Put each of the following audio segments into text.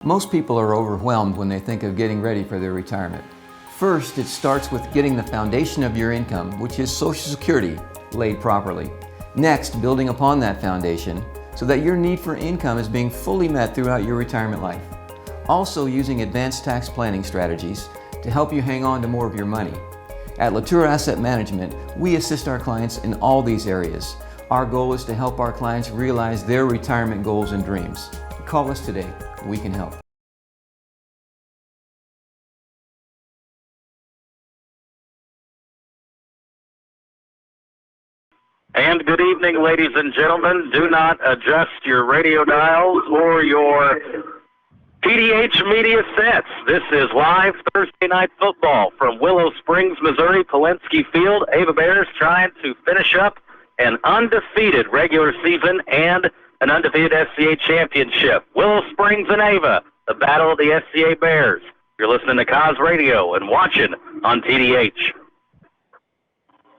Most people are overwhelmed when they think of getting ready for their retirement. First, it starts with getting the foundation of your income, which is Social Security, laid properly. Next, building upon that foundation so that your need for income is being fully met throughout your retirement life. Also using advanced tax planning strategies to help you hang on to more of your money. At Latour Asset Management, we assist our clients in all these areas. Our goal is to help our clients realize their retirement goals and dreams. Call us today. We can help. And good evening, ladies and gentlemen. Do not adjust your radio dials or your TDH media sets. This is live Thursday night football from Willow Springs, Missouri, Polensky Field. Ava Bears trying to finish up an undefeated regular season and an undefeated SCA championship. Willow Springs and Ava, the battle of the SCA Bears. You're listening to Cos Radio and watching on TDH.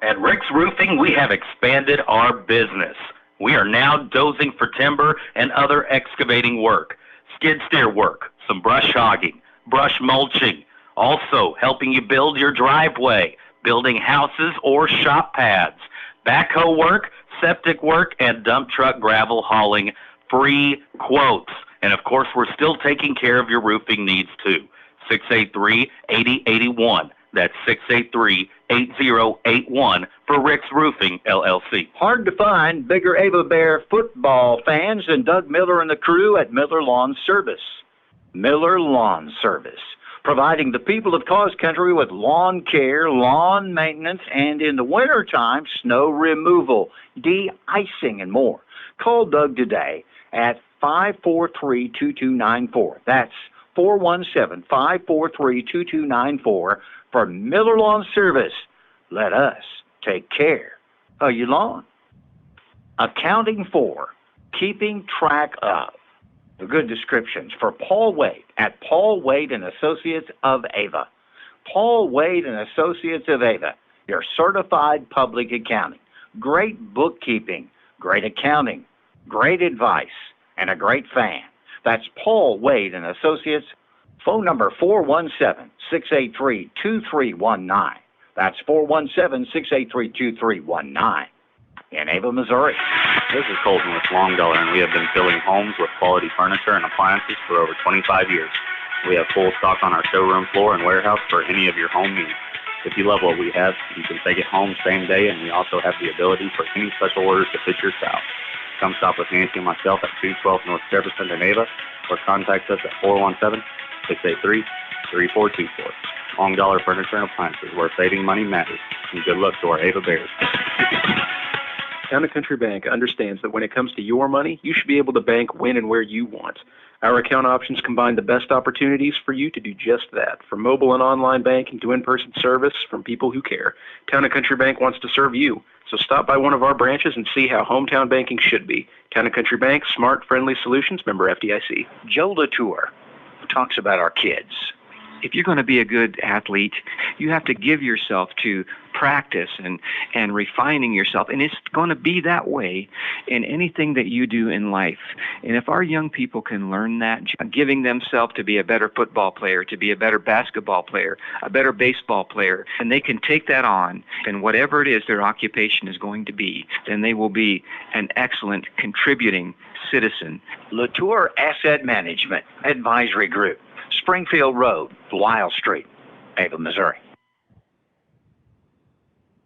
At Rick's Roofing, we have expanded our business. We are now dozing for timber and other excavating work, skid steer work, some brush hogging, brush mulching, also helping you build your driveway, building houses or shop pads, backhoe work, septic work, and dump truck gravel hauling, free quotes. And of course, we're still taking care of your roofing needs too. 683-8081. That's 683-8081 for Rick's Roofing, LLC. Hard to find bigger Ava Bear football fans than Doug Miller and the crew at Miller Lawn Service. Miller Lawn Service, providing the people of Cos Country with lawn care, lawn maintenance, and in the wintertime, snow removal, de-icing, and more. Call Doug today at 543-2294. That's 417-543-2294 for Miller Lawn Service. Let us take care of your lawn. Accounting for, keeping track of. The good descriptions for Paul Wade at Paul Wade and Associates of Ava. Paul Wade and Associates of Ava, your certified public accounting. Great bookkeeping, great accounting, great advice, and a great fan. That's Paul Wade and Associates. Phone number 417-683-2319. That's 417-683-2319 in Ava, Missouri. This is Colton with Long Dollar, and we have been filling homes with quality furniture and appliances for over 25 years. We have full stock on our showroom floor and warehouse for any of your home needs. If you love what we have, you can take it home same day, and we also have the ability for any special orders to fit your style. Come stop with Nancy and myself at 212 North Jefferson in Ava, or contact us at 417-683-3424. Long Dollar Furniture and Appliances, where saving money matters. And good luck to our Ava Bears. Town & Country Bank understands that when it comes to your money, you should be able to bank when and where you want. Our account options combine the best opportunities for you to do just that. From mobile and online banking to in-person service from people who care, Town & Country Bank wants to serve you. So stop by one of our branches and see how hometown banking should be. Town & Country Bank, smart, friendly solutions, member FDIC. Joe Latour talks about our kids. If you're going to be a good athlete, you have to give yourself to practice and refining yourself. And it's going to be that way in anything that you do in life. And if our young people can learn that, giving themselves to be a better football player, to be a better basketball player, a better baseball player, and they can take that on, and whatever it is their occupation is going to be, then they will be an excellent contributing citizen. Latour Asset Management Advisory Group, Springfield Road, Lyle Street, Ava, Missouri.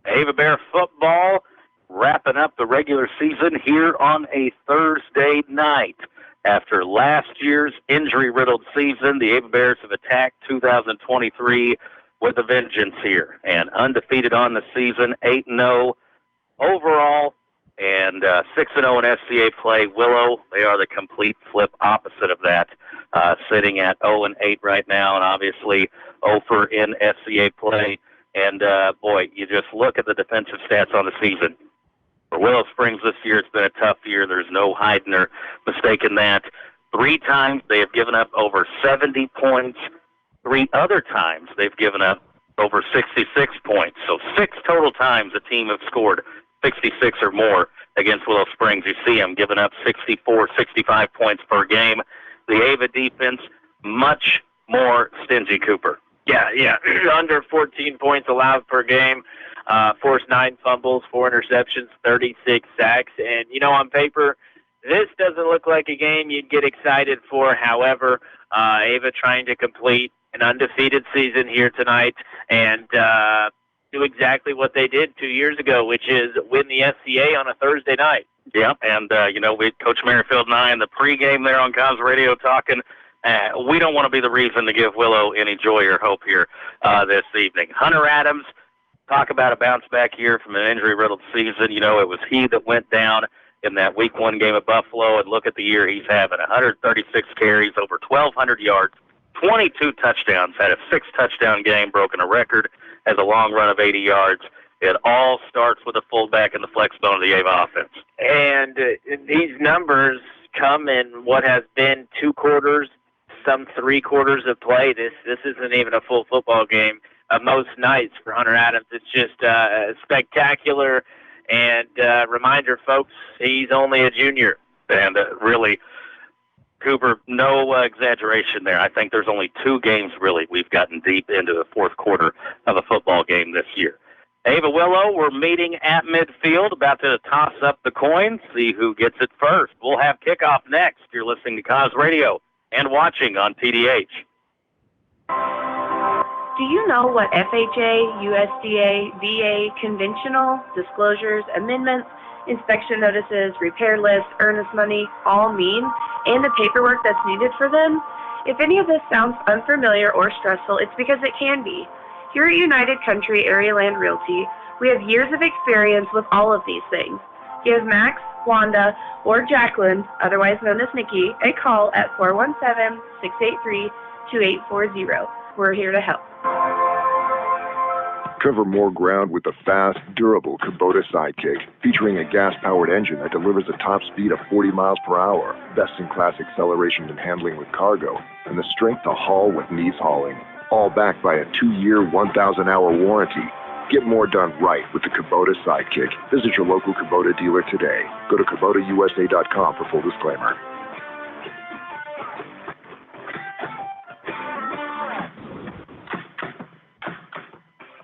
Ava Bear football wrapping up the regular season here on a Thursday night. After last year's injury-riddled season, the Ava Bears have attacked 2023 with a vengeance here. And undefeated on the season, 8-0 overall, and 6-0 in SCA play. Willow, they are the complete flip opposite of that, sitting at 0-8 right now, and obviously 0 in SCA play. And, boy, you just look at the defensive stats on the season. For Willow Springs this year, it's been a tough year. There's no hiding or mistaking that. 3 times they have given up over 70 points. 3 other times they've given up over 66 points. So 6 total times a team have scored 66 or more against Willow Springs. You see them giving up 64, 65 points per game. The Ava defense much more stingy, Cooper. Yeah. Under 14 points allowed per game. Forced 9 fumbles, 4 interceptions, 36 sacks. And, on paper, this doesn't look like a game you'd get excited for. However, Ava trying to complete an undefeated season here tonight and do exactly what they did 2 years ago, which is win the SCA on a Thursday night. Yeah, and, we Coach Merrifield and I in the pregame there on Cos Radio talking. We don't want to be the reason to give Willow any joy or hope here this evening. Hunter Adams, talk about a bounce back here from an injury-riddled season. It was he that went down in that Week 1 game at Buffalo, and look at the year he's having. 136 carries, over 1,200 yards, 22 touchdowns, had a 6-touchdown game, broken a record, has a long run of 80 yards. It all starts with a fullback in the flex bone of the Ava offense. And these numbers come in what has been 2 quarters, some 3 quarters of play. This isn't even a full football game. Most nights for Hunter Adams, it's just spectacular. And reminder, folks, he's only a junior. And really, Cooper, no exaggeration there. I think there's only 2 games, really, we've gotten deep into the fourth quarter of a football game this year. Ava Willow, we're meeting at midfield, about to toss up the coin, see who gets it first. We'll have kickoff next. You're listening to Cos Radio and watching on PDH. Do you know what FHA, USDA, VA, conventional, disclosures, amendments, inspection notices, repair lists, earnest money all mean, and the paperwork that's needed for them? If any of this sounds unfamiliar or stressful, it's because it can be. Here at United Country Area Land Realty, we have years of experience with all of these things. Give Max, Wanda, or Jacqueline, otherwise known as Nikki, a call at 417-683-2840. We're here to help. Cover more ground with the fast, durable Kubota Sidekick, featuring a gas-powered engine that delivers a top speed of 40 miles per hour, best-in-class acceleration and handling with cargo, and the strength to haul with niece hauling, all backed by a 2-year, 1,000-hour warranty. Get more done right with the Kubota Sidekick. Visit your local Kubota dealer today. Go to KubotaUSA.com for full disclaimer.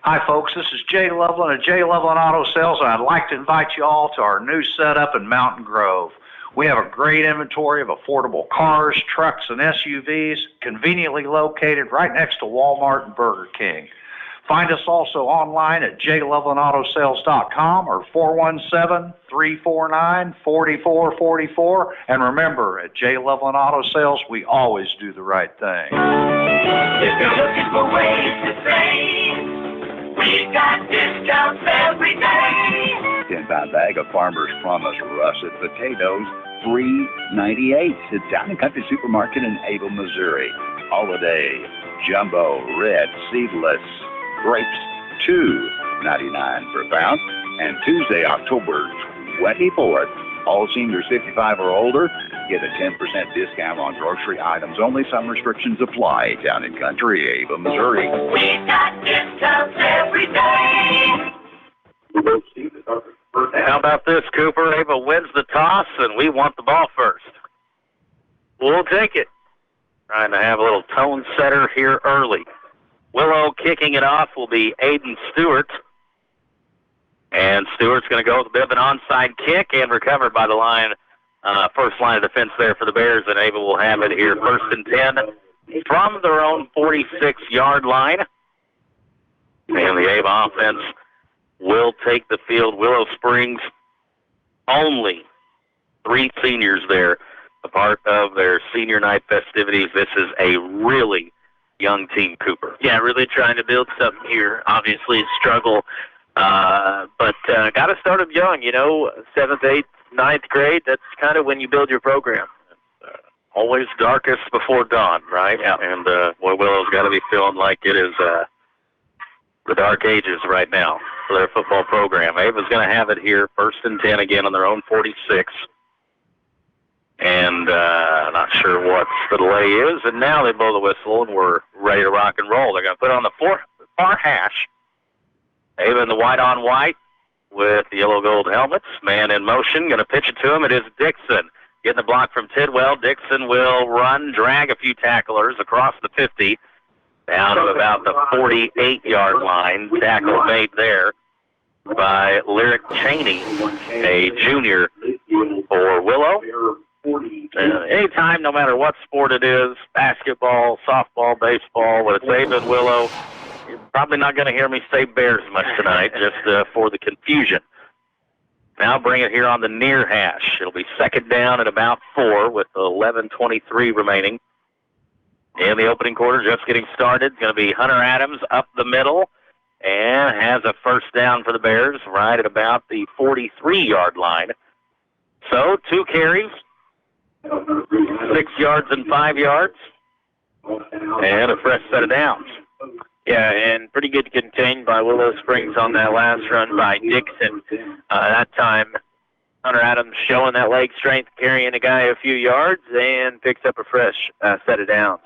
Hi, folks. This is Jay Loveland of Jay Loveland Auto Sales, and I'd like to invite you all to our new setup in Mountain Grove. We have a great inventory of affordable cars, trucks, and SUVs, conveniently located right next to Walmart and Burger King. Find us also online at jlovelandautosales.com or 417-349-4444. And remember, at J. Loveland Auto Sales, we always do the right thing. If you're looking for ways to save, we've got discounts every day. 10-pound bag of Farmer's Promise russet potatoes, $3.98. It's Town & Country Supermarket in Ava, Missouri. Holiday, jumbo, red, seedless grapes, $2.99 per pound. And Tuesday, October 24th, all seniors 55 or older get a 10% discount on grocery items. Only some restrictions apply. Town & Country, Ava, Missouri. We've got discounts every day. How about this, Cooper? Ava wins the toss, and we want the ball first. We'll take it. Trying to have a little tone setter here early. Willow kicking it off will be Aiden Stewart. And Stewart's going to go with a bit of an onside kick and recovered by the line, first line of defense there for the Bears, and Ava will have it here first and 10 from their own 46-yard line. And the Ava offense will take the field. Willow Springs, only 3 seniors there, a part of their senior night festivities. This is a really young team, Cooper. Yeah, really trying to build something here. Obviously, struggle, but got to start them young. 7th, 8th, 9th grade. That's kind of when you build your program. Always darkest before dawn, right? Yeah. And boy, Willow's got to be feeling like it is the dark ages right now for their football program. Ava's going to have it here, first and 10 again on their own 46. And not sure what the delay is. And now they blow the whistle, and we're ready to rock and roll. They're going to put on the far hash. Ava in the white on white with the yellow gold helmets. Man in motion, going to pitch it to him. It is Dixon. Getting the block from Tidwell. Dixon will run, drag a few tacklers across the 50, down to about the 48-yard line. Tackle made there by Lyric Cheney, a junior for Willow. Anytime, no matter what sport it is, basketball, softball, baseball, when it's Ava and Willow, you're probably not going to hear me say Bears much tonight, just for the confusion. Now bring it here on the near hash. It'll be second down at about 4 with 11:23 remaining. In the opening quarter, just getting started. Going to be Hunter Adams up the middle and has a first down for the Bears right at about the 43-yard line. So 2 carries, 6 yards and 5 yards, and a fresh set of downs. Yeah, and pretty good contained by Willow Springs on that last run by Dixon. That time, Hunter Adams showing that leg strength, carrying a guy a few yards, and picks up a fresh set of downs.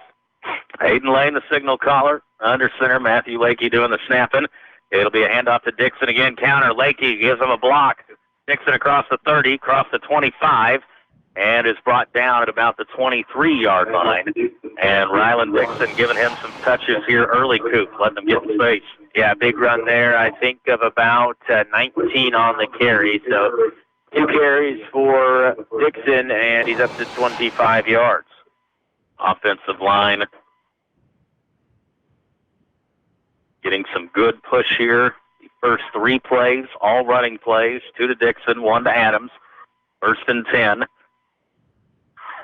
Hayden Lane, the signal caller. Under center, Matthew Lakey doing the snapping. It'll be a handoff to Dixon again. Counter, Lakey gives him a block. Dixon across the 30, across the 25, and is brought down at about the 23-yard line. And Ryland Dixon giving him some touches here early, Coop, letting him get in space. Yeah, big run there. I think of about 19 on the carry. So 2 carries for Dixon, and he's up to 25 yards. Offensive line getting some good push here. The first 3 plays, all running plays, 2 to Dixon, 1 to Adams. First and 10.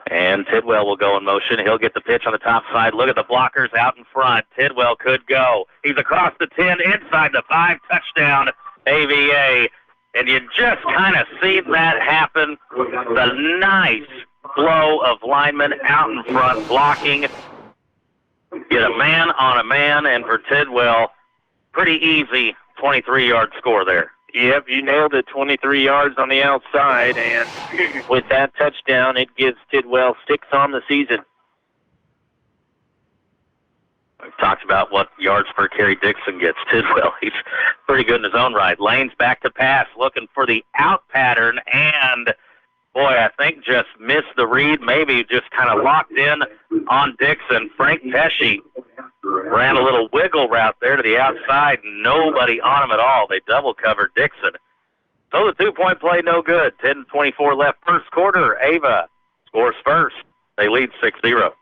And Tidwell will go in motion. He'll get the pitch on the top side. Look at the blockers out in front. Tidwell could go. He's across the 10, inside the 5, touchdown, AVA. And you just kind of see that happen. The nice flow of linemen out in front blocking. Get a man on a man, and for Tidwell, pretty easy 23-yard score there. Yep, you nailed it, 23 yards on the outside, and with that touchdown, it gives Tidwell 6 on the season. We've talked about what yards per carry Dixon gets. Tidwell, he's pretty good in his own right. Lane's back to pass, looking for the out pattern, and boy, I think just missed the read, maybe just kind of locked in on Dixon. Frank Pesci ran a little wiggle route there to the outside, nobody on him at all. They double covered Dixon. So the 2-point play, no good. 10:24 left first quarter. Ava scores first. They lead 6-0.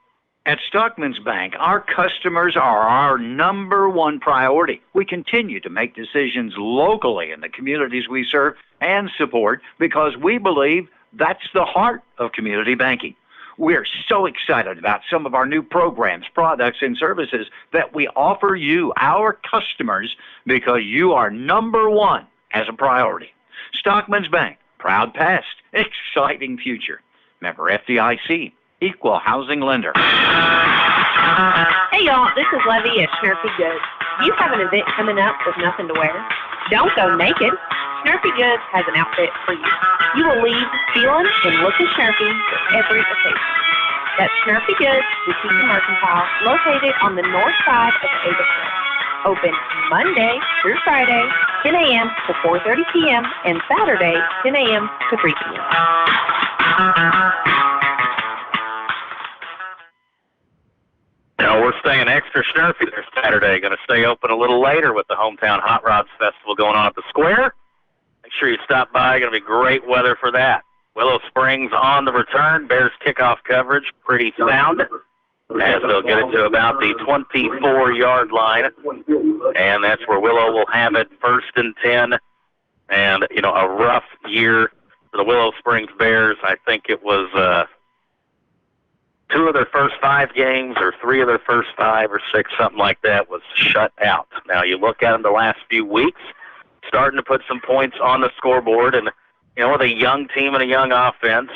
At Stockman's Bank, our customers are our number one priority. We continue to make decisions locally in the communities we serve and support because we believe that's the heart of community banking. We're so excited about some of our new programs, products, and services that we offer you, our customers, because you are number one as a priority. Stockman's Bank, proud past, exciting future. Member FDIC, equal housing lender. Hey y'all, this is Levy at Snurfy Goods. You have an event coming up with nothing to wear? Don't go naked. Snurfy Goods has an outfit for you. You will leave feeling and looking snurfy for every occasion. That's Snurfy Goods, Boutique and Mercantile, located on the north side of the Ava Trail. Open Monday through Friday, 10 a.m. to 4:30 p.m., and Saturday, 10 a.m. to 3 p.m. Now we're staying extra snurfy this Saturday. Going to stay open a little later with the Hometown Hot Rods Festival going on at the Square. Make sure you stop by. Going to be great weather for that. Willow Springs on the return. Bears kickoff coverage, pretty sound, as they'll get it to about the 24-yard line. And that's where Willow will have it, first and 10. And, you know, a rough year for the Willow Springs Bears. I think it was 2 of their first 5 games or 3 of their first 5 or 6, something like that, was shut out. Now, you look at them the last few weeks, starting to put some points on the scoreboard, and, you know, with a young team and a young offense,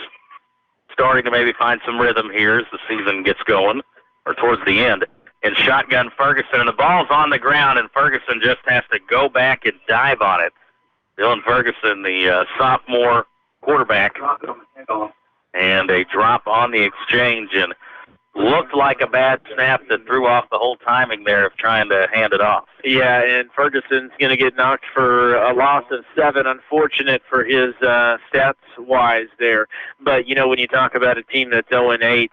starting to maybe find some rhythm here as the season gets going, or towards the end. And shotgun Ferguson, and the ball's on the ground, and Ferguson just has to go back and dive on it. Dylan Ferguson, the sophomore quarterback, and a drop on the exchange, and looked like a bad snap that threw off the whole timing there of trying to hand it off. Yeah, and Ferguson's going to get knocked for a loss of 7. Unfortunate for his stats-wise there. But, you know, when you talk about a team that's 0-8,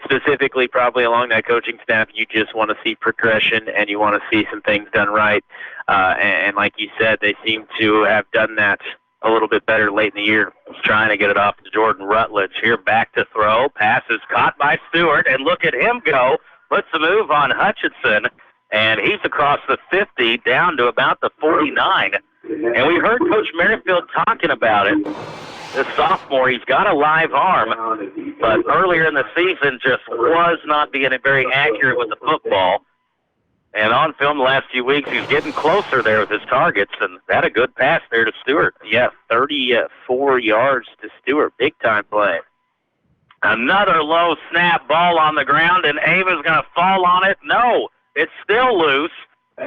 specifically probably along that coaching staff, you just want to see progression and you want to see some things done right. And like you said, they seem to have done that a little bit better late in the year. Trying to get it off to Jordan Rutledge. Here back to throw. Pass is caught by Stewart, and look at him go. Puts the move on Hutchinson, and he's across the 50 down to about the 49. And we heard Coach Merrifield talking about it. This sophomore, he's got a live arm, but earlier in the season just was not being very accurate with the football. And on film the last few weeks, he's getting closer there with his targets, and had a good pass there to Stewart. Yeah, 34 yards to Stewart. Big-time play. Another low snap, ball on the ground, and Ava's going to fall on it. No, it's still loose.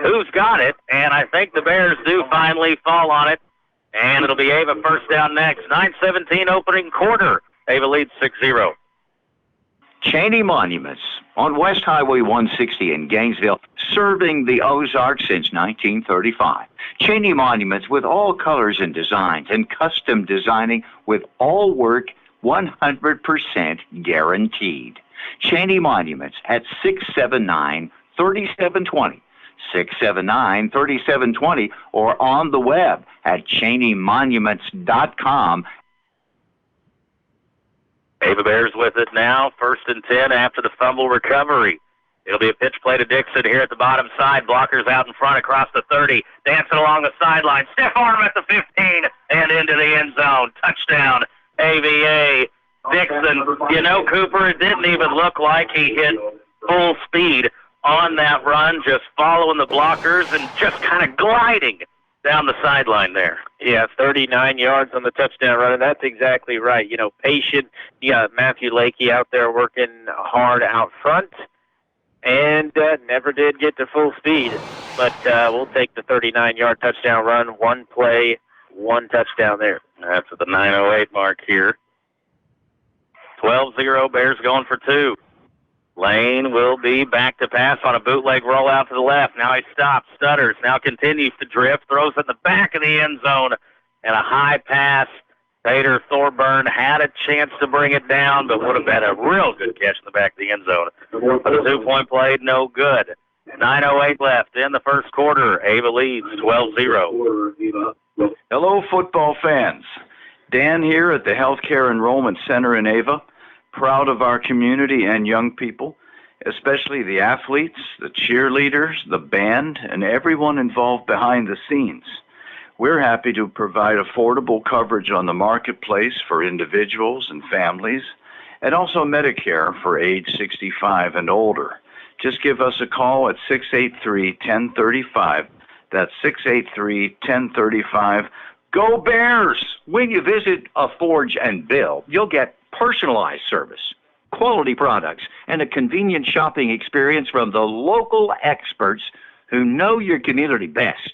Who's got it? And I think the Bears do finally fall on it, and it'll be Ava first down next. 9:17 opening quarter. Ava leads 6-0. Cheney Monuments on West Highway 160 in Gainesville, serving the Ozarks since 1935. Cheney Monuments with all colors and designs and custom designing with all work 100% guaranteed. Cheney Monuments at 679-3720. 679-3720 or on the web at cheneymonuments.com. Ava Bears with it now, 1st and 10 after the fumble recovery. It'll be a pitch play to Dixon here at the bottom side. Blockers out in front across the 30, dancing along the sideline. Stiff arm at the 15 and into the end zone. Touchdown, AVA. Dixon, you know, Cooper, it didn't even look like he hit full speed on that run, just following the blockers and just kind of gliding down the sideline there. Yeah, 39 yards on the touchdown run, and that's exactly right. You know, patient. You got Matthew Lakey out there working hard out front, and never did get to full speed. But we'll take the 39-yard touchdown run, one play, one touchdown there. That's at the 9:08 mark here. 12-0, Bears going for 2. Lane will be back to pass on a bootleg rollout to the left. Now he stops, stutters, now continues to drift, throws in the back of the end zone, and a high pass. Peter Thorburn had a chance to bring it down, but would have been a real good catch in the back of the end zone. But the 2-point play, no good. 9:08 left in the first quarter. Ava leads 12-0. Hello, football fans. Dan here at the Healthcare Enrollment Center in Ava. Proud of our community and young people, especially the athletes, the cheerleaders, the band, and everyone involved behind the scenes. We're happy to provide affordable coverage on the marketplace for individuals and families, and also Medicare for age 65 and older. Just give us a call at 683-1035. That's 683-1035. Go Bears! When you visit a Forge and Bill, you'll get personalized service, quality products, and a convenient shopping experience from the local experts who know your community best.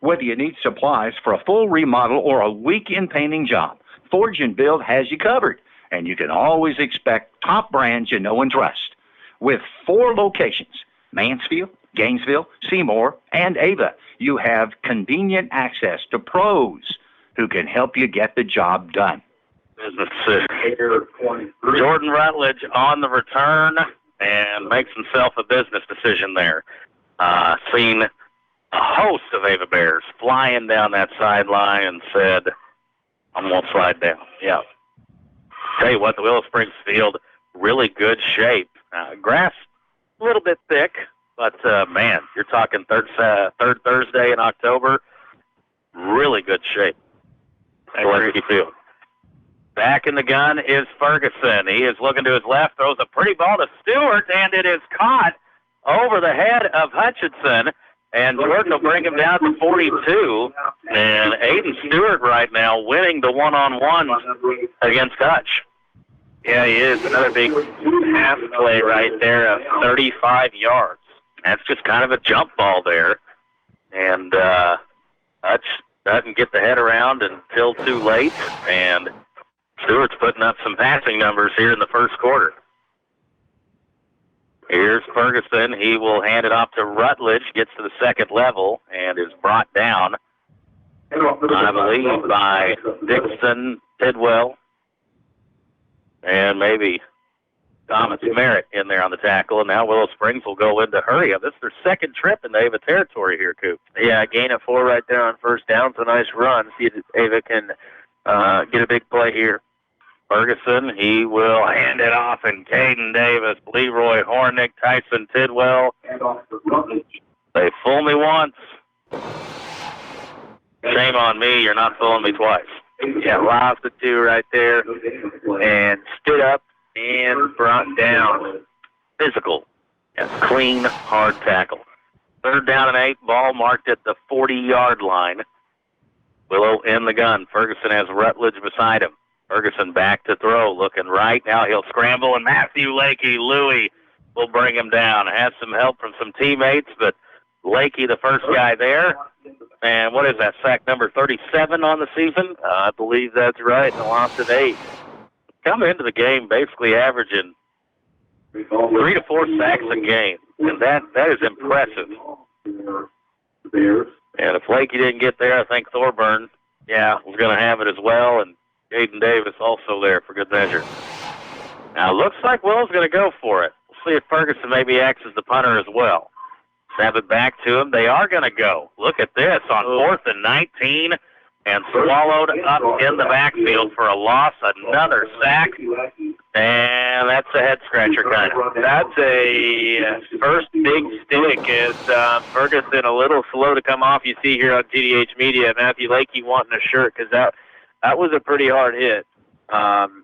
Whether you need supplies for a full remodel or a weekend painting job, Forge and Build has you covered, and you can always expect top brands you know and trust. With 4 locations, Mansfield, Gainesville, Seymour, and Ava, you have convenient access to pros who can help you get the job done. Business Jordan Rutledge on the return and makes himself a business decision there. Seen a host of Ava Bears flying down that sideline and said, I'm going to slide down. Yeah. Tell you what, the Willow Springs field, really good shape. Grass, a little bit thick, but, man, you're talking third Thursday in October, really good shape. Gillespie Field. Back in the gun is Ferguson. He is looking to his left, throws a pretty ball to Stewart, and it is caught over the head of Hutchinson. And Jordan will bring him down to 42. And Aiden Stewart right now winning the one-on-one against Hutch. Yeah, he is. Another big half play right there of 35 yards. That's just kind of a jump ball there. And Hutch doesn't get the head around until too late. And Stewart's putting up some passing numbers here in the first quarter. Here's Ferguson. He will hand it off to Rutledge, gets to the second level, and is brought down, I believe, by Dixon, Tidwell, and maybe Thomas Merritt in there on the tackle. And now Willow Springs will go into hurry up. This is their second trip in the Ava territory here, Coop. Yeah, gain of 4 right there on first down. It's a nice run. See if Ava can get a big play here. Ferguson, he will hand it off, and Caden Davis, Leroy Hornick, Tyson Tidwell. They fool me once. Shame on me, you're not fooling me twice. Yeah, lost the 2 right there and stood up and brought down. Physical. Yes, clean, hard tackle. Third down and 8, ball marked at the 40-yard line. Willow in the gun. Ferguson has Rutledge beside him. Ferguson back to throw, looking right. Now he'll scramble, and Matthew Louis will bring him down. Has some help from some teammates, but Lakey, the first guy there. And what is that, sack number 37 on the season? I believe that's right, and a loss of 8. Coming into the game basically averaging 3 to 4 sacks a game, and that is impressive. And if Lakey didn't get there, I think Thorburn, was going to have it as well, and Caden Davis also there for good measure. Now, looks like Willow's going to go for it. We'll see if Ferguson maybe acts as the punter as well. Snap it back to him. They are going to go. Look at this on 4th and 19, and swallowed up in the backfield for a loss. Another sack, and that's a head-scratcher kind of. That's a first big stick. Is Ferguson a little slow to come off? You see here on TDH Media, Matthew Lakey wanting a shirt because that was a pretty hard hit. And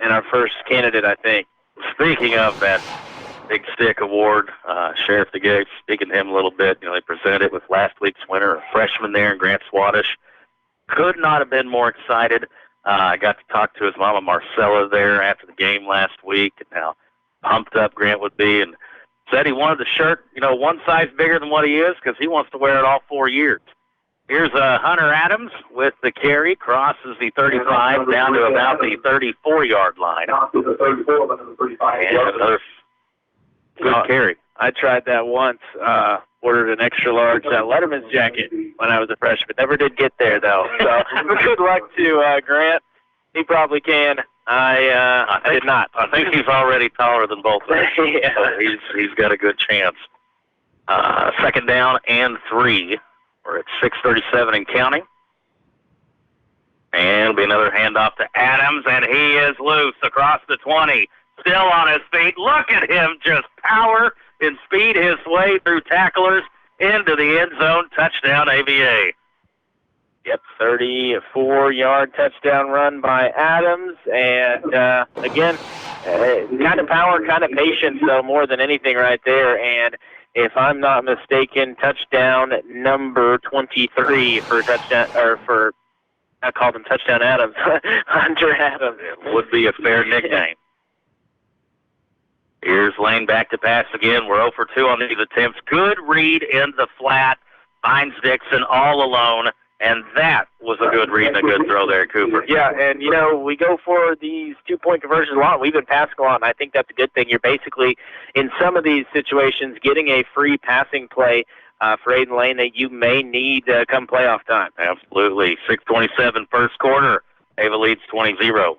our first candidate, I think. Speaking of that Big Stick Award, Sheriff DeGate, speaking to him a little bit, they presented it with last week's winner, a freshman there in Grant Swadesh. Could not have been more excited. I got to talk to his mama, Marcella, there after the game last week, and how pumped up Grant would be, and said he wanted the shirt, one size bigger than what he is because he wants to wear it all 4 years. Here's Hunter Adams with the carry, crosses the 35 down to about the 34-yard line. And another good carry. I tried that once, ordered an extra large Letterman's jacket when I was a freshman. Never did get there, though. So good luck to Grant. He probably can. I did not. I think he's already taller than both of us. Yeah. So he's got a good chance. Second down and 3. We're at 6:37 and counting. And it'll be another handoff to Adams, and he is loose across the 20. Still on his feet. Look at him just power and speed his way through tacklers into the end zone. Touchdown, AVA. Yep, 34-yard touchdown run by Adams. And, again, kind of power, kind of patience, though, more than anything right there. And if I'm not mistaken, touchdown number 23 for touchdown, or for, I called him Touchdown Adams, Hunter Adams. It would be a fair nickname. Here's Lane back to pass again. We're 0 for 2 on these attempts. Good read in the flat. Finds Dixon all alone. And that was a good read and a good throw there, Cooper. Yeah, and, we go for these 2-point conversions a lot. We've been passing a lot, and I think that's a good thing. You're basically, in some of these situations, getting a free passing play for Aiden Lane that you may need come playoff time. Absolutely. 6:27 first quarter. Ava leads 20-0.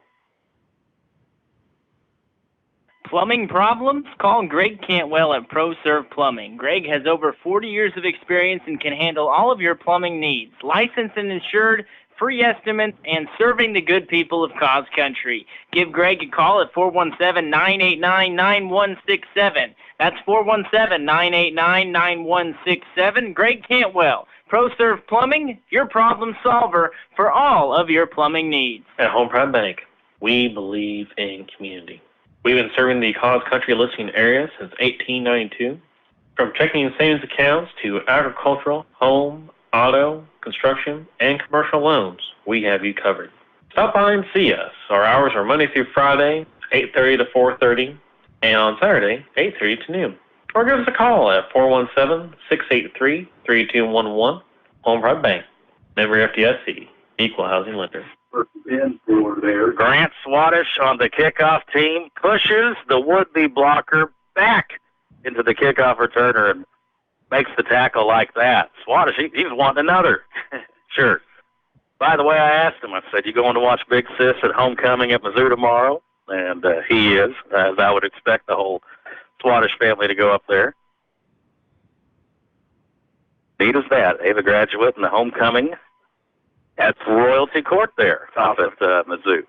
Plumbing problems? Call Greg Cantwell at ProServe Plumbing. Greg has over 40 years of experience and can handle all of your plumbing needs. Licensed and insured, free estimates, and serving the good people of Cause Country. Give Greg a call at 417-989-9167. That's 417-989-9167. Greg Cantwell, ProServe Plumbing, your problem solver for all of your plumbing needs. At Home Pride Bank, we believe in community. We've been serving the Cause Country listening area since 1892. From checking and savings accounts to agricultural, home, auto, construction, and commercial loans, we have you covered. Stop by and see us. Our hours are Monday through Friday, 8:30 to 4:30, and on Saturday, 8:30 to noon. Or give us a call at 417-683-3211. Home Pride Bank, member FDIC, equal housing lender. Grant Swadesh on the kickoff team pushes the would-be blocker back into the kickoff returner and makes the tackle like that. Swadesh, he's wanting another. Sure. By the way, I asked him, I said, you going to watch Big Sis at homecoming at Mizzou tomorrow? And he is, as I would expect the whole Swadesh family to go up there. Neat as that. Ava graduate in the homecoming at Royalty Court there up at Mizzou.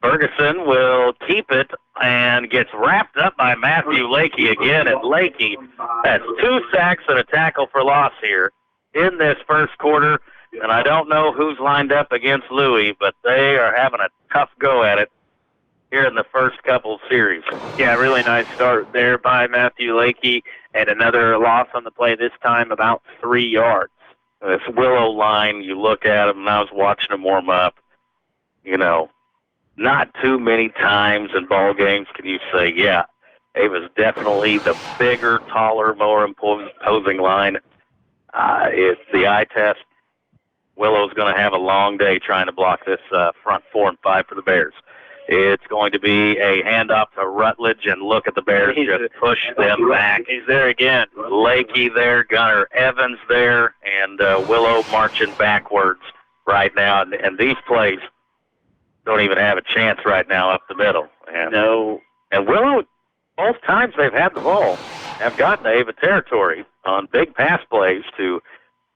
Ferguson will keep it and gets wrapped up by Matthew Lakey again. And Lakey has 2 sacks and a tackle for loss here in this first quarter. And I don't know who's lined up against Louis, but they are having a tough go at it here in the first couple series. Yeah, really nice start there by Matthew Lakey, and another loss on the play, this time about 3 yards. This Willow line, you look at them, and I was watching them warm up, you know, not too many times in ball games can you say, yeah, Ava's definitely the bigger, taller, more imposing line. It's the eye test. Willow's going to have a long day trying to block this front 4 and 5 for the Bears. It's going to be a handoff to Rutledge, and look at the Bears just push them back. He's there again. Lakey there, Gunnar Evans there, and Willow marching backwards right now. And these plays don't even have a chance right now up the middle. And, no. And Willow, both times they've had the ball, have gotten to Ava territory on big pass plays to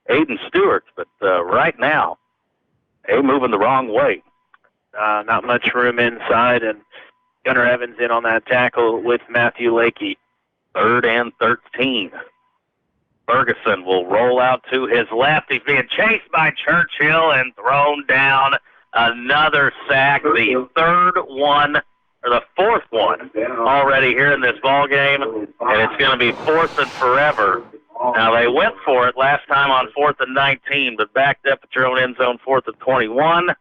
Aiden Stewart. But right now, Ava moving the wrong way. Not much room inside, and Gunnar Evans in on that tackle with Matthew Lakey. 3rd and 13. Ferguson will roll out to his left. He's being chased by Churchill and thrown down. Another sack, the 3rd one, or the 4th one already here in this ball game, and it's going to be 4th and forever. Now, they went for it last time on 4th and 19, but backed up at your own end zone, 4th and 21.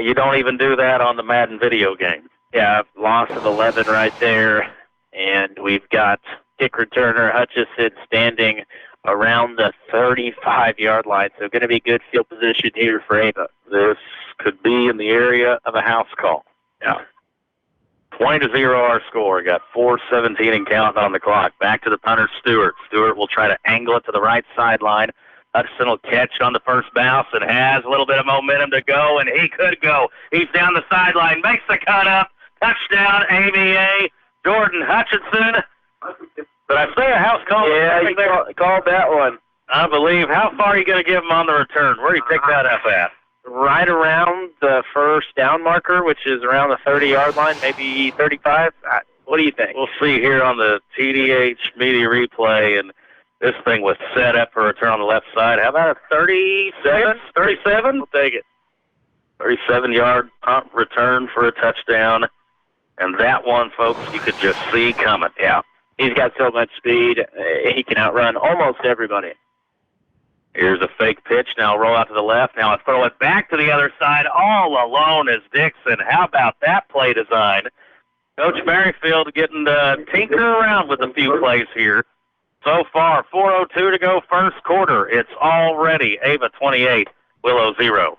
You don't even do that on the Madden video game. Yeah, loss of 11 right there. And we've got kick returner Hutchison standing around the 35-yard line. So going to be good field position here for Ava. This could be in the area of a house call. Yeah. 20-0 our score. Got 4:17 and counting on the clock. Back to the punter, Stewart. Stewart will try to angle it to the right sideline. Hudson will catch on the first bounce and has a little bit of momentum to go, and he could go. He's down the sideline, makes the cut up. Touchdown, AVA, Jordan Hutchinson. Did I say a house call? Yeah, you called that one. I believe. How far are you going to give him on the return? Where do you pick that up at? Right around the first down marker, which is around the 30-yard line, maybe 35. What do you think? We'll see here on the TDH media replay, and this thing was set up for a return on the left side. How about a 37? 37? We'll take it. 37-yard punt return for a touchdown. And that one, folks, you could just see coming. Yeah. He's got so much speed, he can outrun almost everybody. Here's a fake pitch. Now roll out to the left. Now I throw it back to the other side. All alone is Dixon. How about that play design? Coach Merrifield getting to tinker around with a few plays here. So far, 4:02 to go first quarter. It's already Ava 28, Willow 0.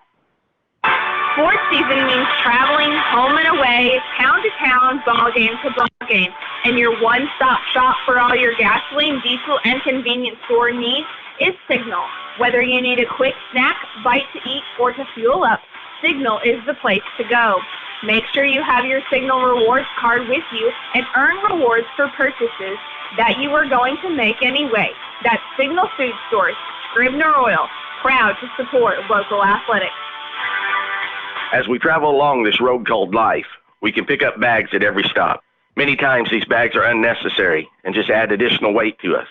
Sports season means traveling home and away, town to town, ball game to ball game. And your one-stop shop for all your gasoline, diesel, and convenience store needs is Signal. Whether you need a quick snack, bite to eat, or to fuel up, Signal is the place to go. Make sure you have your Signal Rewards card with you and earn rewards for purchases that you are going to make anyway. That's Signal Food Stores, Scribner Oil, proud to support local athletics. As we travel along this road called life, we can pick up bags at every stop. Many times these bags are unnecessary and just add additional weight to us.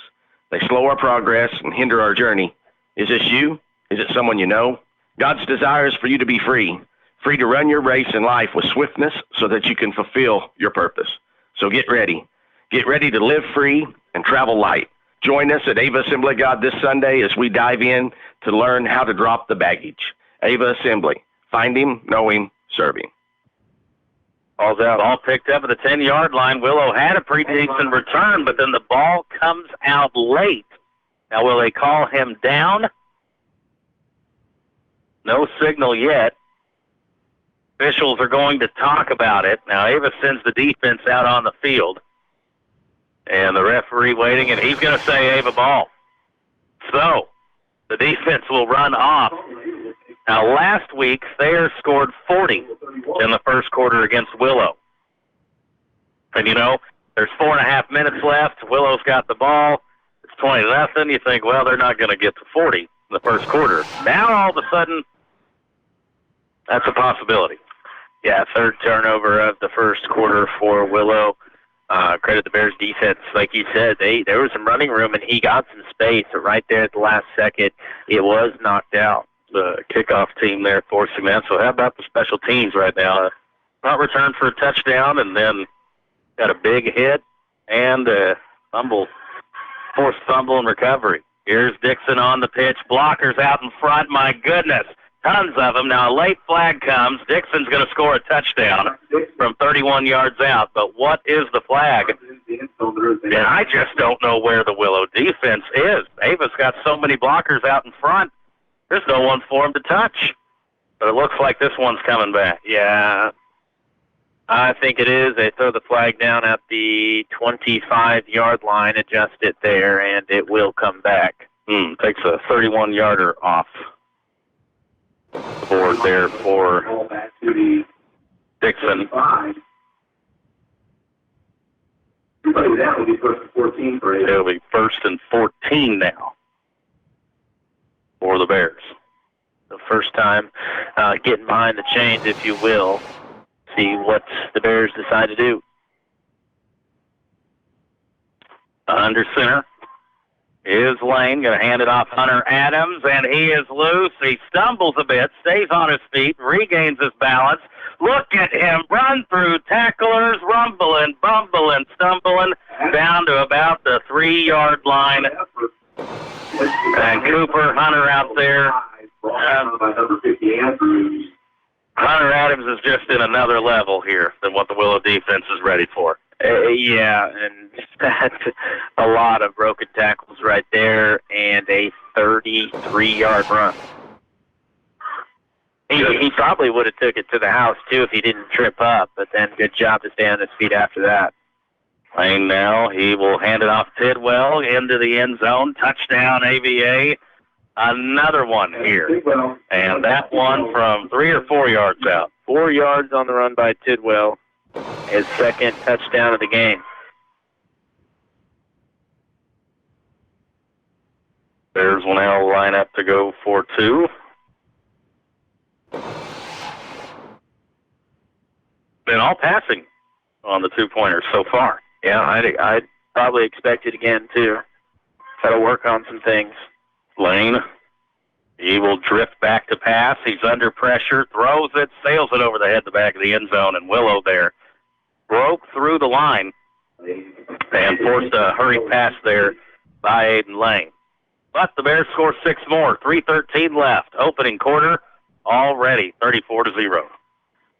They slow our progress and hinder our journey. Is this you? Is it someone you know? God's desire is for you to be free to run your race in life with swiftness so that you can fulfill your purpose. So get ready. Get ready to live free and travel light. Join us at Ava Assembly of God this Sunday as we dive in to learn how to drop the baggage. Ava Assembly. Find him, know him, serve him. Ball's out. Ball picked up at the 10-yard line. Willow had a pretty decent return, but then the ball comes out late. Now, will they call him down? No signal yet. Officials are going to talk about it. Now, Ava sends the defense out on the field. And the referee waiting, and he's going to say Ava ball. So the defense will run off. Now, last week, Thayer scored 40 in the first quarter against Willow. And, there's 4.5 minutes left. Willow's got the ball. It's 20-0. You think, well, they're not going to get to 40 in the first quarter. Now, all of a sudden, that's a possibility. Yeah, third turnover of the first quarter for Willow. Credit the Bears defense. Like you said, there was some running room, and he got some space. But right there at the last second, it was knocked out. The kickoff team there forcing that. So how about the special teams right now? Not returned for a touchdown, and then got a big hit and a forced fumble and recovery. Here's Dixon on the pitch. Blockers out in front. My goodness. Tons of them. Now a late flag comes. Dixon's going to score a touchdown from 31 yards out. But what is the flag? And I just don't know where the Willow defense is. Ava's got so many blockers out in front. There's no one for him to touch. But it looks like this one's coming back. Yeah, I think it is. They throw the flag down at the 25-yard line, adjust it there, and it will come back. Takes a 31-yarder off the board there for Dixon. It'll be first and 14 now for the Bears. The first time getting behind the chains, if you will. See what the Bears decide to do. Under center is Lane, going to hand it off Hunter Adams, and he is loose. He stumbles a bit, stays on his feet, regains his balance. Look at him run through tacklers, rumbling, bumbling, stumbling, down to about the 3-yard line. And Cooper, Hunter out there. Hunter Adams is just in another level here than what the Willow defense is ready for. Yeah, and that's a lot of broken tackles right there and a 33-yard run. He probably would have took it to the house, too, if he didn't trip up, but then good job to stay on his feet after that. Lane now, he will hand it off Tidwell into the end zone. Touchdown, AVA. Another one here. And that one from 3 or 4 yards out. 4 yards on the run by Tidwell. His second touchdown of the game. Bears will now line up to go for 2. Been all passing on the 2-pointers so far. Yeah, I'd probably expect it again, too. Got to work on some things. Lane, he will drift back to pass. He's under pressure, throws it, sails it over the head, the back of the end zone, and Willow there broke through the line and forced a hurried pass there by Aiden Lane. But the Bears score 6 more, 3:13 left. Opening quarter already 34-0.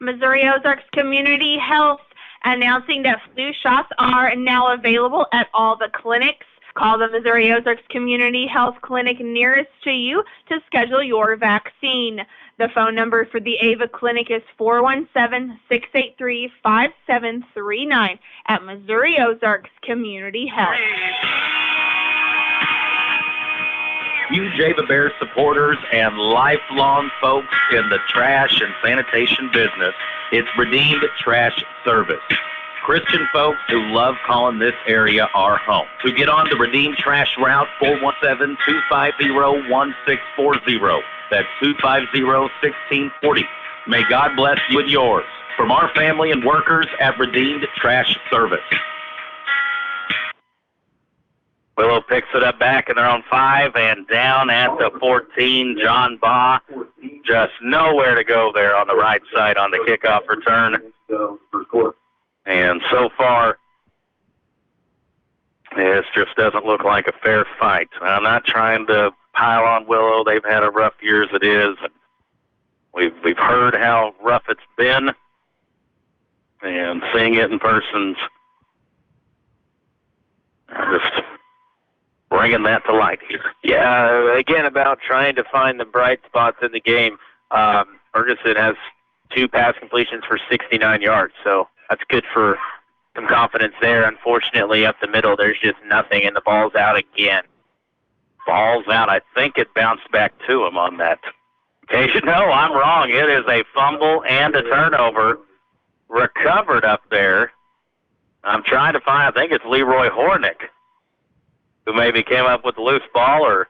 Missouri Ozarks Community Health announcing that flu shots are now available at all the clinics. Call the Missouri Ozarks Community Health Clinic nearest to you to schedule your vaccine. The phone number for the AVA Clinic is 417-683-5739 at Missouri Ozarks Community Health. Huge AVA Bears supporters and lifelong folks in the trash and sanitation business, it's Redeemed Trash Service. Christian folks who love calling this area our home. To get on the Redeemed Trash route, 417-250-1640. That's 250-1640. May God bless you and yours. From our family and workers at Redeemed Trash Service. Willow picks it up back, and they're on 5 and down at the 14. John Baugh just nowhere to go there on the right side on the kickoff return. And so far, this just doesn't look like a fair fight. I'm not trying to pile on Willow. They've had a rough year as it is. We've heard how rough it's been, and seeing it in person's just bringing that to light here. Yeah, again, about trying to find the bright spots in the game. Ferguson has 2 pass completions for 69 yards, so that's good for some confidence there. Unfortunately, up the middle, there's just nothing, and the ball's out again. Ball's out. I think it bounced back to him on that occasion. No, I'm wrong. It is a fumble and a turnover recovered up there. I'm trying to find, I think it's Leroy Hornick, who maybe came up with the loose ball, or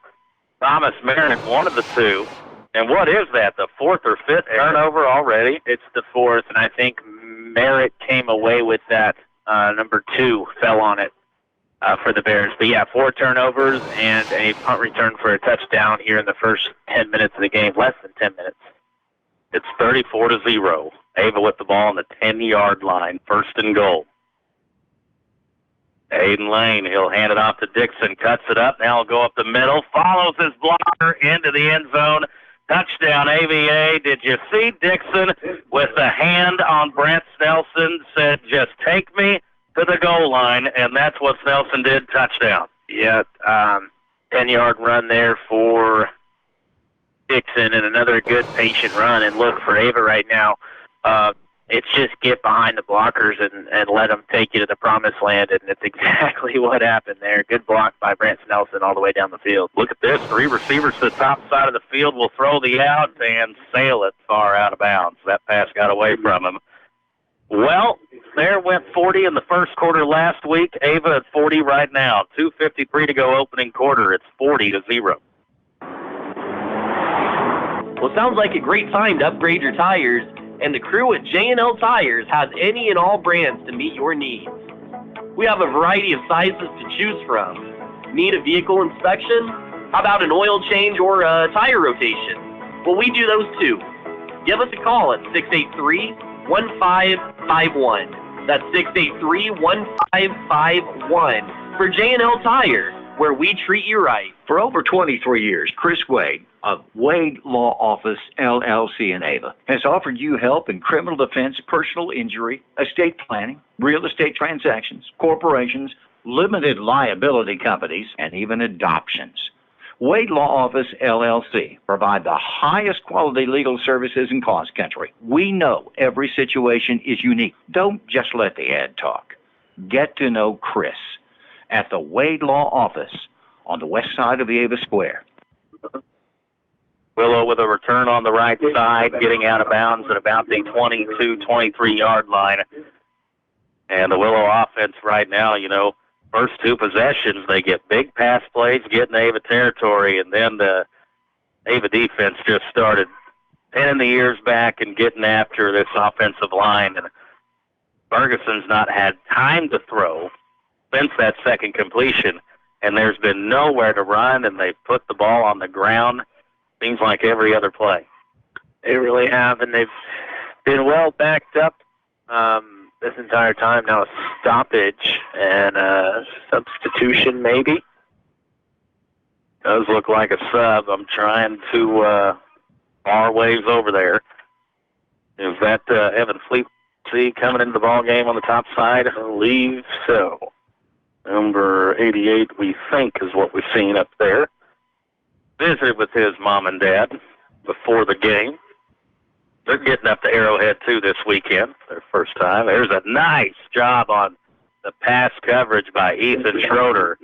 Thomas Merritt, one of the two. And what is that, the fourth or fifth turnover already? It's the fourth, and I think Merritt came away with that. Number 2 fell on it for the Bears. But, yeah, 4 turnovers and a punt return for a touchdown here in the first 10 minutes of the game, less than 10 minutes. It's 34-0. Ava with the ball on the 10-yard line, first and goal. Aiden Lane, he'll hand it off to Dixon, cuts it up, now he'll go up the middle, follows his blocker into the end zone. Touchdown, AVA. Did you see Dixon with the hand on Brent Snelson, said, just take me to the goal line, and that's what Snelson did, touchdown. Yeah, 10-yard run there for Dixon, and another good patient run. And look, for Ava right now, it's just get behind the blockers and let them take you to the promised land, and it's exactly what happened there. Good block by Brent Snelson all the way down the field. Look at this. 3 receivers to the top side of the field will throw the out and sail it far out of bounds. That pass got away from him. Well, there went 40 in the first quarter last week. Ava at 40 right now. 2:53 to go opening quarter. It's 40-0. Well, sounds like a great time to upgrade your tires, and the crew at J&L Tires has any and all brands to meet your needs. We have a variety of sizes to choose from. Need a vehicle inspection? How about an oil change or a tire rotation? Well, we do those too. Give us a call at 683-1551. That's 683-1551 for J&L Tire, where we treat you right. For over 23 years, Chris Wade of Wade Law Office, LLC in Ava, has offered you help in criminal defense, personal injury, estate planning, real estate transactions, corporations, limited liability companies, and even adoptions. Wade Law Office, LLC provide the highest quality legal services in Cause Country. We know every situation is unique. Don't just let the ad talk. Get to know Chris at the Wade Law Office on the west side of the Ava Square. Willow with a return on the right side, getting out of bounds at about the 22-23-yard line. And the Willow offense right now, you know, first 2 possessions, they get big pass plays, get in Ava territory, and then the Ava defense just started pinning the ears back and getting after this offensive line. And Ferguson's not had time to throw since that second completion, and there's been nowhere to run, and they put the ball on the ground. Seems like every other play. They really have, and they've been well backed up this entire time. Now a stoppage and a substitution maybe. Does look like a sub. I'm trying to far ways over there. Is that Evan Fleet coming into the ball game on the top side? I believe so. Number 88, we think, is what we've seen up there. Visited with his mom and dad before the game. They're getting up to Arrowhead, too, this weekend, their first time. There's a nice job on the pass coverage by Ethan Schroeder.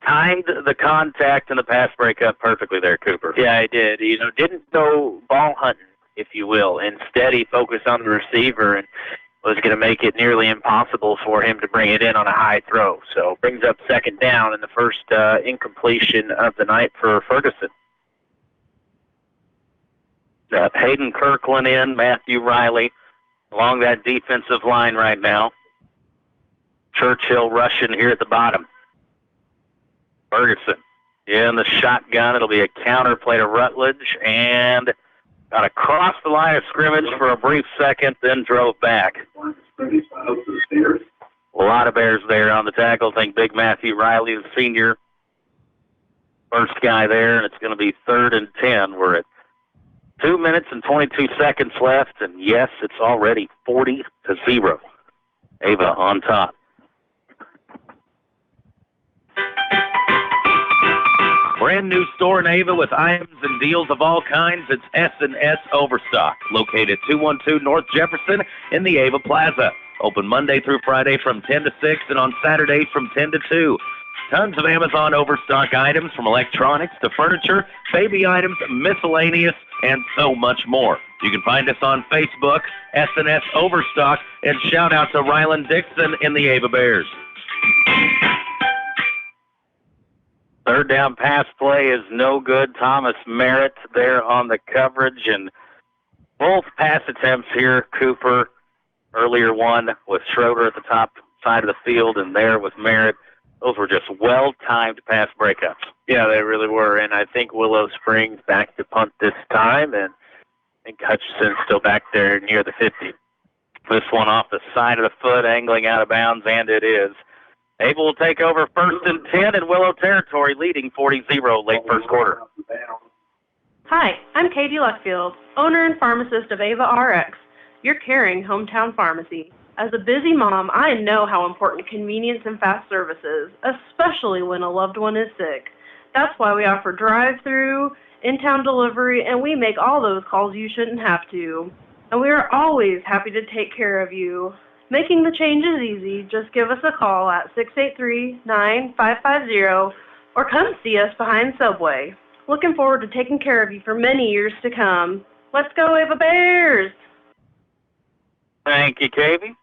Timed the contact and the pass breakup perfectly there, Cooper. Yeah, I did. You know, didn't go ball hunting, if you will. Instead, he focused on the receiver and was going to make it nearly impossible for him to bring it in on a high throw. So brings up second down and the first incompletion of the night for Ferguson. Hayden Kirkland in, Matthew Riley along that defensive line right now. Churchill rushing here at the bottom. Ferguson in the shotgun. It'll be a counter play to Rutledge, and got across the line of scrimmage for a brief second, then drove back. A lot of Bears there on the tackle. I think big Matthew Riley, the senior, first guy there, and it's going to be 3rd and 10. We're at 2 minutes and 22 seconds left, and yes, it's already 40-0. Ava on top. Brand new store in Ava with items and deals of all kinds. It's S&S Overstock, located 212 North Jefferson in the Ava Plaza. Open Monday through Friday from 10 to 6 and on Saturdays from 10 to 2. Tons of Amazon overstock items from electronics to furniture, baby items, miscellaneous, and so much more. You can find us on Facebook, SNS Overstock, and shout out to Ryland Dixon and the Ava Bears. Third down pass play is no good. Thomas Merritt there on the coverage, and both pass attempts here, Cooper, earlier one with Schroeder at the top side of the field, and there with Merritt. Those were just well-timed pass breakups. Yeah, they really were, and I think Willow Springs back to punt this time, and I think Hutchison's still back there near the 50. This one off the side of the foot, angling out of bounds, and it is. Able will take over 1st and 10 in Willow territory, leading 40-0 late first quarter. Hi, I'm Katie Luckfield, owner and pharmacist of Ava RX, your caring hometown pharmacy. As a busy mom, I know how important convenience and fast service is, especially when a loved one is sick. That's why we offer drive-through, in-town delivery, and we make all those calls you shouldn't have to. And we are always happy to take care of you. Making the change is easy. Just give us a call at 683-9550 or come see us behind Subway. Looking forward to taking care of you for many years to come. Let's go, Ava Bears! Thank you, Katie.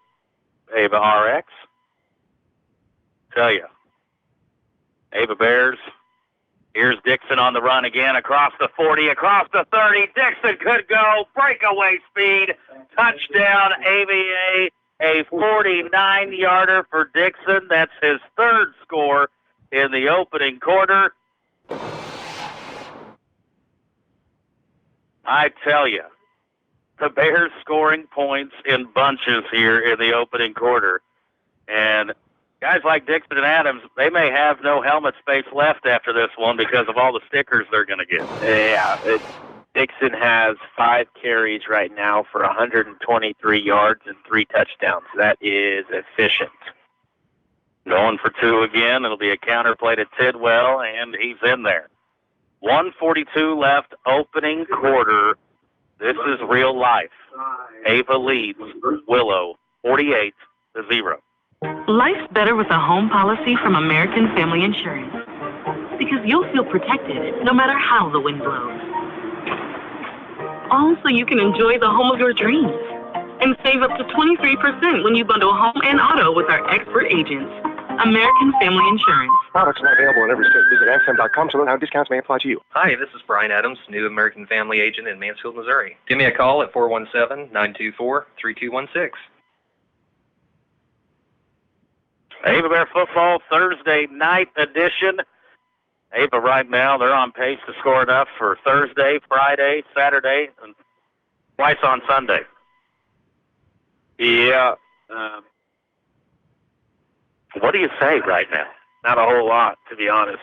Ava RX. Tell you, Ava Bears. Here's Dixon on the run again, across the 40, across the 30. Dixon could go, breakaway speed, touchdown, AVA, a 49-yarder for Dixon. That's his third score in the opening quarter. I tell you, the Bears scoring points in bunches here in the opening quarter. And guys like Dixon and Adams, they may have no helmet space left after this one because of all the stickers they're going to get. Yeah, Dixon has 5 carries right now for 123 yards and 3 touchdowns. That is efficient. Going for 2 again. It'll be a counter play to Tidwell, and he's in there. 1:42 left, opening quarter. This is real life. Ava leads Willow 48-0. Life's better with a home policy from American Family Insurance because you'll feel protected no matter how the wind blows. All so you can enjoy the home of your dreams and save up to 23% when you bundle home and auto with our expert agents. American Family Insurance. Products not available in every state. Visit amfam.com to learn how discounts may apply to you. Hi, this is Brian Adams, new American Family agent in Mansfield, Missouri. Give me a call at 417-924-3216. Ava Bear football Thursday night edition. Ava right now, they're on pace to score enough for Thursday, Friday, Saturday, and twice on Sunday. Yeah. What do you say right now? Not a whole lot, to be honest.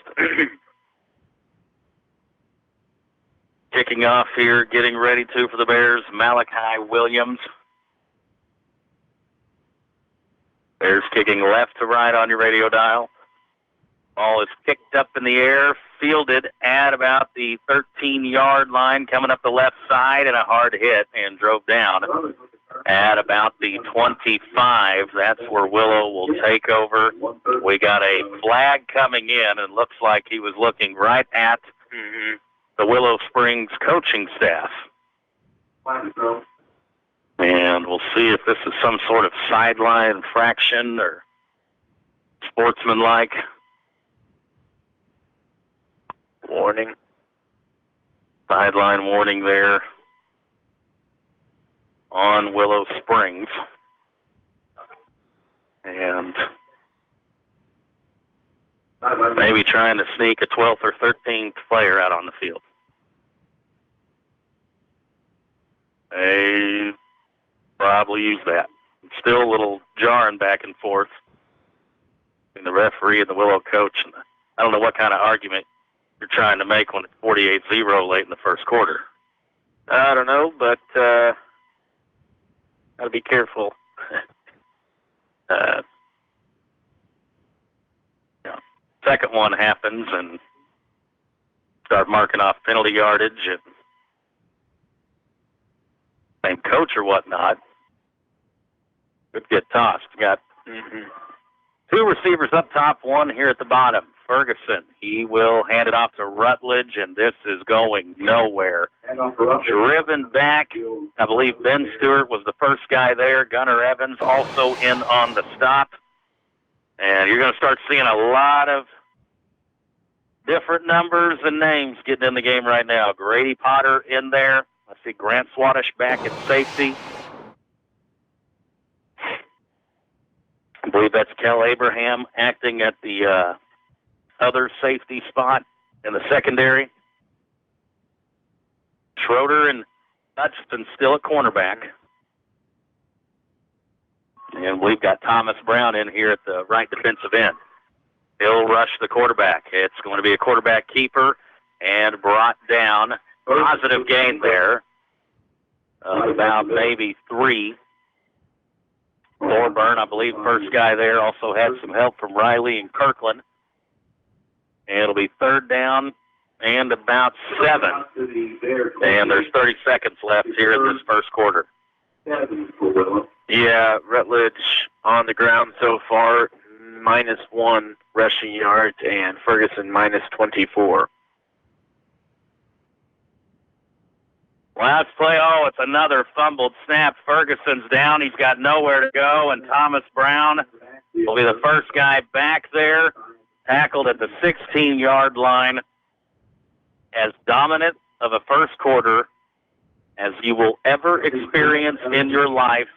Kicking off here, getting ready to for the Bears, Malachi Williams. Bears kicking left to right on your radio dial. Ball is kicked up in the air, fielded at about the 13-yard line, coming up the left side, and a hard hit, and drove down at about the 25. That's where Willow will take over. We got a flag coming in, and looks like he was looking right at the Willow Springs coaching staff. And we'll see if this is some sort of sideline infraction or sportsmanlike. Warning. Sideline warning there on Willow Springs. And maybe trying to sneak a 12th or 13th player out on the field. They probably use that. It's still a little jarring back and forth between the referee and the Willow coach. And I don't know what kind of argument you're trying to make when it's 48-0 late in the first quarter. I don't know, but got to be careful. Second one happens and start marking off penalty yardage and same coach or whatnot. Could get tossed. Got two receivers up top, one here at the bottom. Ferguson, he will hand it off to Rutledge, and this is going nowhere. Driven back, I believe Ben Stewart was the first guy there. Gunnar Evans also in on the stop. And you're going to start seeing a lot of different numbers and names getting in the game right now. Grady Potter in there. I see Grant Swadish back at safety. I believe that's Kel Abraham acting at the other safety spot in the secondary. Schroeder and Hutchinson still at cornerback. And we've got Thomas Brown in here at the right defensive end. He'll rush the quarterback. It's going to be a quarterback keeper and brought down. Positive gain there of about maybe 3. Thorburn, I believe, first guy there, also had some help from Riley and Kirkland. And it'll be 3rd down and about 7. And there's 30 seconds left here in this first quarter. Yeah, Rutledge on the ground so far, -1 rushing yards, and Ferguson -24. Last play, it's another fumbled snap. Ferguson's down. He's got nowhere to go, and Thomas Brown will be the first guy back there, tackled at the 16-yard line. As dominant of a first quarter as you will ever experience in your life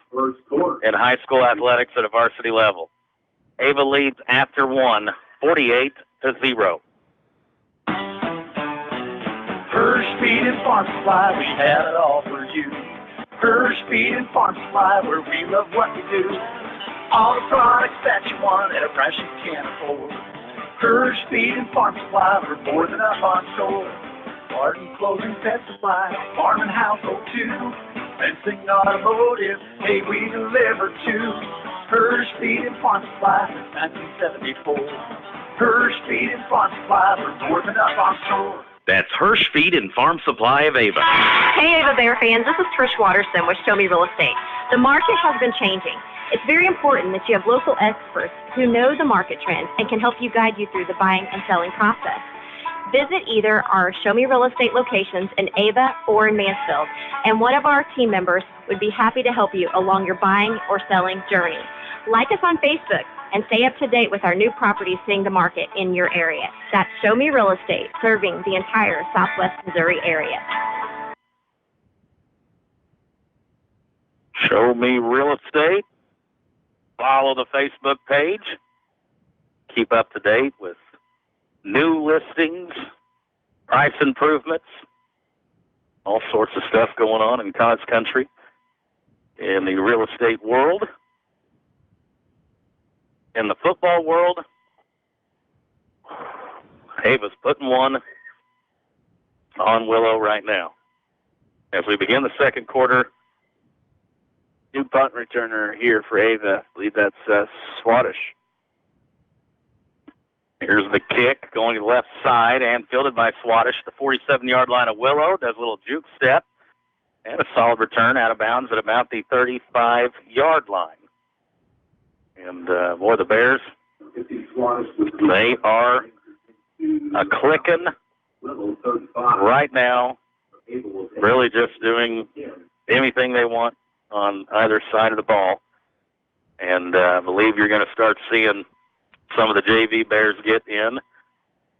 in high school athletics at a varsity level. Ava leads after 1, 48-0. First Speed and Farm Supply, we have it all for you. First Speed and Farm Supply, where we love what we do. All the products that you want at a price you can't afford. First Speed and Farm Supply, we're more than up on store. Garden, clothing, pet supply, farm and household too. Fencing, automotive, hey, we deliver too. First Speed and Farm Supply since 1974. First Speed and Farm Supply, we're more than up on store. That's Hirsch Feed and Farm Supply of Ava. Hey, Ava Bear fans, this is Trish Watterson with Show Me Real Estate. The market has been changing. It's very important that you have local experts who know the market trends and can help you guide you through the buying and selling process. Visit either our Show Me Real Estate locations in Ava or in Mansfield, and one of our team members would be happy to help you along your buying or selling journey. Like us on Facebook and stay up to date with our new properties seeing the market in your area. That's Show Me Real Estate, serving the entire Southwest Missouri area. Show Me Real Estate. Follow the Facebook page. Keep up to date with new listings, price improvements, all sorts of stuff going on in College Country in the real estate world. In the football world, Ava's putting one on Willow right now. As we begin the second quarter, new punt returner here for Ava. I believe that's Swadish. Here's the kick going to the left side and fielded by Swadish. The 47-yard line of Willow does a little juke step and a solid return out of bounds at about the 35-yard line. And, boy, the Bears, they are a-clicking right now, really just doing anything they want on either side of the ball. And I believe you're going to start seeing some of the JV Bears get in,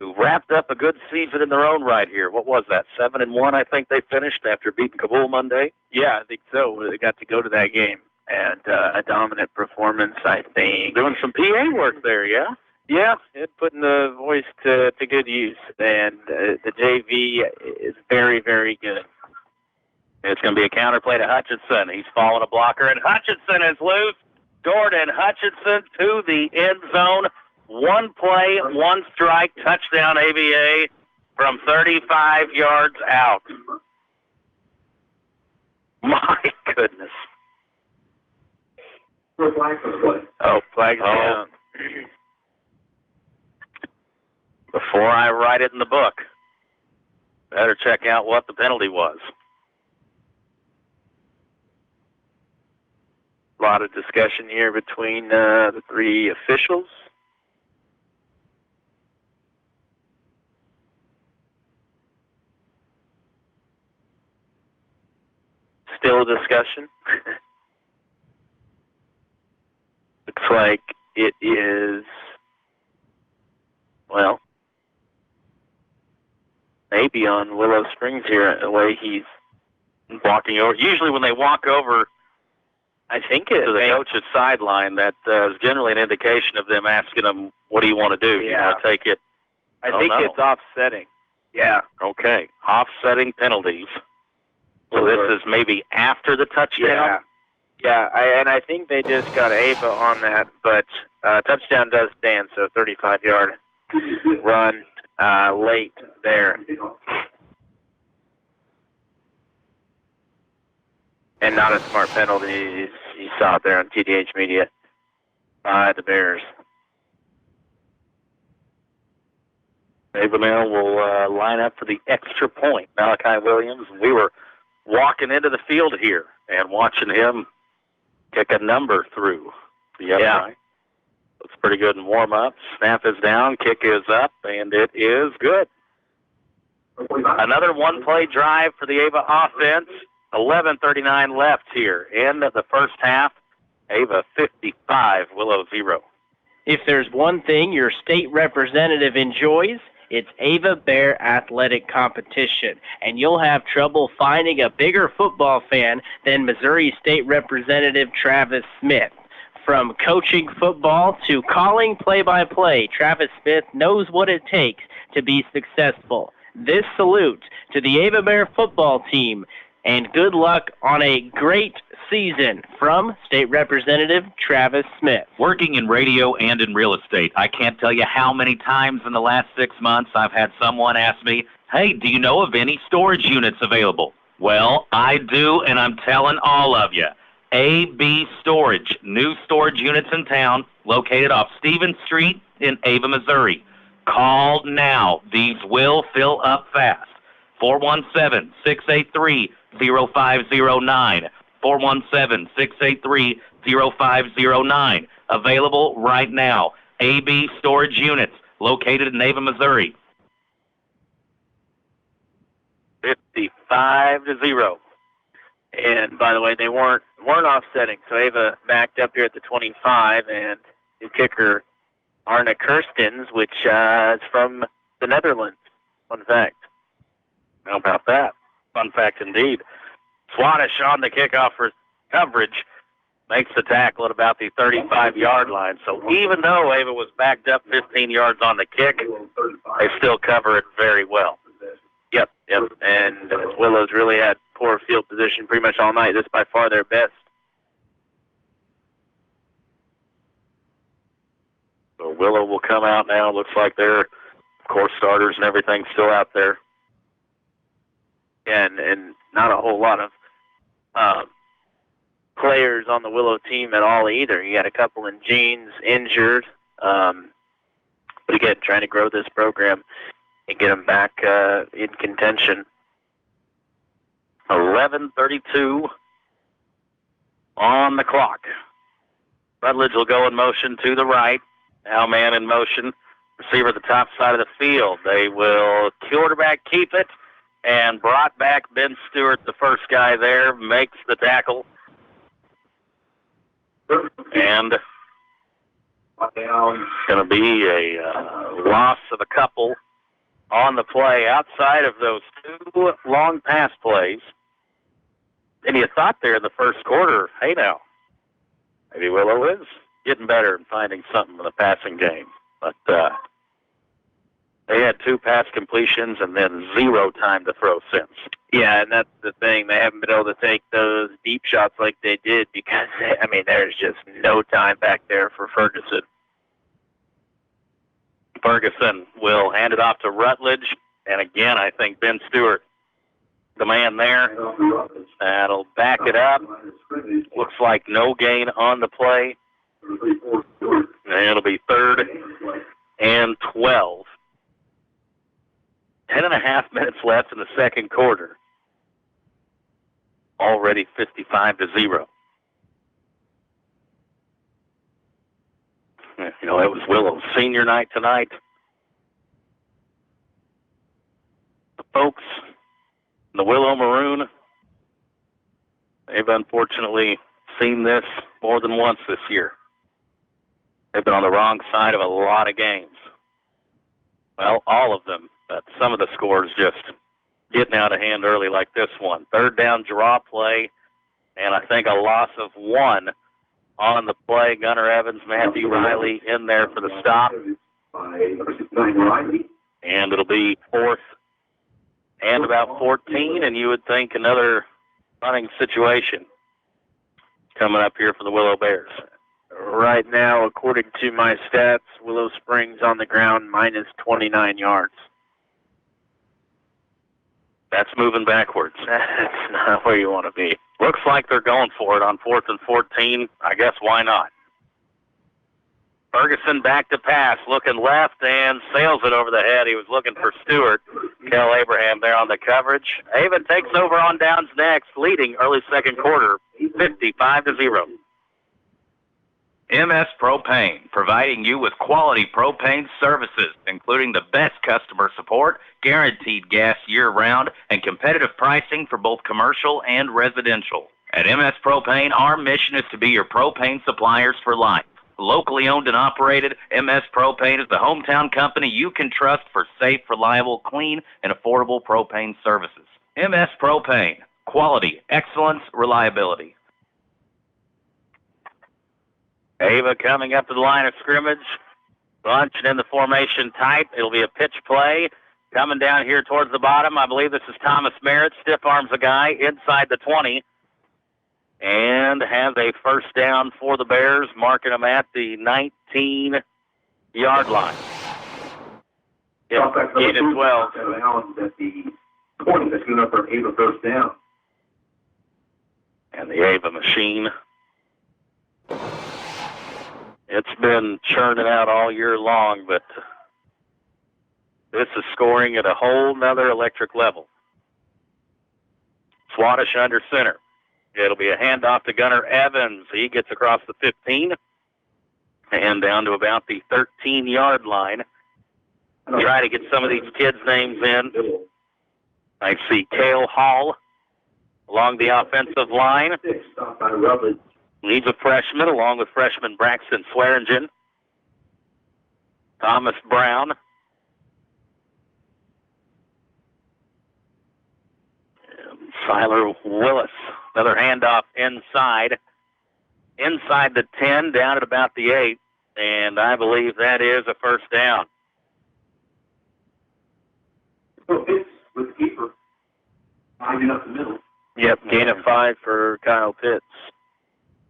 who wrapped up a good season in their own right here. What was that, 7-1, I think they finished after beating Kabul Monday? Yeah, I think so. They got to go to that game. And a dominant performance, I think. Doing some PA work there, yeah? Yeah, putting the voice to good use. And the JV is very, very good. It's going to be a counterplay to Hutchinson. He's following a blocker, and Hutchinson is loose. Jordan Hutchinson to the end zone. One play, one strike, touchdown AVA from 35 yards out. My goodness. Flag down. Before I write it in the book, better check out what the penalty was. lot of discussion here between the three officials. Still a discussion. Looks like it is, well, maybe on Willow Springs here, the way he's walking over. Usually when they walk over, I think to the coach's sideline, that is generally an indication of them asking them, what do you want to do? Yeah. You want to take it? I think it's offsetting. Yeah. Okay. Offsetting penalties. So this is maybe after the touchdown? Yeah, and I think they just got Ava on that, but touchdown does stand, so 35-yard run late there. And not a smart penalty. You saw it there on TDH Media by the Bears. Ava now will line up for the extra point. Malachi Williams, we were walking into the field here and watching him kick a number through the other line. Looks pretty good in warm-up. Snap is down, kick is up, and it is good. Another one-play drive for the Ava offense. 11:39 left here in the first half. Ava 55, Willow 0. If there's one thing your state representative enjoys, it's Ava Bear athletic competition, and you'll have trouble finding a bigger football fan than Missouri State Representative Travis Smith. From coaching football to calling play-by-play, Travis Smith knows what it takes to be successful. This salute to the Ava Bear football team, and good luck on a great season from State Representative Travis Smith. Working in radio and in real estate, I can't tell you how many times in the last 6 months I've had someone ask me, hey, do you know of any storage units available? Well, I do, and I'm telling all of you. AB Storage, new storage units in town, located off Stevens Street in Ava, Missouri. Call now. These will fill up fast. 417-683-0509. 417-683-0509. Available right now. AB Storage Units, located in Ava, Missouri. 55-0. And by the way, they weren't offsetting, so Ava backed up here at the 25, and the kicker Arne Kirstens, which is from the Netherlands. Fun fact. How about that? Fun fact indeed. Swannish on the kickoff for coverage makes the tackle at about the 35-yard line. So even though Ava was backed up 15 yards on the kick, they still cover it very well. Yep. And Willow's really had poor field position pretty much all night. This is by far their best. So Willow will come out now. Looks like their, of course, starters and everything still out there. And not a whole lot of players on the Willow team at all either. You got a couple in jeans injured. But again, trying to grow this program and get them back in contention. 11:32 on the clock. Rutledge will go in motion to the right. Now man in motion. Receiver at the top side of the field. They will quarterback keep it. And brought back Ben Stewart, the first guy there, makes the tackle. And it's going to be a loss of a couple on the play outside of those two long pass plays. And you thought there in the first quarter, hey now, maybe Willow is getting better and finding something in the passing game. But they had two pass completions and then zero time to throw since. Yeah, and that's the thing. They haven't been able to take those deep shots like they did because, there's just no time back there for Ferguson. Ferguson will hand it off to Rutledge. And again, I think Ben Stewart, the man there, that'll back it up. Looks like no gain on the play. And it'll be 3rd and 12. 10.5 minutes left in the second quarter. Already 55-0. You know, it was Willow's senior night tonight. The folks in the Willow Maroon, they've unfortunately seen this more than once this year. They've been on the wrong side of a lot of games. Well, all of them, but some of the scores just getting out of hand early like this one. Third down draw play, and I think a loss of one on the play. Gunnar Evans, Matthew Riley in there for the stop. And it'll be fourth and about 14, and you would think another running situation coming up here for the Willow Bears. Right now, according to my stats, Willow Springs on the ground minus 29 yards. That's moving backwards. That's not where you want to be. Looks like they're going for it on 4th and 14. I guess why not? Ferguson back to pass, looking left and sails it over the head. He was looking for Stewart. Kel Abraham there on the coverage. Avon takes over on downs next, leading early second quarter, 55-0. MS Propane, providing you with quality propane services, including the best customer support, guaranteed gas year-round, and competitive pricing for both commercial and residential. At MS Propane, our mission is to be your propane suppliers for life. Locally owned and operated, MS Propane is the hometown company you can trust for safe, reliable, clean, and affordable propane services. MS Propane, quality, excellence, reliability. Ava coming up to the line of scrimmage, bunching in the formation tight. It'll be a pitch play. Coming down here towards the bottom, I believe this is Thomas Merritt. Stiff arms a guy inside the 20. And has a first down for the Bears, marking them at the 19-yard line. Yeah, gain of 12. Allen's at the 20. That's good enough for Ava first down. And the Ava machine. It's been churning out all year long, but this is scoring at a whole nother electric level. Swadesh under center. It'll be a handoff to Gunnar Evans. He gets across the 15 and down to about the 13-yard line. Try to get some of these kids' names in. I see Cale Hall along the offensive line. He's a freshman, along with freshman Braxton Swearingen. Thomas Brown. And Siler Willis. Another handoff inside. Inside the 10, down at about the 8. And I believe that is a first down. Pitts with the keeper. Finding up the middle. Yep, gain of 5 for Kyle Pitts.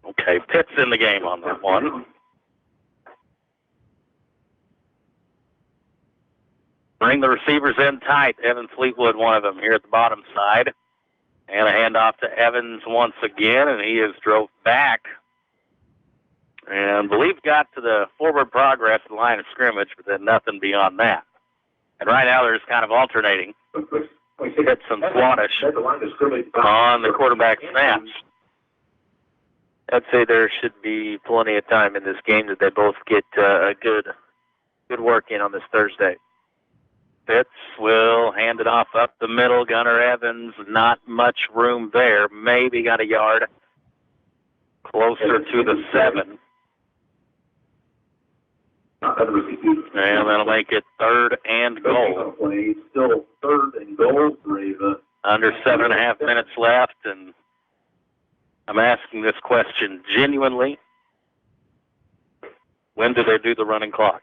Okay, Pitts in the game on that one. Bring the receivers in tight. Evan Fleetwood, one of them here at the bottom side. And a handoff to Evans once again, and he is drove back. And I believe got to the forward progress line of scrimmage, but then nothing beyond that. And right now they're just kind of alternating. Hit some Swadesh on the quarterback snaps. I'd say there should be plenty of time in this game that they both get a good work in on this Thursday. Pitts will hand it off up the middle. Gunnar Evans, not much room there. Maybe got a yard closer to the 7. And that'll make it 3rd and goal. Still 3rd and goal for Ava. Under 7.5 minutes left, and I'm asking this question genuinely. When do they do the running clock?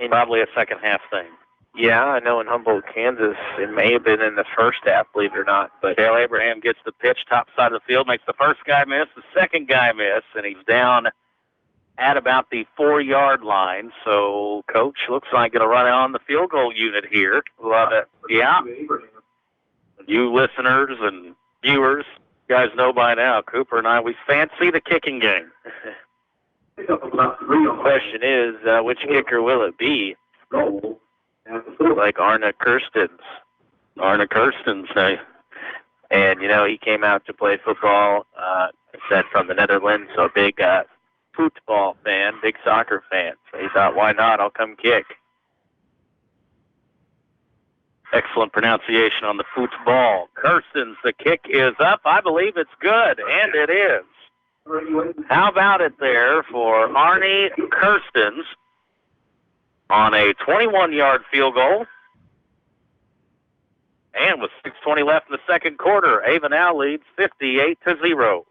Probably a second half thing. Yeah, I know in Humboldt, Kansas, it may have been in the first half, believe it or not. But Dale Abraham gets the pitch top side of the field, makes the first guy miss, the second guy miss, and he's down at about the 4-yard line. So, Coach looks like going to run on the field goal unit here. Love it. Yeah. You listeners and viewers, you guys know by now, Cooper and I, we fancy the kicking game. The question is, which kicker will it be? Like Arna Kirstens. Arna Kirstens, And, he came out to play football, said from the Netherlands, so a big football fan, big soccer fan. So he thought, why not? I'll come kick. Excellent pronunciation on the football. Kirsten's, the kick is up. I believe it's good, and it is. How about it there for Arnie Kirstens on a 21-yard field goal? And with 6:20 left in the second quarter, Ava now leads 58-0.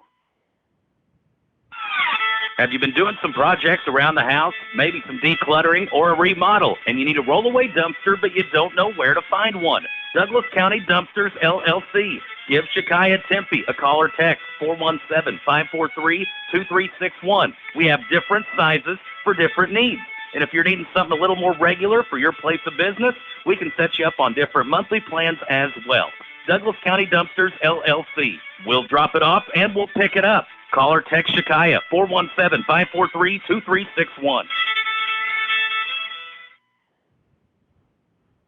Have you been doing some projects around the house, maybe some decluttering or a remodel, and you need a rollaway dumpster, but you don't know where to find one? Douglas County Dumpsters, LLC. Give Shakaya Tempe a call or text, 417-543-2361. We have different sizes for different needs. And if you're needing something a little more regular for your place of business, we can set you up on different monthly plans as well. Douglas County Dumpsters, LLC. We'll drop it off and we'll pick it up. Call or text Shakaya, 417-543-2361.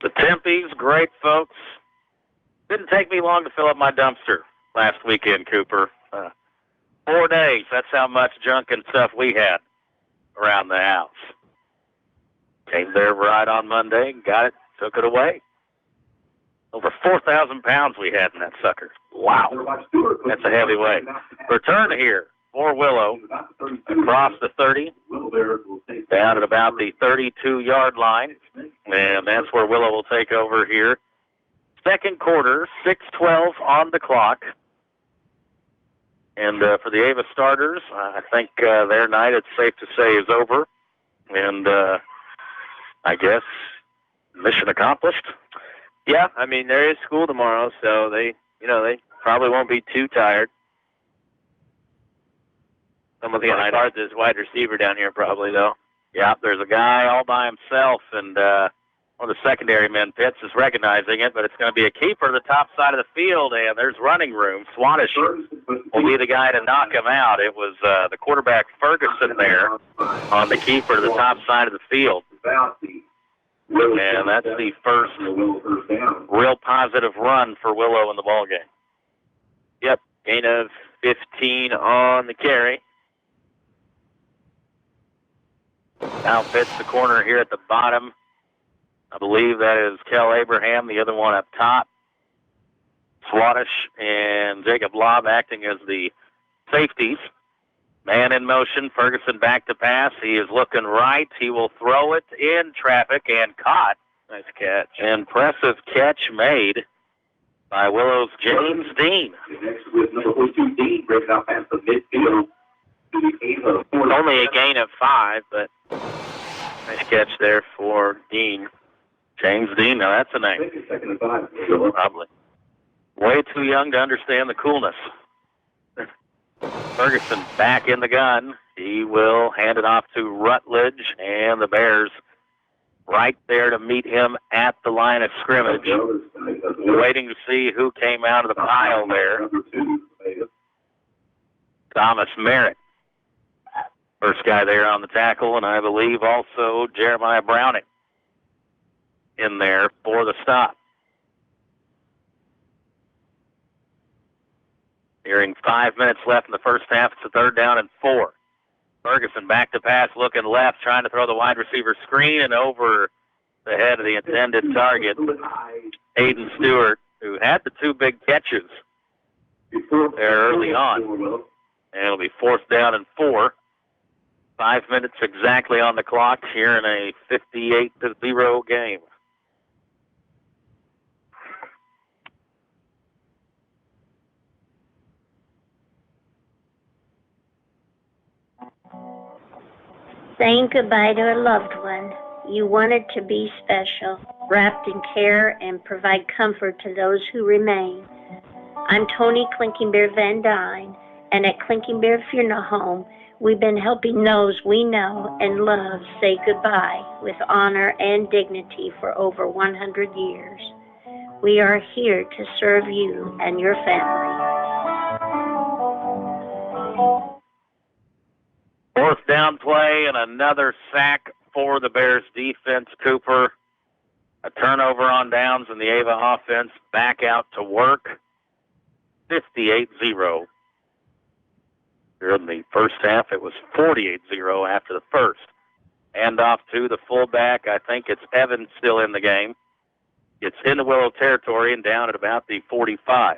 The Tempe's great, folks. Didn't take me long to fill up my dumpster last weekend, Cooper. 4 days. That's how much junk and stuff we had around the house. Came there right on Monday, got it, took it away. Over 4,000 pounds we had in that sucker. Wow. That's a heavy weight. Return here for Willow across the 30, down at about the 32-yard line. And that's where Willow will take over here. Second quarter, 6:12 on the clock. And for the Ava starters, I think their night, it's safe to say, is over. And I guess mission accomplished. Yeah, I mean, there is school tomorrow, so they probably won't be too tired. Some of the start this wide receiver down here probably, though. Yeah, there's a guy all by himself, and one of the secondary men, Pitts, is recognizing it, but it's going to be a keeper to the top side of the field, and there's running room. Swannish will be the guy to knock him out. It was the quarterback Ferguson there on the keeper to the top side of the field. And that's the first real positive run for Willow in the ballgame. Yep, gain of 15 on the carry. Now fits the corner here at the bottom. I believe that is Kel Abraham, the other one up top. Swannish and Jacob Lobb acting as the safeties. Man in motion, Ferguson back to pass. He is looking right. He will throw it in traffic and caught. Nice catch. Impressive catch made by Willow's James Dean. Only a gain of 5, but nice catch there for Dean. James Dean, now that's a name. Probably. Way too young to understand the coolness. Ferguson back in the gun. He will hand it off to Rutledge, and the Bears right there to meet him at the line of scrimmage. Waiting to see who came out of the pile there. Thomas Merritt. First guy there on the tackle, and I believe also Jeremiah Browning in there for the stop. Hearing 5 minutes left in the first half, it's a 3rd down and 4. Ferguson back to pass, looking left, trying to throw the wide receiver screen and over the head of the intended target, Aiden Stewart, who had the 2 big catches there early on. And it'll be 4th down and 4. 5 minutes exactly on the clock here in a 58-0 game. Saying goodbye to a loved one, you wanted to be special, wrapped in care and provide comfort to those who remain. I'm Tony Clinking Bear Van Dyne, and at Clinking Bear Funeral Home, we've been helping those we know and love say goodbye with honor and dignity for over 100 years. We are here to serve you and your family. 4th down play and another sack for the Bears defense, Cooper. A turnover on downs and the Ava offense back out to work. 58-0. Here in the first half, it was 48-0 after the first. Hand off to the fullback. I think it's Evans still in the game. It's in the Willow territory and down at about the 45.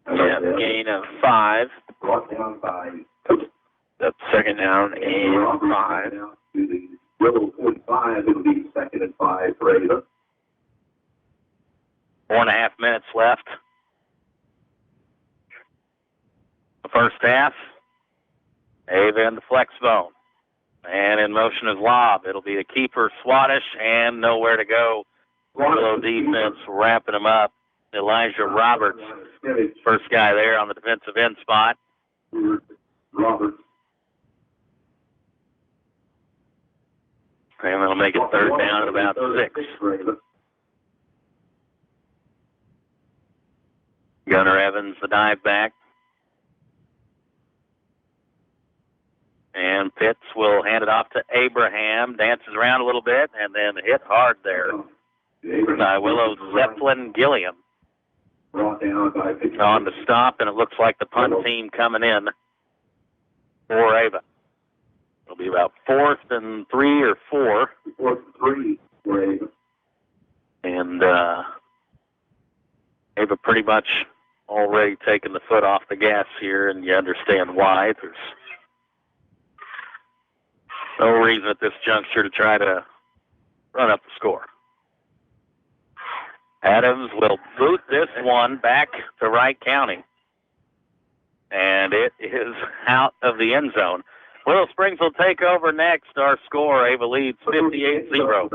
Yeah, gain of 5. Brought down by The second down and 5. to the Willow 45. It'll be 2nd and 5 for Ava. 4.5 minutes left. The first half. Ava in the flex zone. And in motion is Lob. It'll be the keeper, Swadesh, and nowhere to go. Willow defense wrapping him up. Elijah Roberts, first guy there on the defensive end spot. Roberts. And they'll make it third down at about 6. Gunnar Evans, the dive back. And Pitts will hand it off to Abraham. Dances around a little bit and then hit hard there by Willow Zeppelin Gilliam. On the stop, and it looks like the punt team coming in for Ava. It'll be about 4th and 3 or 4. 4th and 3 for Ava. And Ava pretty much already taken the foot off the gas here, and you understand why. There's no reason at this juncture to try to run up the score. Adams will boot this one back to Wright County. And it is out of the end zone. Willow Springs will take over next. Our score, Ava leads 58-0.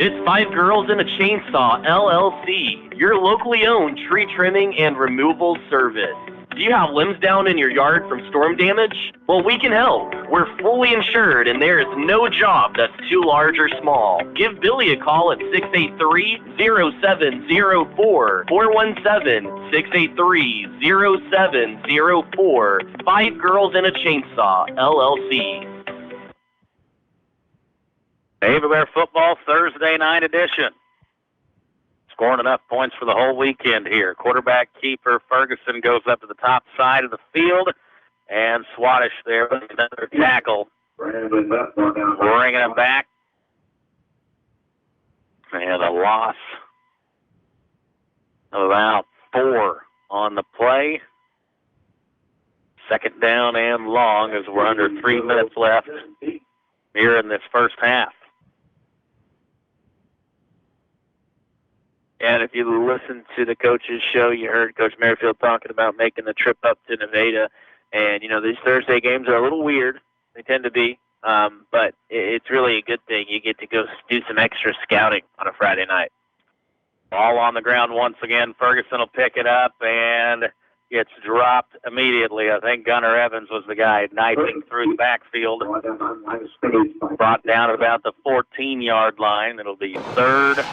It's 5 Girls and a Chainsaw, LLC, your locally owned tree trimming and removal service. Do you have limbs down in your yard from storm damage? Well, we can help. We're fully insured, and there is no job that's too large or small. Give Billy a call at 683-0704, 417-683-0704. 5 Girls and a Chainsaw, LLC. Ava Bear football Thursday night edition. Scoring enough points for the whole weekend here. Quarterback keeper Ferguson goes up to the top side of the field, and Swadesh there with another tackle, bringing him back. And a loss of about 4 on the play. Second down and long as we're under 3 minutes left here in this first half. And if you listen to the coach's show, you heard Coach Merrifield talking about making the trip up to Nevada. And, you know, these Thursday games are a little weird. They tend to be. But it's really a good thing. You get to go do some extra scouting on a Friday night. Ball on the ground once again. Ferguson will pick it up and gets dropped immediately. I think Gunnar Evans was the guy knifing through the backfield. Brought down at about the 14-yard line. It'll be third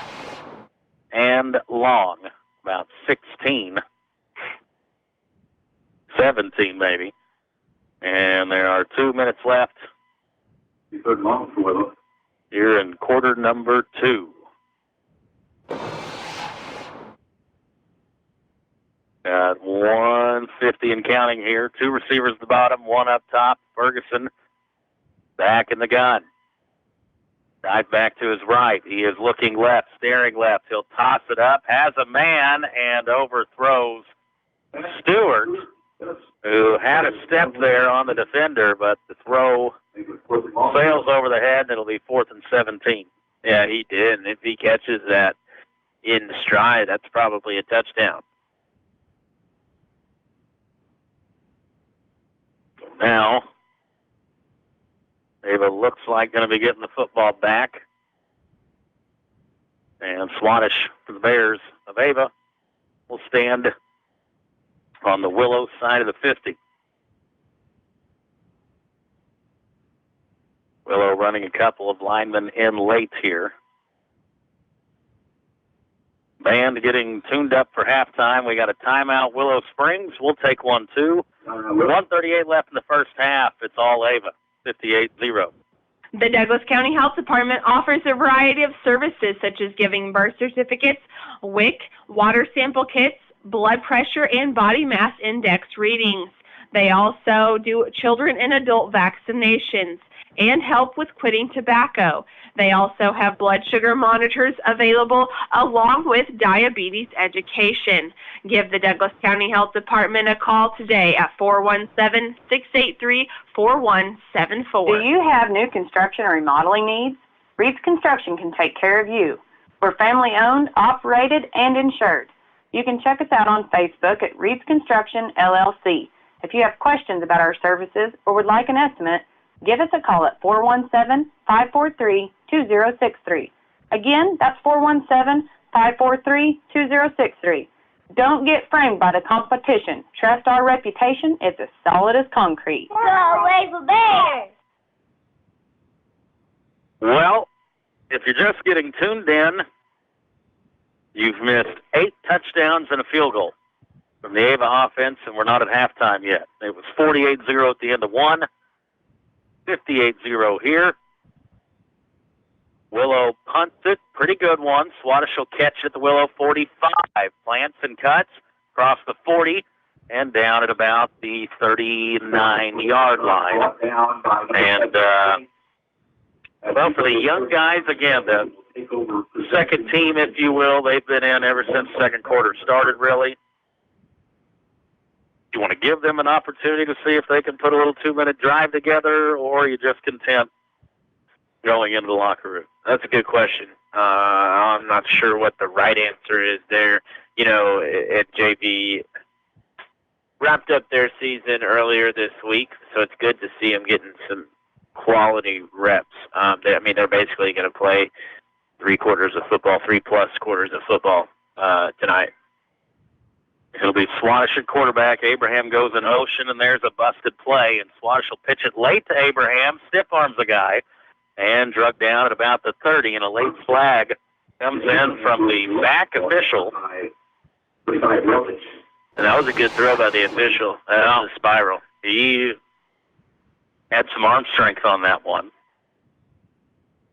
and long, about 16, 17 maybe. And there are 2 minutes left here in quarter number 2. Got 150 and counting here. 2 receivers at the bottom, 1 up top. Ferguson back in the gun. Dive back to his right. He is looking left, staring left. He'll toss it up, has a man, and overthrows Stewart, who had a step there on the defender, but the throw sails over the head, and it'll be 4th and 17. Yeah, he did. And if he catches that in stride, that's probably a touchdown. Now, Ava looks like going to be getting the football back. And Swadesh for the Bears of Ava will stand on the Willow side of the 50. Willow running a couple of linemen in late here. Band getting tuned up for halftime. We got a timeout, Willow Springs. We'll take one, too. 1:38 left in the first half. It's all Ava, 58-0. The Douglas County Health Department offers a variety of services such as giving birth certificates, WIC, water sample kits, blood pressure, and body mass index readings. They also do children and adult vaccinations and help with quitting tobacco. They also have blood sugar monitors available along with diabetes education. Give the Douglas County Health Department a call today at 417-683-4174. Do you have new construction or remodeling needs? Reed's Construction can take care of you. We're family owned, operated, and insured. You can check us out on Facebook at Reed's Construction LLC. If you have questions about our services or would like an estimate, give us a call at 417-543-2063. Again, that's 417-543-2063. Don't get framed by the competition. Trust our reputation is as solid as concrete. Go Wave Bears! Well, if you're just getting tuned in, you've missed 8 touchdowns and a field goal from the Ava offense, and we're not at halftime yet. It was 48-0 at the end of one, 58-0 here. Willow punts it, pretty good one. Swadesh will catch at the Willow 45. Plants and cuts across the 40 and down at about the 39-yard line. And, well, for the young guys, again, the second team, if you will, they've been in ever since second quarter started, really. You want to give them an opportunity to see if they can put a little 2-minute drive together, or are you just content going into the locker room? That's a good question. I'm not sure what the right answer is there. You know, at JV wrapped up their season earlier this week, so it's good to see them getting some quality reps. They're basically going to play 3 quarters of football, 3+ quarters of football tonight. It'll be Swadesh at quarterback. Abraham goes in motion, and there's a busted play. And Swadesh will pitch it late to Abraham. Stiff arms the guy and drug down at about the 30. And a late flag comes in from the back official. And that was a good throw by the official. That was a spiral. He had some arm strength on that one.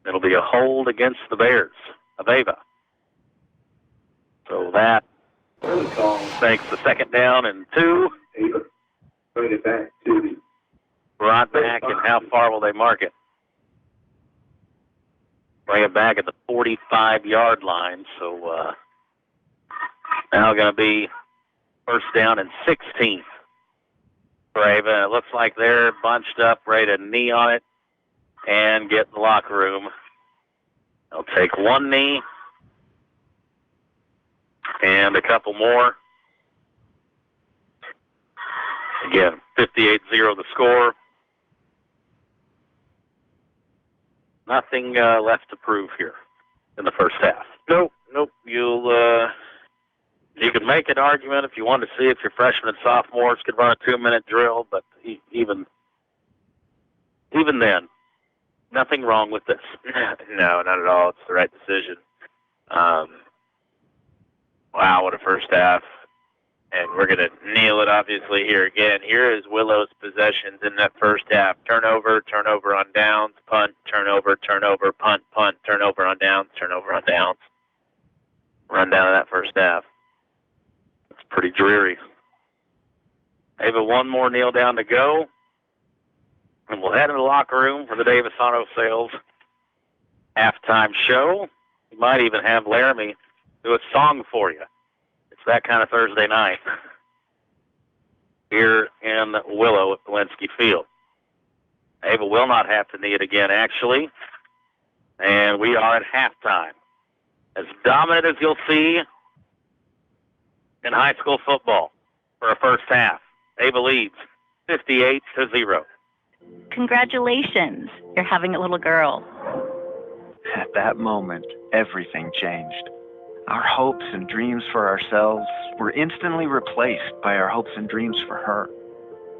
It'll be a hold against the Bears of Ava. So that makes the second down and 2. Bring it back to brought back, and how far will they mark it? Bring it back at the 45-yard line. So now going to be first down and 16 for Ava. It looks like they're bunched up, ready to knee on it and get in the locker room. They'll take one knee and a couple more. Again, 58-0 the score. Nothing left to prove here in the first half. Nope. You could make an argument if you wanted to see if your freshmen and sophomores could run a 2-minute drill, but even then, nothing wrong with this. No, not at all. It's the right decision. Wow, what a first half. And we're going to kneel it, obviously, here again. Here is Willow's possessions in that first half. Turnover on downs, punt, turnover, punt, turnover on downs, turnover on downs. Run down of that first half. It's pretty dreary. Ava, one more kneel down to go. And we'll head into the locker room for the Davis Auto Sales halftime show. We might even have Laramie do a song for you. It's that kind of Thursday night here in Willow at Walensky Field. Ava will not have to knee it again, actually. And we are at halftime. As dominant as you'll see in high school football for a first half. Ava leads 58-0. Congratulations, you're having a little girl. At that moment, everything changed. Our hopes and dreams for ourselves were instantly replaced by our hopes and dreams for her.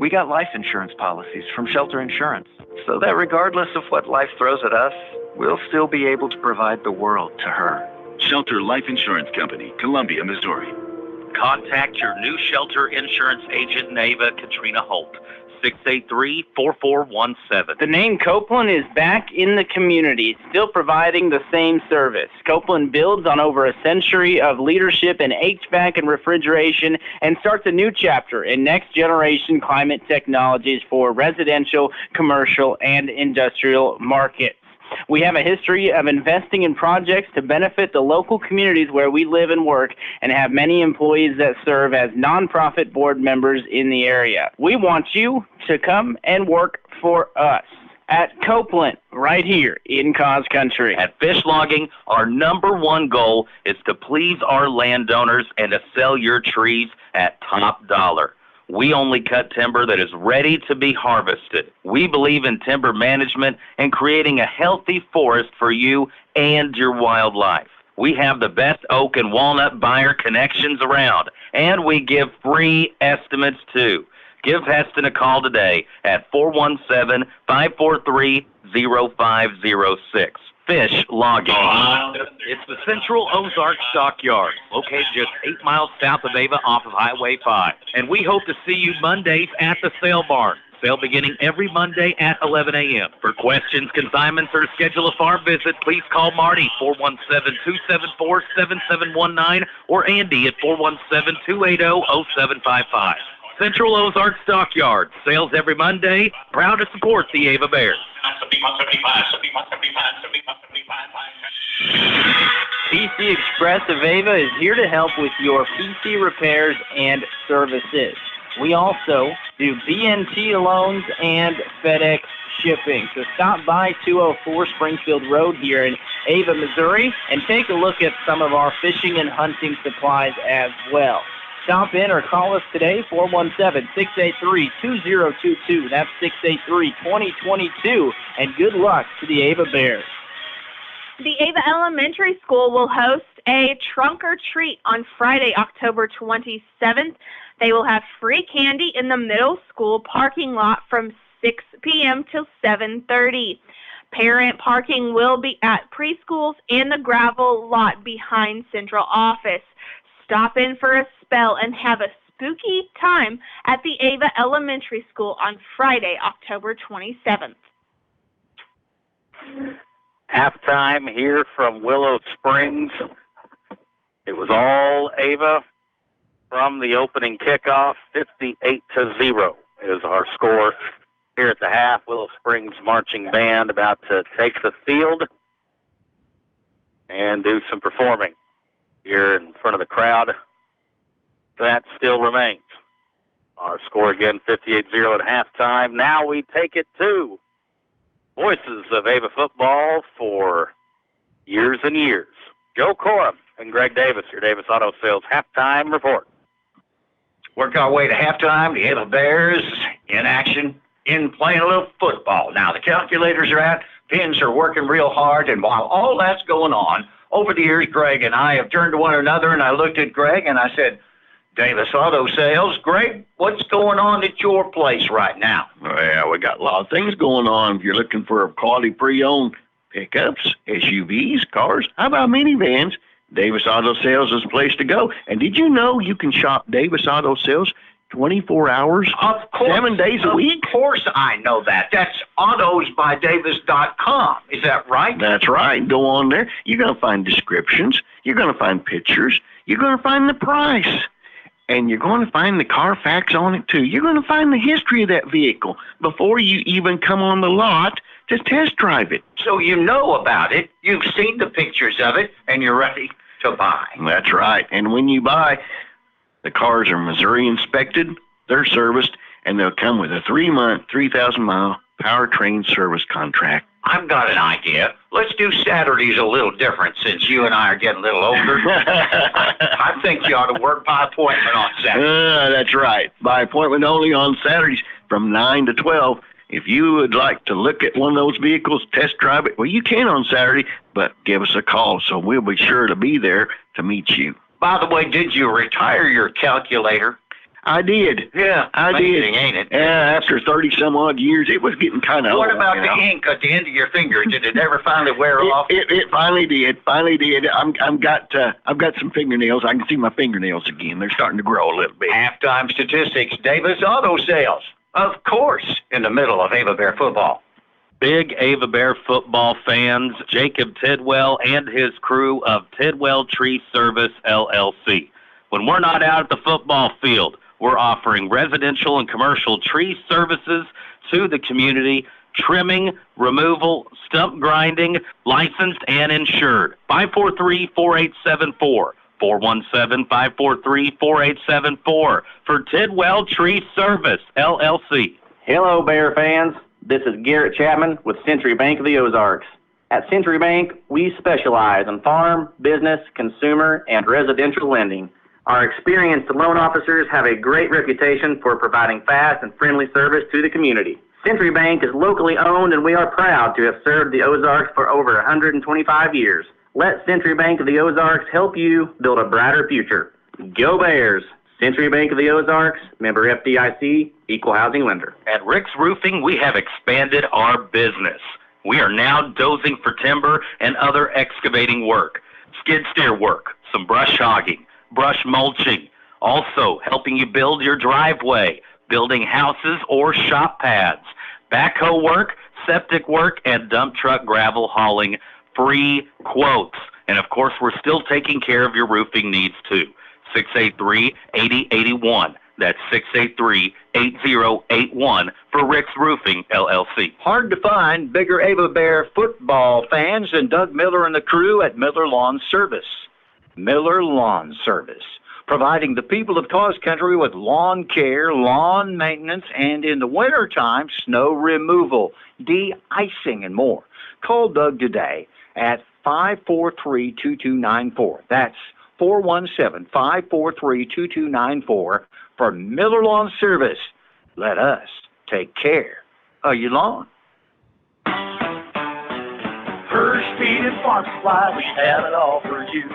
We got life insurance policies from Shelter Insurance, so that regardless of what life throws at us, we'll still be able to provide the world to her. Shelter Life Insurance Company, Columbia, Missouri. Contact your new Shelter Insurance agent in Ava, Katrina Holt. 683-4417. The name Copeland is back in the community, still providing the same service. Copeland builds on over a century of leadership in HVAC and refrigeration and starts a new chapter in next-generation climate technologies for residential, commercial, and industrial markets. We have a history of investing in projects to benefit the local communities where we live and work and have many employees that serve as nonprofit board members in the area. We want you to come and work for us at Copeland, right here in Cause Country. At Fish Logging, our number one goal is to please our landowners and to sell your trees at top dollar. We only cut timber that is ready to be harvested. We believe in timber management and creating a healthy forest for you and your wildlife. We have the best oak and walnut buyer connections around, and we give free estimates too. Give Heston a call today at 417-543-0506. Fish Logging. It's the Central Ozark Stockyard, located just 8 miles south of Ava off of Highway 5. And we hope to see you Mondays at the sale barn. Sale beginning every Monday at 11 a.m. For questions, consignments, or to schedule a farm visit, please call Marty, 417-274-7719, or Andy at 417-280-0755. Central Ozark Stockyard. Sales every Monday. Proud to support the Ava Bears. PC Express of Ava is here to help with your PC repairs and services. We also do BNT loans and FedEx shipping. So stop by 204 Springfield Road here in Ava, Missouri, and take a look at some of our fishing and hunting supplies as well. Stop in or call us today, 417-683-2022. That's 683-2022. And good luck to the Ava Bears. The Ava Elementary School will host a trunk or treat on Friday, October 27th. They will have free candy in the middle school parking lot from 6 p.m. till 7:30. Parent parking will be at preschools and the gravel lot behind central office. Stop in for a spell and have a spooky time at the Ava Elementary School on Friday, October 27th. Halftime here from Willow Springs. It was all Ava from the opening kickoff. 58-0 is our score here at the half. Willow Springs marching band about to take the field and do some performing here in front of the crowd. That still remains. Our score again, 58-0 at halftime. Now we take it to voices of Ava football for years and years. Joe Corum and Greg Davis, your Davis Auto Sales halftime report. Work our way to halftime. The Ava Bears in action, in playing a little football. Now the calculators are out. Pins are working real hard. And while all that's going on, over the years, Greg and I have turned to one another, and I looked at Greg and I said, Davis Auto Sales, Greg, what's going on at your place right now? Well, we got a lot of things going on. If you're looking for quality pre-owned pickups, SUVs, cars, how about minivans? Davis Auto Sales is the place to go. And did you know you can shop Davis Auto Sales 24 hours, of course, 7 days a week? Of course I know that. That's autosbydavis.com. Is that right? That's right. Go on there. You're going to find descriptions. You're going to find pictures. You're going to find the price. And you're going to find the Carfax on it, too. You're going to find the history of that vehicle before you even come on the lot to test drive it. So you know about it, you've seen the pictures of it, and you're ready to buy. That's right. And when you buy, the cars are Missouri inspected, they're serviced, and they'll come with a 3-month, 3,000-mile powertrain service contract. I've got an idea. Let's do Saturdays a little different since you and I are getting a little older. I think you ought to work by appointment on Saturday. That's right. By appointment only on Saturdays from 9 to 12. If you would like to look at one of those vehicles, test drive it, well, you can on Saturday, but give us a call, so we'll be sure to be there to meet you. By the way, did you retire your calculator? I did. Yeah, I amazing, did. Ain't it? Yeah, after 30-some-odd years, it was getting kind of old. What about the ink at the end of your finger? Did it ever finally wear off? It finally did. Finally did. I've got some fingernails. I can see my fingernails again. They're starting to grow a little bit. Halftime statistics. Davis Auto Sales. Of course, in the middle of Ava Bear football. Big Ava Bear football fans, Jacob Tidwell and his crew of Tidwell Tree Service, LLC. When we're not out at the football field, we're offering residential and commercial tree services to the community, trimming, removal, stump grinding, licensed and insured. 543-4874. 417-543-4874 for Tidwell Tree Service, LLC. Hello, Bear fans. This is Garrett Chapman with Century Bank of the Ozarks. At Century Bank, we specialize in farm, business, consumer, and residential lending. Our experienced loan officers have a great reputation for providing fast and friendly service to the community. Century Bank is locally owned, and we are proud to have served the Ozarks for over 125 years. Let Century Bank of the Ozarks help you build a brighter future. Go Bears! Century Bank of the Ozarks, member FDIC, equal housing lender. At Rick's Roofing, we have expanded our business. We are now dozing for timber and other excavating work, skid steer work, some brush hogging, brush mulching, also helping you build your driveway, building houses or shop pads, backhoe work, septic work, and dump truck gravel hauling. Free quotes. And of course, we're still taking care of your roofing needs too. 683-8081. That's 683-8081 for Rick's Roofing, LLC. Hard to find bigger Ava Bear football fans than Doug Miller and the crew at Miller Lawn Service. Miller Lawn Service, providing the people of Cause Country with lawn care, lawn maintenance, and in the wintertime, snow removal, de-icing, and more. Call Doug today at 543-2294. That's 417-543-2294 for Miller Lawn Service. Let us take care of your lawn. Hirsch Feed and Farm Supply, we have it all for you.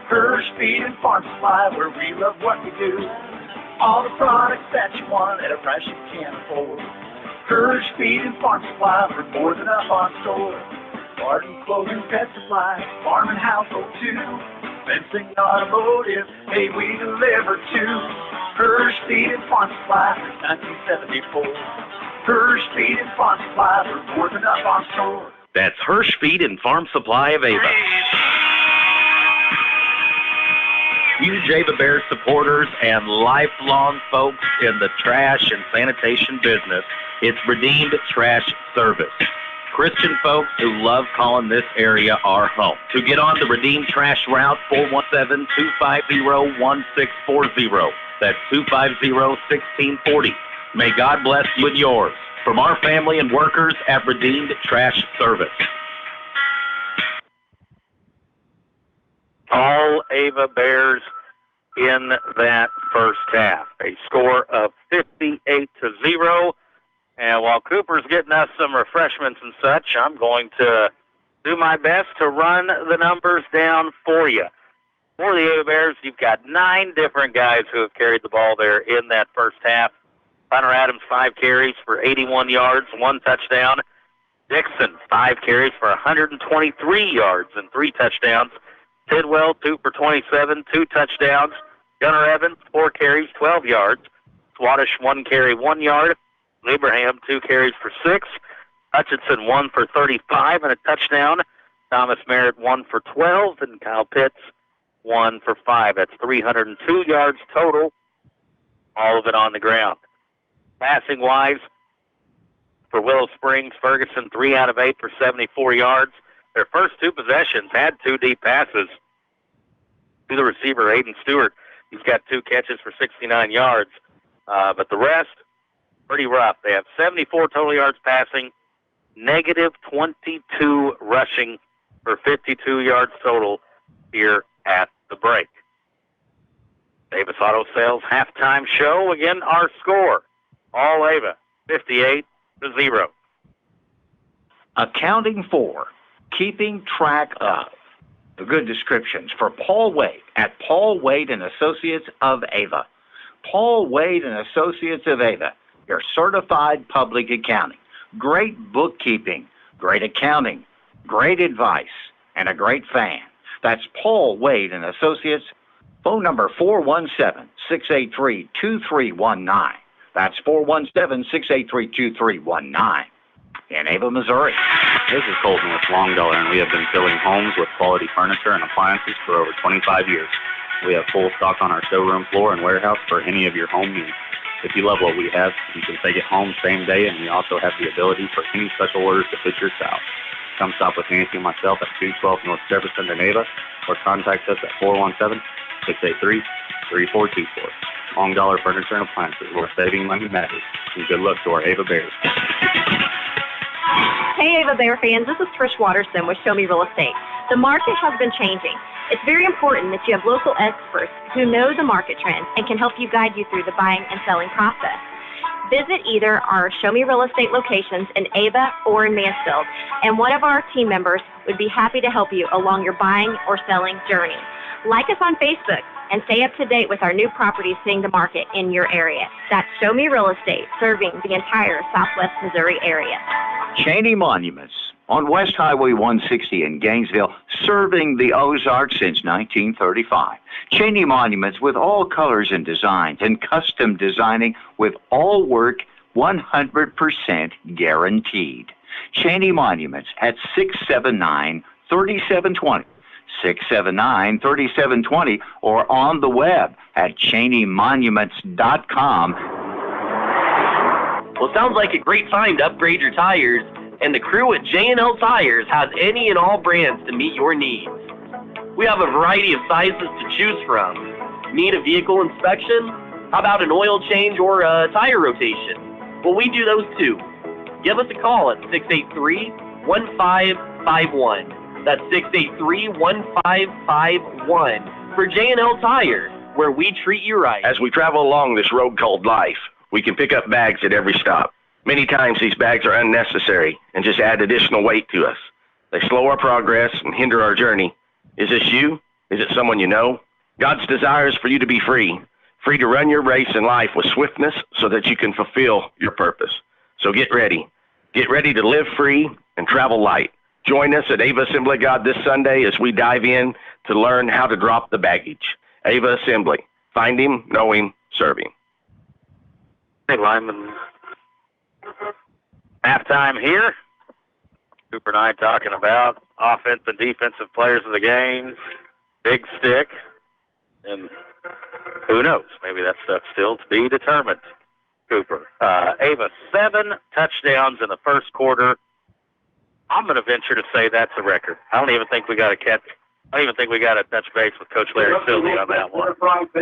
Hirsch Feed and Farm Supply, where we love what we do. All the products that you want at a price you can't afford. Hirsch Feed and Farm Supply, we're more than up on store. Garden, clothing, pet supplies, farm and household too. Fencing, automotive, hey, we deliver too. Hirsch Feed and Farm Supply since 1974. Hirsch Feed and Farm Supply, we're more than up on store. That's Hirsch Feed and Farm Supply of Ava. Huge Ava Bear supporters and lifelong folks in the trash and sanitation business, it's Redeemed Trash Service. Christian folks who love calling this area our home. To get on the Redeemed Trash route, 417-250-1640. That's 250-1640. May God bless you and yours. From our family and workers at Redeemed Trash Service. All Ava Bears in that first half. A score of 58-0. And while Cooper's getting us some refreshments and such, I'm going to do my best to run the numbers down for you. For the Ava Bears, you've got 9 different guys who have carried the ball there in that first half. Hunter Adams, 5 carries for 81 yards, 1 touchdown. Dixon, 5 carries for 123 yards and 3 touchdowns. Tidwell, 2 for 27, 2 touchdowns. Gunnar Evans, 4 carries, 12 yards. Swadesh, 1 carry, 1 yard. Abraham, 2 carries for 6. Hutchinson, 1 for 35 and a touchdown. Thomas Merritt, 1 for 12. And Kyle Pitts, 1 for 5. That's 302 yards total, all of it on the ground. Passing-wise, for Willow Springs, Ferguson, 3 out of 8 for 74 yards. Their first 2 possessions had 2 deep passes to the receiver, Aiden Stewart. He's got 2 catches for 69 yards. But the rest, pretty rough. They have 74 total yards passing, negative 22 rushing for 52 yards total here at the break. Davis Auto Sales halftime show. Again, our score, all Ava, 58-0. Accounting for, keeping track of. The good descriptions for Paul Wade at Paul Wade and Associates of Ava. Paul Wade and Associates of Ava, your certified public accounting. Great bookkeeping, great accounting, great advice, and a great fan. That's Paul Wade and Associates. Phone number 417-683-2319. That's 417-683-2319. In Ava, Missouri. This is Colton with Long Dollar, and we have been filling homes with quality furniture and appliances for over 25 years. We have full stock on our showroom floor and warehouse for any of your home needs. If you love what we have, you can take it home same day, and we also have the ability for any special orders to fit your style. Come stop with Nancy and myself at 212 North Jefferson in Ava, or contact us at 417-683-3424. Long Dollar Furniture and Appliances, where saving money matters. And good luck to our Ava Bears. Hey Ava Bear fans, this is Trish Watterson with Show Me Real Estate. The market has been changing. It's very important that you have local experts who know the market trends and can help you guide you through the buying and selling process. Visit either our Show Me Real Estate locations in Ava or in Mansfield, and one of our team members would be happy to help you along your buying or selling journey. Like us on Facebook and stay up to date with our new properties seeing the market in your area. That's Show Me Real Estate, serving the entire Southwest Missouri area. Cheney Monuments on West Highway 160 in Gainesville, serving the Ozarks since 1935. Cheney Monuments with all colors and designs and custom designing with all work 100% guaranteed. Cheney Monuments at 679-3720. 679-3720 or on the web at CheneyMonuments.com. Well, sounds like a great time to upgrade your tires, and the crew at J&L Tires has any and all brands to meet your needs. We have a variety of sizes to choose from. Need a vehicle inspection? How about an oil change or a tire rotation? Well, we do those too. Give us a call at 683-1551. That's 683-1551 for J&L Tire, where we treat you right. As we travel along this road called life, we can pick up bags at every stop. Many times these bags are unnecessary and just add additional weight to us. They slow our progress and hinder our journey. Is this you? Is it someone you know? God's desire is for you to be free, free to run your race in life with swiftness so that you can fulfill your purpose. So get ready. Get ready to live free and travel light. Join us at Ava Assembly of God this Sunday as we dive in to learn how to drop the baggage. Ava Assembly. Find Him, know Him, serve Him. Hey, Lyman. Halftime here. Cooper and I talking about offensive and defensive players of the game, big stick, and who knows? Maybe that stuff's still to be determined. Cooper. Ava, 7 touchdowns in the first quarter. I'm going to venture to say that's a record. I don't even think we got to touch base with Coach Larry Silvey on that one.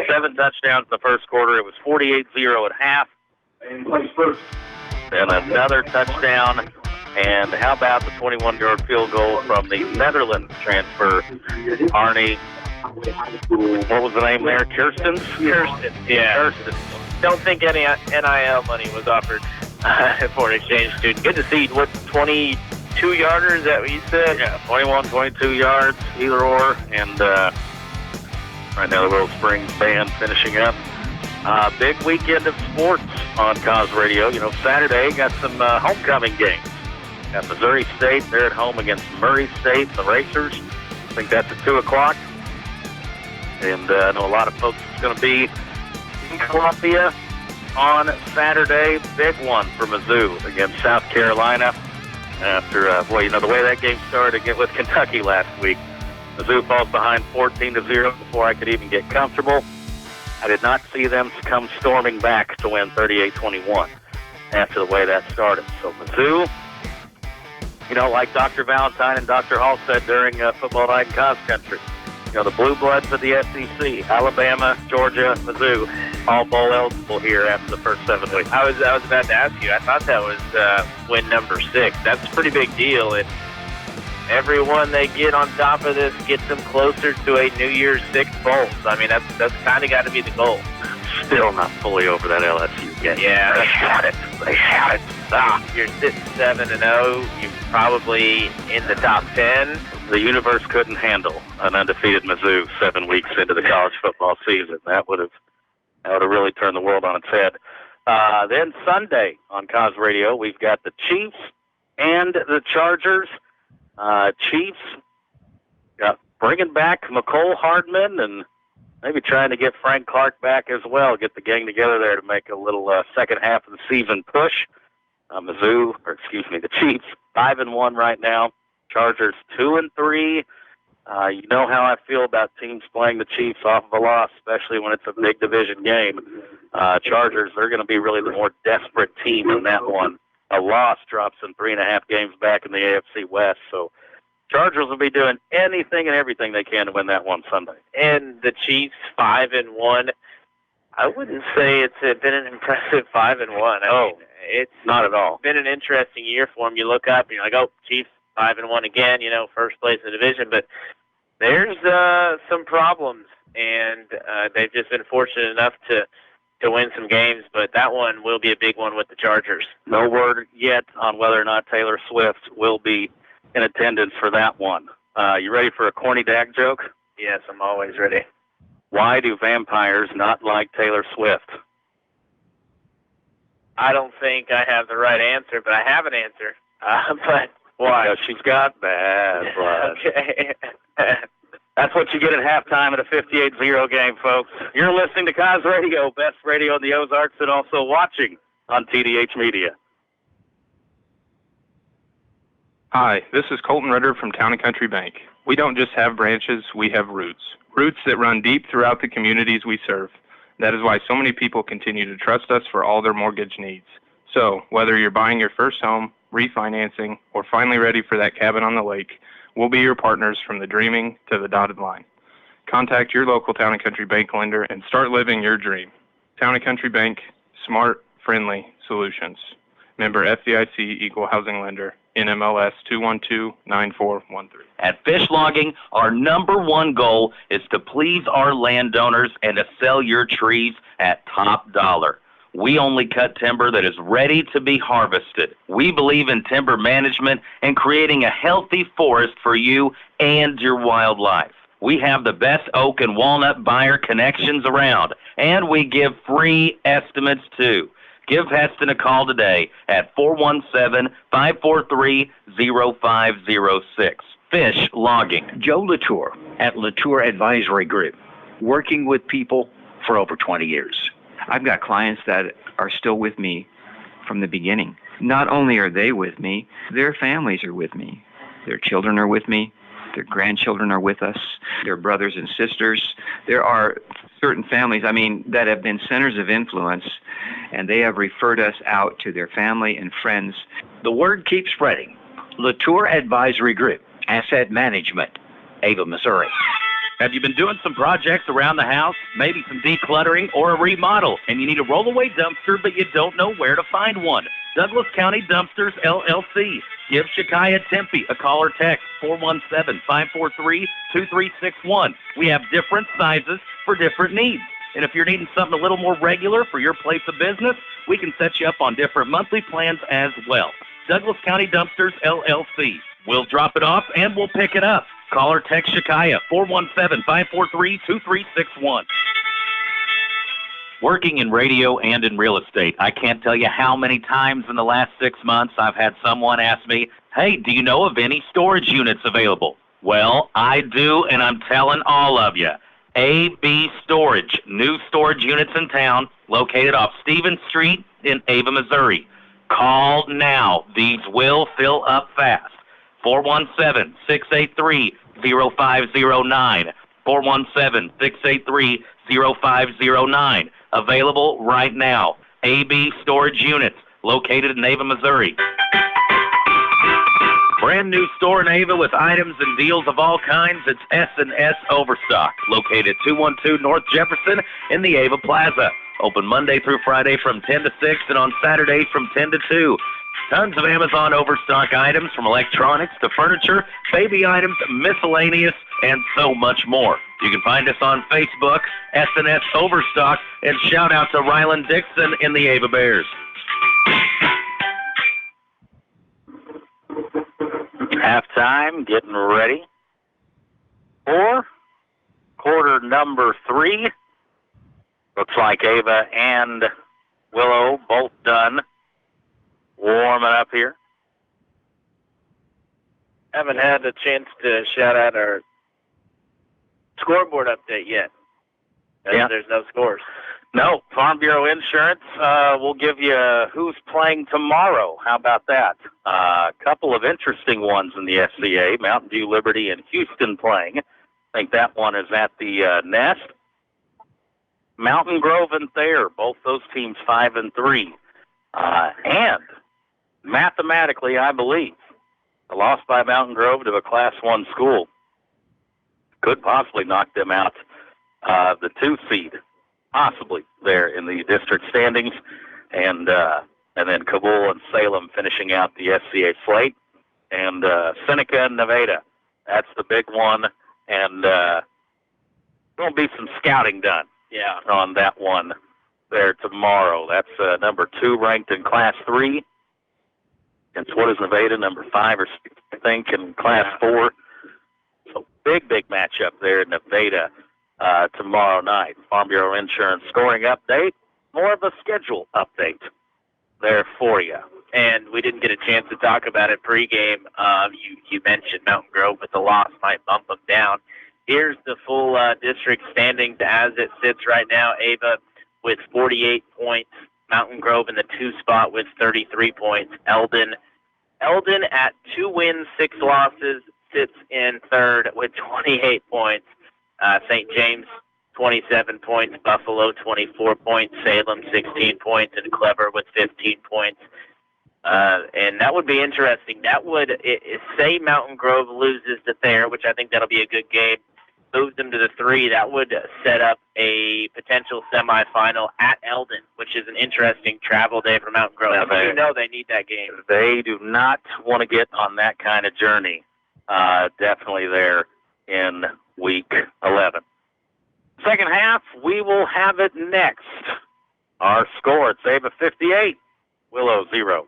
7 touchdowns in the first quarter. It was 48-0 at half. And another touchdown. And how about the 21-yard field goal from the Netherlands transfer, Arnie? What was the name there? Kirsten? Yeah. Kirsten. Don't think any NIL money was offered for an exchange student. Good to see. What, 22-yarder? Is that what you said? Yeah, 21, 22 yards, either or. And right now the Willow Springs band finishing up. Big weekend of sports on Cause Radio. You know, Saturday got some homecoming games. Got Missouri State. They're at home against Murray State, the Racers. I think that's at 2 o'clock. And I know a lot of folks is going to be in Columbia on Saturday. Big one for Mizzou against South Carolina. After, the way that game started again with Kentucky last week. Mizzou falls behind 14-0 before I could even get comfortable. I did not see them come storming back to win 38-21 after the way that started. So Mizzou, you know, like Dr. Valentine and Dr. Hall said during Football Night in Cause Country, you know, the blue bloods of the SEC, Alabama, Georgia, Mizzou, all bowl eligible here after the first 7 weeks. I was about to ask you. I thought that was win number 6. That's a pretty big deal. And everyone they get on top of this gets them closer to a New Year's 6 bowl. So, I mean, that's kind of got to be the goal. Still not fully over that LSU game. Yeah, They had it. You're sitting 7-0. You're probably in the top 10. The universe couldn't handle an undefeated Mizzou 7 weeks into the college football season. That would have really turned the world on its head. Then Sunday on Cause Radio, we've got the Chiefs and the Chargers. Chiefs got bringing back McCole Hardman and Maybe trying to get Frank Clark back as well, get the gang together there to make a little second half of the season push. The Chiefs 5-1 right now. Chargers 2-3. You know how I feel about teams playing the Chiefs off of a loss, especially when it's a big division game. Chargers, they're going to be really the more desperate team in that one. A loss drops them 3.5 games back in the AFC West. So Chargers will be doing anything and everything they can to win that one Sunday. And the Chiefs 5-1. I wouldn't say it's been an impressive 5-1. I mean, it's not at all. Been an interesting year for them. You look up and you're like, oh, Chiefs 5-1 again. First place in the division, but there's some problems, and they've just been fortunate enough to win some games, but that one will be a big one with the Chargers. No word yet on whether or not Taylor Swift will be in attendance for that one. You ready for a corny dad joke? Yes, I'm always ready. Why do vampires not like Taylor Swift? I don't think I have the right answer, but I have an answer. But why? Because she's got bad blood. Okay. That's what you get at halftime at a 58-0 game, folks. You're listening to Cos Radio, best radio in the Ozarks, and also watching on TDH Media. Hi, this is Colton Ritter from Town & Country Bank. We don't just have branches, we have roots. Roots that run deep throughout the communities we serve. That is why so many people continue to trust us for all their mortgage needs. So, whether you're buying your first home, refinancing, or finally ready for that cabin on the lake, we'll be your partners from the dreaming to the dotted line. Contact your local Town & Country Bank lender and start living your dream. Town & Country Bank, smart, friendly solutions. Member FDIC Equal Housing Lender, NMLS 2129413. At Fish Logging, our number one goal is to please our landowners and to sell your trees at top dollar. We only cut timber that is ready to be harvested. We believe in timber management and creating a healthy forest for you and your wildlife. We have the best oak and walnut buyer connections around, and we give free estimates too. Give Heston a call today at 417-543-0506. Fish Logging. Joe Latour at Latour Advisory Group, working with people for over 20 years. I've got clients that are still with me from the beginning. Not only are they with me, their families are with me. Their children are with me. Their grandchildren are with us. Their brothers and sisters. There are certain families, that have been centers of influence, and they have referred us out to their family and friends. The word keeps spreading. Latour Advisory Group, Asset Management, Ava, Missouri. Have you been doing some projects around the house, maybe some decluttering or a remodel, and you need a rollaway dumpster, but you don't know where to find one? Douglas County Dumpsters, LLC. Give Shakaya Tempe a call or text, 417-543-2361. We have different sizes for different needs. And if you're needing something a little more regular for your place of business, we can set you up on different monthly plans as well. Douglas County Dumpsters, LLC. We'll drop it off and we'll pick it up. Call or text Shakaya, 417-543-2361. Working in radio and in real estate, I can't tell you how many times in the last 6 months I've had someone ask me, hey, do you know of any storage units available? Well, I do, and I'm telling all of you. AB Storage, new storage units in town, located off Stevens Street in Ava, Missouri. Call now. These will fill up fast. 417-683-0509. 417-683-0509. Available right now. AB Storage Units, located in Ava, Missouri. Brand new store in Ava with items and deals of all kinds. It's S&S Overstock, located at 212 North Jefferson in the Ava Plaza. Open Monday through Friday from 10 to 6 and on Saturdays from 10 to 2. Tons of Amazon Overstock items, from electronics to furniture, baby items, miscellaneous, and so much more. You can find us on Facebook, S&S Overstock, and shout out to Ryland Dixon in the Ava Bears. Halftime, getting ready for quarter number 3. Looks like Ava and Willow both done warming up here. Haven't had a chance to shout out our scoreboard update yet. Yeah. There's no scores. No, Farm Bureau Insurance will give you who's playing tomorrow. How about that? A couple of interesting ones in the SCA, Mountain View Liberty and Houston playing. I think that one is at the Nest. Mountain Grove and Thayer, both those teams 5-3. And mathematically, I believe, a loss by Mountain Grove to a Class 1 school could possibly knock them out the 2 seed, possibly there in the district standings, and then Kabul and Salem finishing out the SCA slate, and Seneca and Nevada. That's the big one, and there'll be some scouting done on that one there tomorrow. That's number 2 ranked in Class 3. And what is Nevada, number 5 or 6, I think, in Class 4. So big matchup there in Nevada tomorrow night. Farm Bureau Insurance scoring update, more of a schedule update there for you. And we didn't get a chance to talk about it pregame. You mentioned Mountain Grove, but the loss might bump them down. Here's the full district standings as it sits right now. Ava with 48 points. Mountain Grove in the 2 spot with 33 points. Eldon at 2 wins, 6 losses, sits in 3rd with 28 points. St. James, 27 points. Buffalo, 24 points. Salem, 16 points. And Clever with 15 points. And that would be interesting. That would, say Mountain Grove loses to Thayer, which I think that'll be a good game, moves them to the 3. That would set up a potential semifinal at Eldon, which is an interesting travel day for Mountain Grove. You know they need that game. They do not want to get on that kind of journey. Definitely there in Week 11. Second half, we will have it next. Our score, it's Ava 58, Willow 0.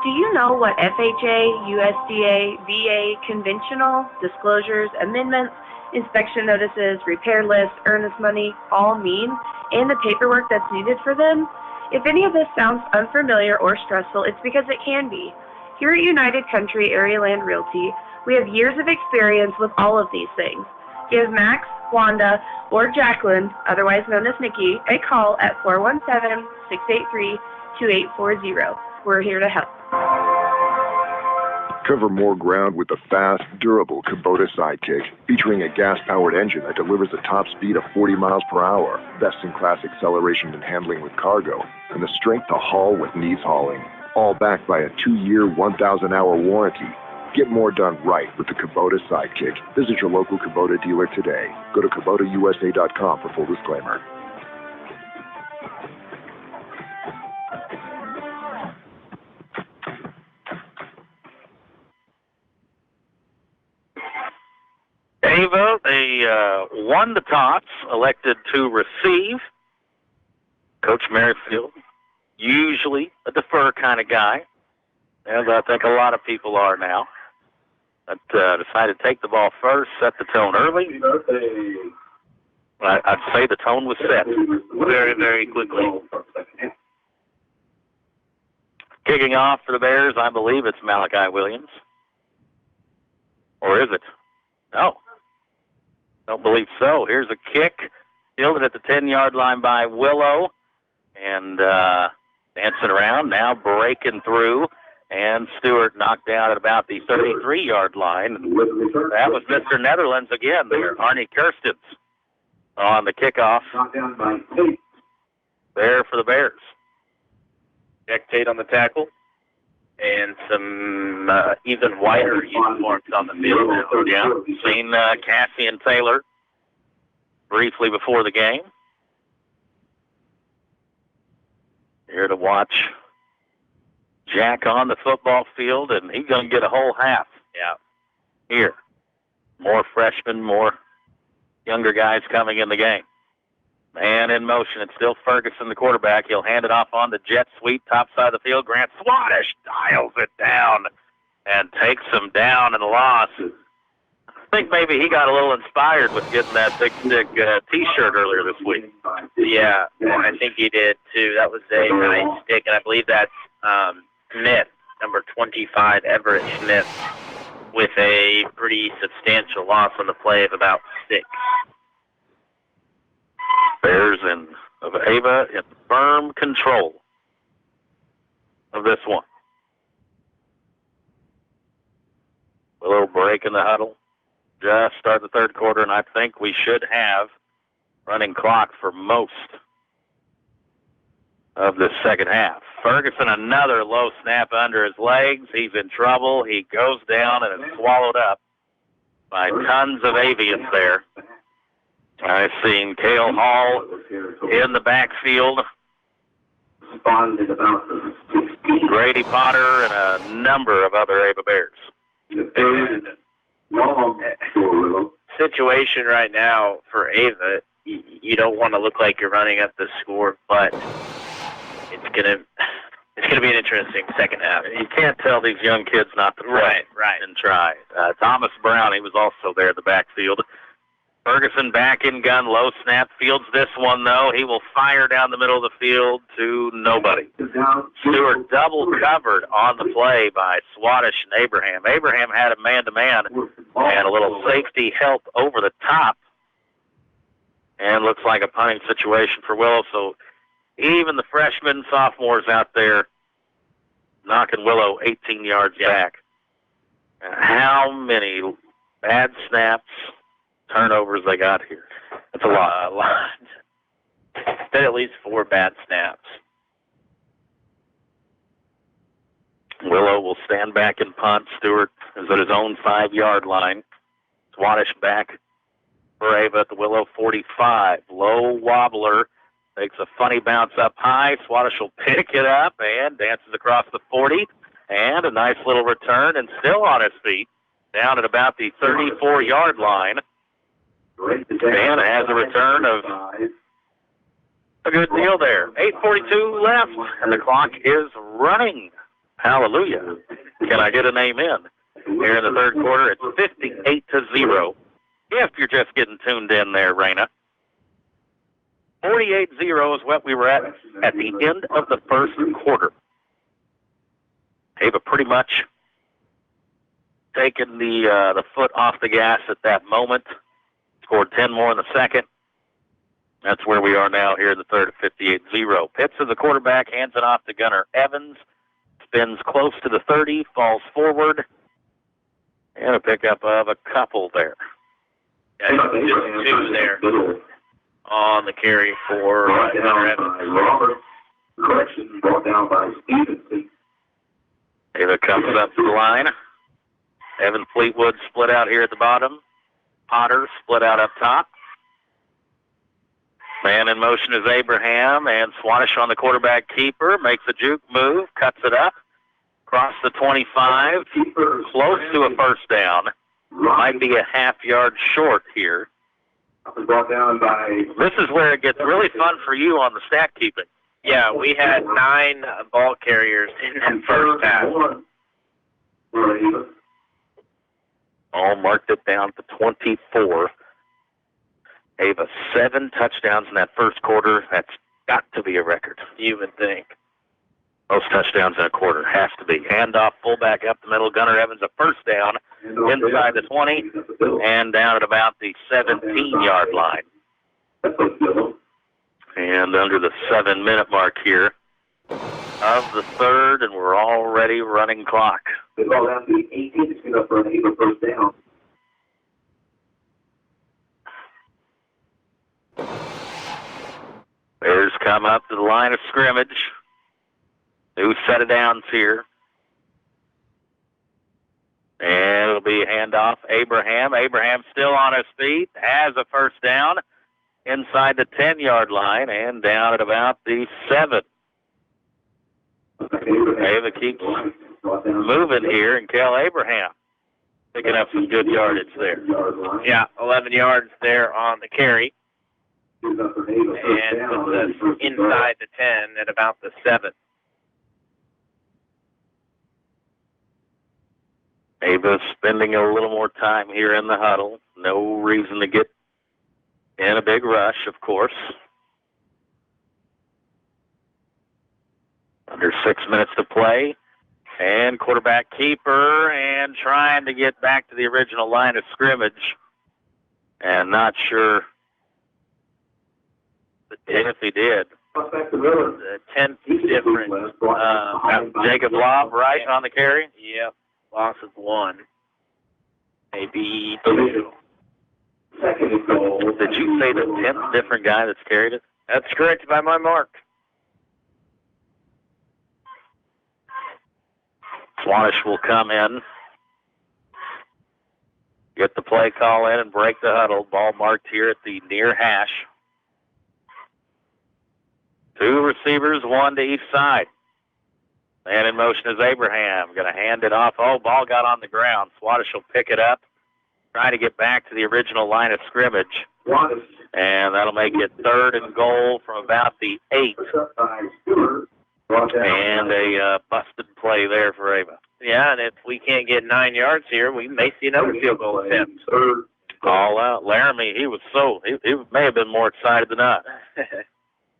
Do you know what FHA, USDA, VA, conventional, disclosures, amendments, inspection notices, repair lists, earnest money all mean, and the paperwork that's needed for them? If any of this sounds unfamiliar or stressful, it's because it can be. Here at United Country Area Land Realty, we have years of experience with all of these things. Give Max, Wanda, or Jacqueline, otherwise known as Nikki, a call at 417-683-2840. We're here to help. Cover more ground with the fast, durable Kubota Sidekick, featuring a gas-powered engine that delivers a top speed of 40 miles per hour, best-in-class acceleration and handling with cargo, and the strength to haul what needs hauling. All backed by a 2-year, 1,000-hour warranty. Get more done right with the Kubota Sidekick. Visit your local Kubota dealer today. Go to KubotaUSA.com for full disclaimer. Ava, they won the toss, elected to receive. Coach Merrifield, usually a defer kind of guy, as I think a lot of people are now. But decided to take the ball first, set the tone early. I'd say the tone was set very, very quickly. Kicking off for the Bears, I believe it's Malachi Williams. Or is it? No. Don't believe so. Here's a kick, fielded at the 10-yard line by Willow, and dancing around, now breaking through, and Stewart knocked down at about the 33-yard line. That was Mr. Netherlands again there, Arnie Kirstens on the kickoff there for the Bears. Jack Tate on the tackle, and some even whiter uniforms on the field. Yeah, seen Cassie and Taylor briefly before the game. Here to watch Jack on the football field, and he's going to get a whole half. Yeah. Here. More freshmen, more younger guys coming in the game. Man in motion. It's still Ferguson, the quarterback. He'll hand it off on the jet sweep, top side of the field. Grant Swannish dials it down and takes him down in a loss. I think maybe he got a little inspired with getting that big stick T-shirt earlier this week. Yeah, I think he did too. That was a nice stick, and I believe that's Smith, number 25, Everett Smith, with a pretty substantial loss on the play of about 6. Bears of Ava in firm control of this one. Willow break in the huddle. Just start the third quarter, and I think we should have running clock for most of the second half. Ferguson, another low snap under his legs. He's in trouble. He goes down and is swallowed up by tons of avians there. I've seen Cale Hall in the backfield. Grady Potter and a number of other Ava Bears. Situation right now for Ava, you don't want to look like you're running up the score, but it's gonna be an interesting second half. You can't tell these young kids not to play and try. Thomas Brown, he was also there in the backfield. Ferguson back in gun, low snap, fields this one though. He will fire down the middle of the field to nobody. Stewart double covered on the play by Swadesh and Abraham. Abraham had a man-to-man and a little safety help over the top. And looks like a punting situation for Willow. So even the freshmen, sophomores out there knocking Willow 18 yards back. How many bad snaps, turnovers they got here? That's a lot. Been at least 4 bad snaps. Willow will stand back and punt. Stewart is at his own 5-yard line. Swadesh back for Ava at the Willow 45. Low wobbler. Takes a funny bounce up high. Swadesh will pick it up and dances across the 40. And a nice little return and still on his feet. Down at about the 34-yard line. And has a return of a good deal there. 8:42 left, and the clock is running. Hallelujah. Can I get an amen? Here in the third quarter, it's 58-0. If you're just getting tuned in there, Raina. 48-0 is what we were at the end of the first quarter. Ava pretty much taken the foot off the gas at that moment. Scored 10 more in the second. That's where we are now here in the third at 58-0. Pitts is the quarterback, hands it off to Gunnar Evans. Spins close to the 30, falls forward. And a pickup of a couple there. Yeah, just 2 there on the carry for Gunnar Evans. Correction brought down by Stevenson. Ava comes up to the line. Evan Fleetwood split out here at the bottom. Potter split out up top. Man in motion is Abraham, and Swadesh on the quarterback keeper. Makes a juke move, cuts it up. Across the 25, close to a first down. Might be a half-yard short here. Brought down by... This is where it gets really fun for you on the stat keeping. Yeah, we had 9 ball carriers in that first half. All marked it down to 24. Ava 7 touchdowns in that first quarter. That's got to be a record. You would think. Most touchdowns in a quarter. Has to be. Handoff, fullback up the middle. Gunnar Evans, a first down inside the 20 and down at about the 17-yard line. And under the 7-minute mark here of the third, and we're already running clock. The ball down to the 18. It's going to for an Ava first down. Bears come up to the line of scrimmage. New set of downs here. And it'll be a handoff. Abraham. Abraham still on his feet. Has a first down inside the 10-yard line and down at about the 7. Ava keeps moving here, and Kel Abraham picking up some good yardage there. Yeah, 11 yards there on the carry. And puts us inside the 10 at about the 7. Ava spending a little more time here in the huddle. No reason to get in a big rush, of course. Under 6 minutes to play. And quarterback keeper and trying to get back to the original line of scrimmage. And not sure Yes, he did. The 10th difference. Jacob Lobb, right, on the carry? Yep. Loss of 1. Maybe 2. Did you say the 10th different guy that's carried it? That's correct by my mark. Swannish will come in, get the play call in, and break the huddle. Ball marked here at the near hash. 2 receivers, 1 to each side. Man in motion is Abraham. Going to hand it off. Oh, ball got on the ground. Swannish will pick it up, try to get back to the original line of scrimmage. And that'll make it 3rd and goal from about the 8. And a busted play there for Ava. Yeah, and if we can't get 9 yards here, we may see another field goal attempt. All out. Laramie, he may have been more excited than us.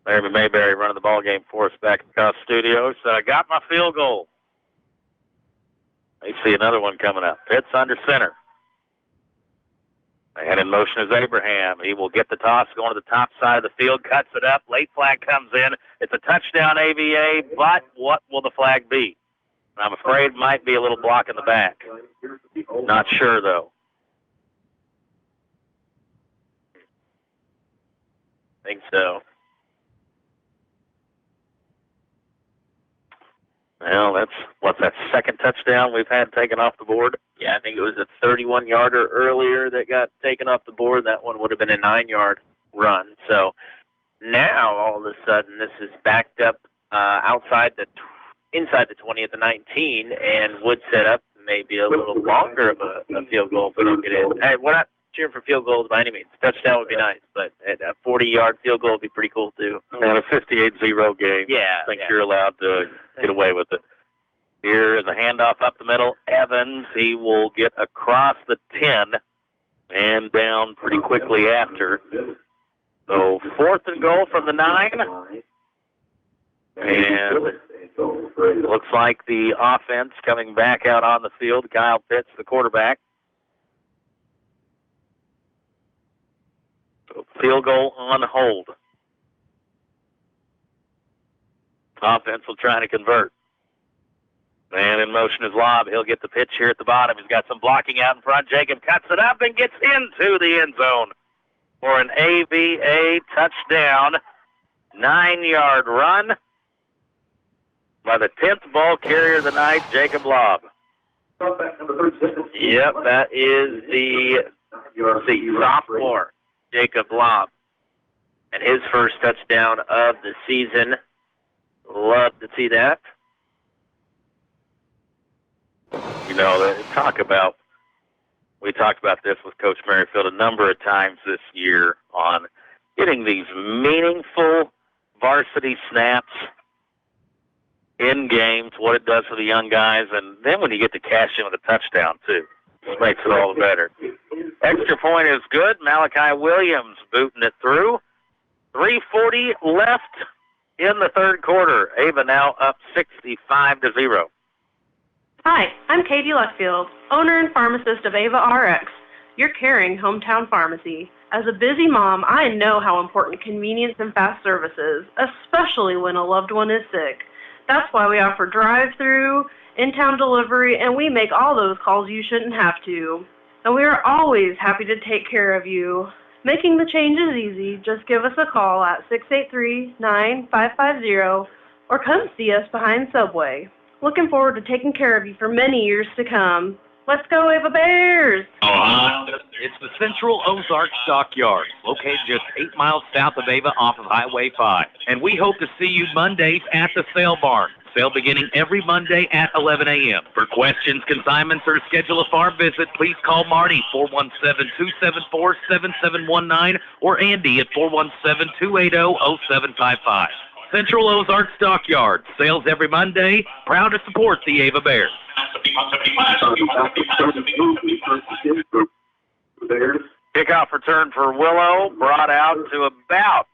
Laramie Mayberry running the ball game for us back across the studio. So I got my field goal. They see another one coming up. Pitts under center. And in motion is Abraham. He will get the toss going to the top side of the field, cuts it up. Late flag comes in. It's a touchdown AVA, but what will the flag be? I'm afraid it might be a little block in the back. Not sure, though. I think so. Well, that's that second touchdown we've had taken off the board. Yeah, I think it was a 31-yarder earlier that got taken off the board. That one would have been a 9-yard run. So now, all of a sudden, this is backed up inside the 20 at the 19, and would set up maybe a little longer of a field goal if we don't get in. Hey, we're not cheering for field goals by any means. Touchdown would be nice, but a 40-yard field goal would be pretty cool, too. And a 58-0 game. Yeah. I think you're allowed to get away with it. Here is a handoff up the middle. Evans, he will get across the 10 and down pretty quickly after. So 4th and goal from the 9. And it looks like the offense coming back out on the field. Kyle Pitts, the quarterback. So field goal on hold. Offense will try to convert. Man in motion is Lobb. He'll get the pitch here at the bottom. He's got some blocking out in front. Jacob cuts it up and gets into the end zone for an AVA touchdown. 9-yard run by the 10th ball carrier of the night, Jacob Lobb. Yep, that is the sophomore, Jacob Lobb. And his first touchdown of the season. Love to see that. You know, we talked about this with Coach Merrifield a number of times this year on getting these meaningful varsity snaps in games, what it does for the young guys, and then when you get to cash in with a touchdown, too. It makes it all the better. Extra point is good. Malachi Williams booting it through. 3:40 left in the 3rd quarter. Ava now up 65-0. Hi, I'm Katie Luckfield, owner and pharmacist of Ava RX, your caring hometown pharmacy. As a busy mom, I know how important convenience and fast service is, especially when a loved one is sick. That's why we offer drive-through, in-town delivery, and we make all those calls you shouldn't have to. And we are always happy to take care of you. Making the change is easy. Just give us a call at 683-9550 or come see us behind Subway. Looking forward to taking care of you for many years to come. Let's go, Ava Bears! It's the Central Ozark Stockyard, located just 8 miles south of Ava off of Highway 5. And we hope to see you Mondays at the sale barn. Sale beginning every Monday at 11 a.m. For questions, consignments, or to schedule a farm visit, please call Marty, 417-274-7719, or Andy at 417-280-0755. Central Ozark Stockyard. Sales every Monday. Proud to support the Ava Bears. Kickoff return for Willow, brought out to about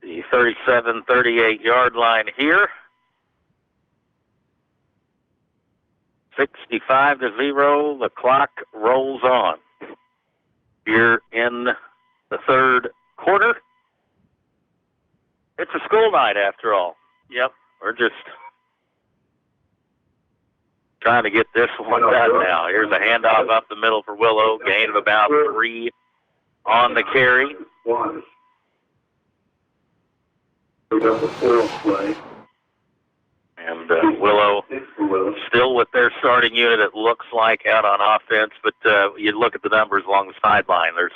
the 37-38 line here. 65-0. The clock rolls on here in the 3rd quarter. It's a school night after all. Yep, we're just trying to get this one done now. Here's a handoff up the middle for Willow, gain of about 3 on the carry. And Willow still with their starting unit, it looks like, out on offense, but you look at the numbers along the sideline, there's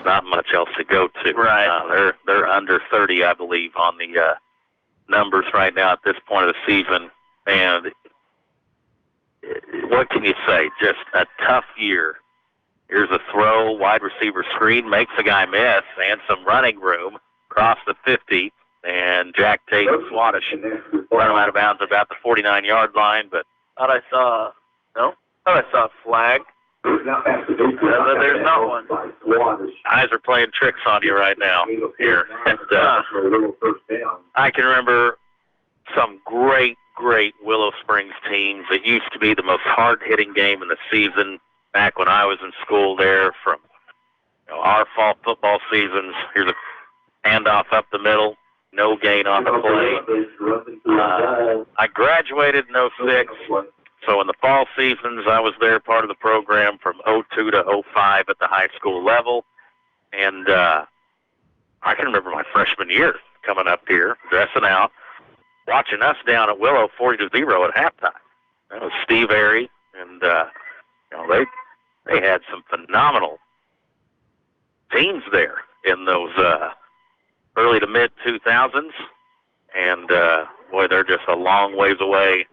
not much else to go to. Right. They're under 30, I believe, on the numbers right now at this point of the season. And what can you say? Just a tough year. Here's a throw, wide receiver screen, makes a guy miss, and some running room across the 50. And Jack Tate and Swadesh run him out of bounds about the 49-yard line. But thought I saw a flag. There's not one. Eyes are playing tricks on you right now here. And, I can remember some great Willow Springs teams. It used to be the most hard-hitting game in the season back when I was in school there from our fall football seasons. Here's a handoff up the middle. No gain on the play. I graduated in 06, so in the fall seasons I was there, part of the program from 02 to 05 at the high school level. And I can remember my freshman year coming up here, dressing out, watching us down at Willow 40-0 at halftime. That was Steve Airy, and they had some phenomenal teams there in those early to mid 2000s, and boy, they're just a long ways away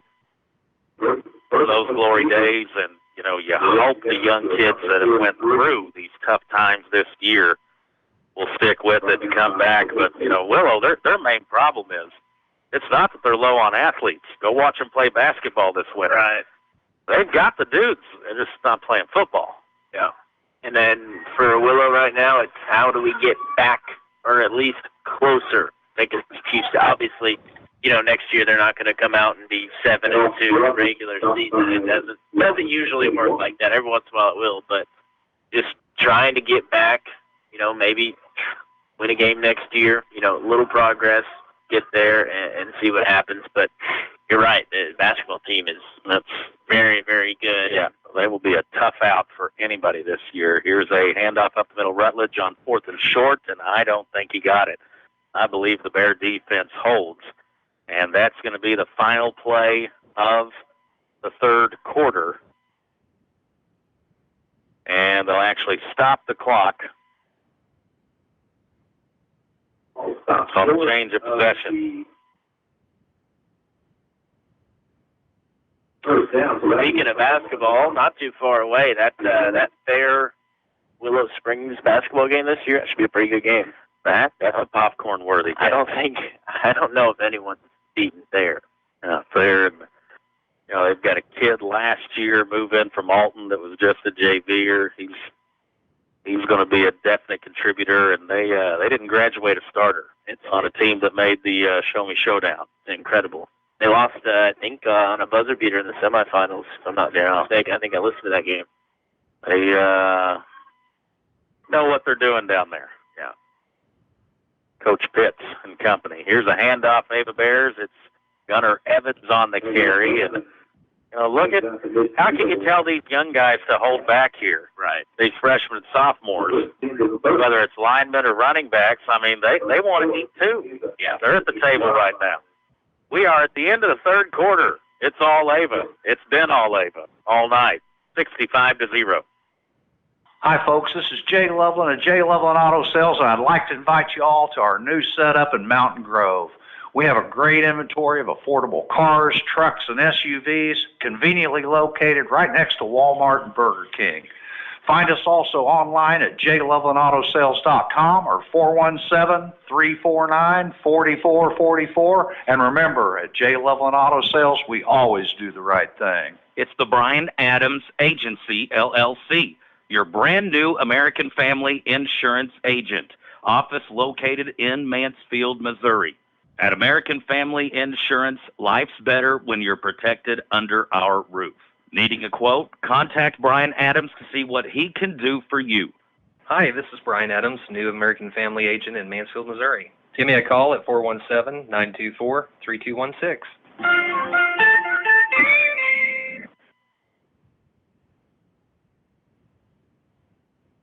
for those glory days. And you hope the young kids that have went through these tough times this year will stick with it and come back. But Willow, their main problem is it's not that they're low on athletes. Go watch them play basketball this winter. Right. They've got the dudes. They're just not playing football. Yeah. And then for Willow right now, it's how do we get back, or at least closer? Because the Chiefs, obviously, next year they're not going to come out and be 7-2 regular season. It doesn't usually work like that. Every once in a while it will, but just trying to get back. Maybe win a game next year. Little progress, get there and see what happens. But you're right, the basketball team that's very, very good. Yeah, they will be a tough out for anybody this year. Here's a handoff up the middle, Rutledge on 4th and short, and I don't think he got it. I believe the Bear defense holds, and that's going to be the final play of the third quarter. And they'll actually stop the clock on the change of possession. Speaking of basketball, not too far away, that fair Willow Springs basketball game this year, that should be a pretty good game. That's a popcorn worthy game. I don't know if anyone's beaten Thayer. Thayer, they've got a kid last year move in from Alton that was just a JVer. He's going to be a definite contributor, and they didn't graduate a starter. It's on a team that made the Show Me Showdown. It's incredible. They lost, I think, on a buzzer beater in the semifinals, if I'm not mistaken. I think I listened to that game. They know what they're doing down there. Yeah. Coach Pitts and company. Here's a handoff, Ava Bears. It's Gunnar Evans on the carry. And, look at how can you tell these young guys to hold back here? Right. These freshmen and sophomores, whether it's linemen or running backs, they want to eat too. Yeah. They're at the table right now. We are at the end of the third quarter. It's all Ava. It's been all Ava all night. 65-0. Hi, folks. This is Jay Loveland of Jay Loveland Auto Sales, and I'd like to invite you all to our new setup in Mountain Grove. We have a great inventory of affordable cars, trucks, and SUVs, conveniently located right next to Walmart and Burger King. Find us also online at jlovelandautosales.com or 417-349-4444. And remember, at J. Loveland Auto Sales, we always do the right thing. It's the Brian Adams Agency, LLC, your brand new American Family Insurance agent. Office located in Mansfield, Missouri. At American Family Insurance, life's better when you're protected under our roof. Needing a quote? Contact Brian Adams to see what he can do for you. Hi, this is Brian Adams, new American Family agent in Mansfield, Missouri. Give me a call at 417-924-3216.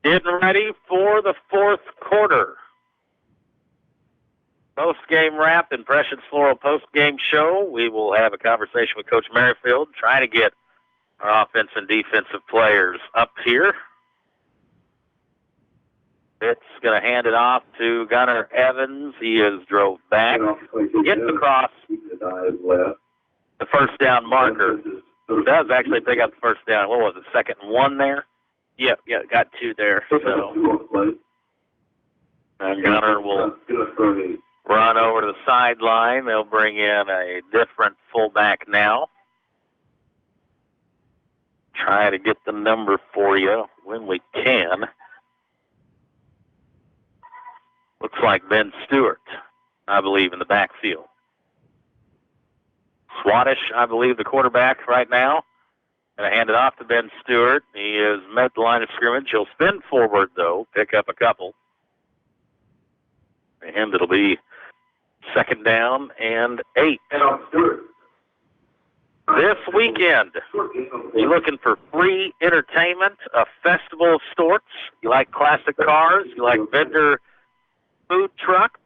Getting ready for the fourth quarter. Post-game wrap, Impressions Floral post-game show. We will have a conversation with Coach Merrifield, trying to get our offense and defensive players up here. It's going to hand it off to Gunnar Evans. He has drove back, gets across the first down marker. Does actually pick up the first down. What was it, 2nd and 1 there? Yep, got 2 there. So. And Gunnar will run over to the sideline. They'll bring in a different fullback now. Try to get the number for you when we can. Looks like Ben Stewart, I believe, in the backfield. Swadish, I believe, the quarterback right now. Going to hand it off to Ben Stewart. He has met the line of scrimmage. He'll spin forward, though, pick up a couple. And it'll be 2nd down and 8. This weekend, you're looking for free entertainment, a festival of sorts. You like classic cars, you like vendor food trucks,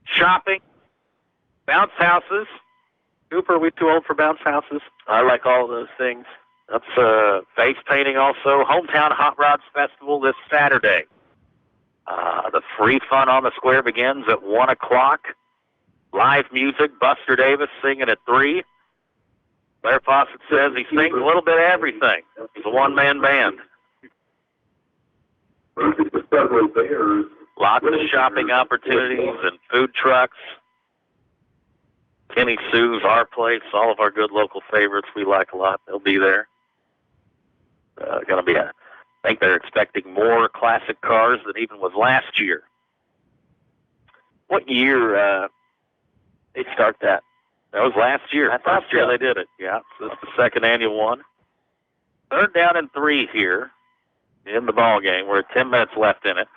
shopping, bounce houses. Cooper, are we too old for bounce houses? I like all those things. That's face painting also. Hometown Hot Rods Festival this Saturday. The free fun on the square begins at 1 o'clock. Live music, Buster Davis singing at 3. Blair Fawcett says he sings a little bit of everything. He's a one-man band. Lots of shopping opportunities and food trucks. Kenny Sue's, Our Place, all of our good local favorites we like a lot. They'll be there. Going to be I think they're expecting more classic cars than even was last year. What year they start that? That was last year. Last year they did it. Yeah, so this is the 2nd annual one. 3rd down and 3 here in the ball game. We're at 10 minutes left in it.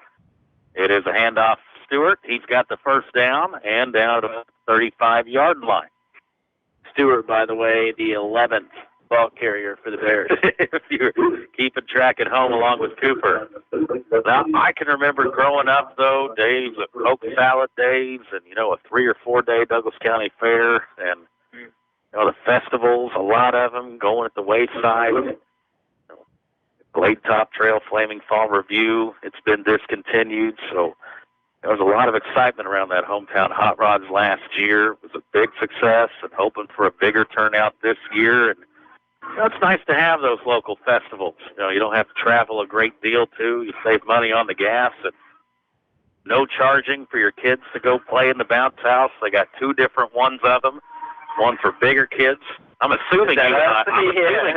It is a handoff. Stewart, he's got the first down and down to the 35-yard line. Stewart, by the way, the 11th ball carrier for the Bears. If you're keeping track at home along with Cooper. Now, I can remember growing up, though, days of Coke salad days and, a 3 or 4 day Douglas County Fair and, the festivals, a lot of them going at the wayside. Glade Top Trail Flaming Fall Review, it's been discontinued, so there was a lot of excitement around that Hometown Hot Rods last year. It was a big success and hoping for a bigger turnout this year. And it's nice to have those local festivals. You don't have to travel a great deal, too. You save money on the gas and no charging for your kids to go play in the bounce house. They got 2 different ones of them, one for bigger kids. I'm assuming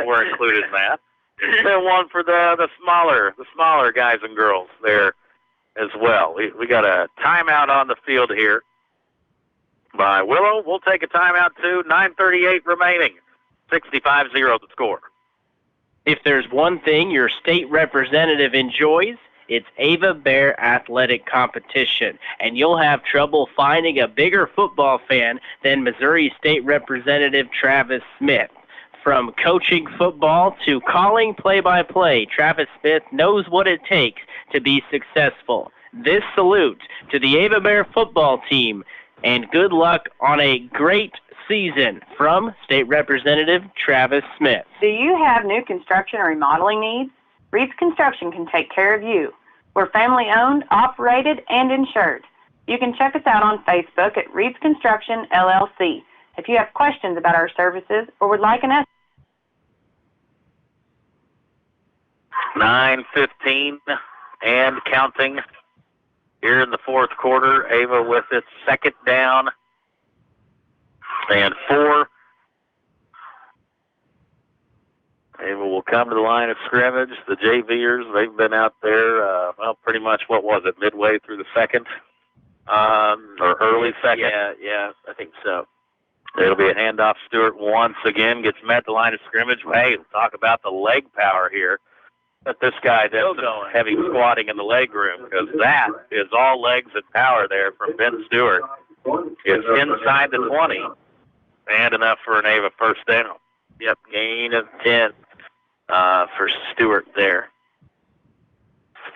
we're included in that. And one for the smaller guys and girls there as well. We got a timeout on the field here by Willow. We'll take a timeout too. 9:38 remaining. 65-0 the score. If there's one thing your state representative enjoys, it's Ava Bear athletic competition, and you'll have trouble finding a bigger football fan than Missouri State Representative Travis Smith. From coaching football to calling play-by-play, Travis Smith knows what it takes to be successful. This salute to the Ava Bear football team, and good luck on a great season from State Representative Travis Smith. Do you have new construction or remodeling needs? Reed's Construction can take care of you. We're family-owned, operated, and insured. You can check us out on Facebook at Reed's Construction, LLC. If you have questions about our services or would like an estimate, 9:15 and counting here in the fourth quarter. Ava with its 2nd down and 4. Ava will come to the line of scrimmage. The JVers, they've been out there, pretty much, what was it, midway through the 2nd? Or early 2nd? Yeah, I think so. It'll be a handoff. Stewart once again gets met at the line of scrimmage. Hey, we'll talk about the leg power here. But this guy does some heavy squatting in the leg room, because that is all legs and power there from Ben Stewart. It's inside the 20 and enough for an Ava first down. Yep, gain of 10 for Stewart there.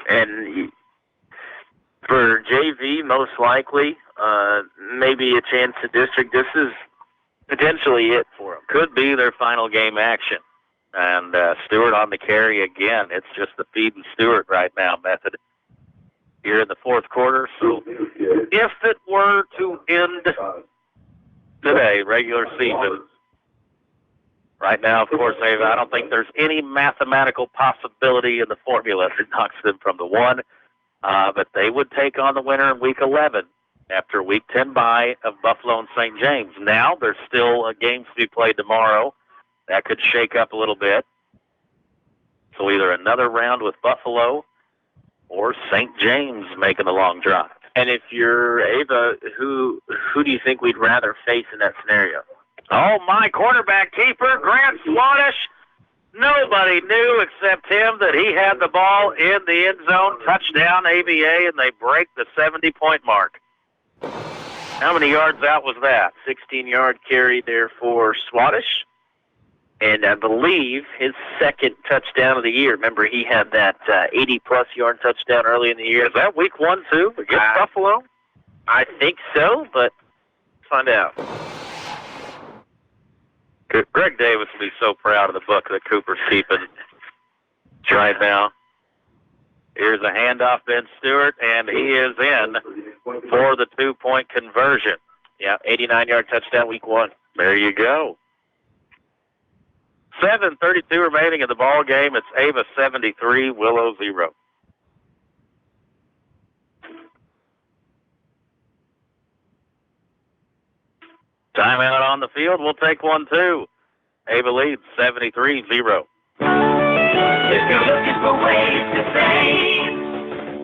And for JV, most likely, maybe a chance to district. This is potentially it for them. Could be their final game action. And Stewart on the carry again. It's just the feed and Stewart right now method here in the fourth quarter. So if it were to end today, regular season, right now, of course, I don't think there's any mathematical possibility in the formula that knocks them from the one. But they would take on the winner in Week 11 after a Week 10 bye of Buffalo and St. James. Now there's still games to be played tomorrow. That could shake up a little bit. So either another round with Buffalo or St. James making the long drive. And if you're Ava, who do you think we'd rather face in that scenario? Oh, my quarterback keeper, Grant Swannish. Nobody knew except him that he had the ball in the end zone, touchdown AVA, and they break the 70-point mark. How many yards out was that? 16-yard carry there for Swannish. And I believe his second touchdown of the year. Remember, he had that 80-plus yard touchdown early in the year. Is that Week 1, too, against Buffalo? I think so, but let's find out. Greg Davis will be so proud of the book that Cooper's keeping right now. Here's a handoff, Ben Stewart, and he is in for the 2-point conversion. Yeah, 89-yard touchdown Week 1. There you go. 7:32 remaining in the ball game. It's Ava 73, Willow 0. Timeout on the field. We'll take one, too. Ava leads 73-0. If you're looking for ways to save,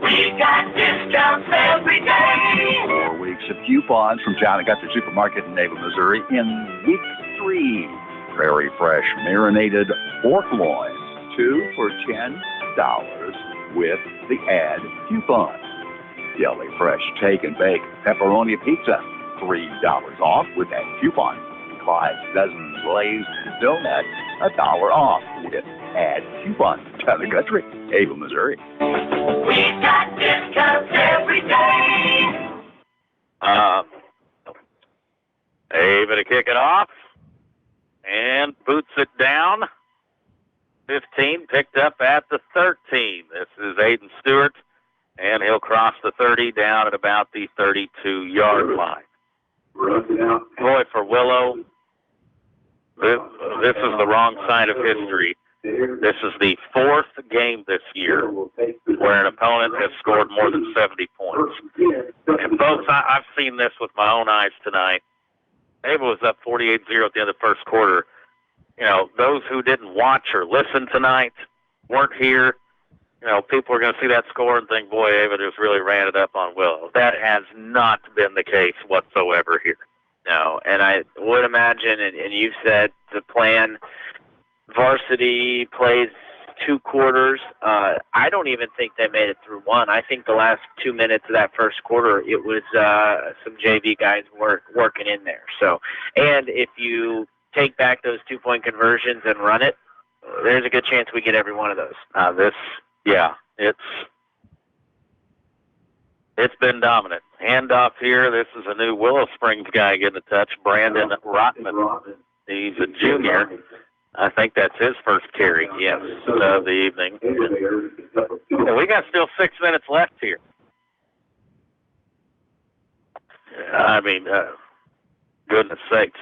we've got discounts every day. 4 weeks of coupons from John and Guthrie Supermarket in Naval, Missouri in Week 3. Prairie Fresh marinated pork loin, 2 for $10 with the ad coupon. Deli Fresh take and bake pepperoni pizza, $3 off with that coupon. Clyde's dozen glazed donut, $1 off with ad coupon. Town and Country, Ava, Missouri. We've got discounts every day. Ava to kick it off. And boots it down. 15 picked up at the 13. This is Aiden Stewart, and he'll cross the 30 down at about the 32-yard line. Boy, for Willow, this is the wrong side of history. This is the 4th game this year where an opponent has scored more than 70 points. And folks, I've seen this with my own eyes tonight. Ava was up 48-0 at the end of the first quarter. You know, those who didn't watch or listen tonight, weren't here, you know, people are going to see that score and think, boy, Ava just really ran it up on Willow. That has not been the case whatsoever here. No, and I would imagine, and you've said the plan, varsity plays 2 quarters. I don't even think they made it through one. I think the last 2 minutes of that first quarter, it was some JV guys working in there. So, and if you take back those 2-point conversions and run it, there's a good chance we get every one of those. It's been dominant. Handoff here. This is a new Willow Springs guy getting a touch, Brandon Rotman. He's a junior. I think that's his first carry, yes, of the evening. We got still 6 minutes left here. I mean, goodness sakes.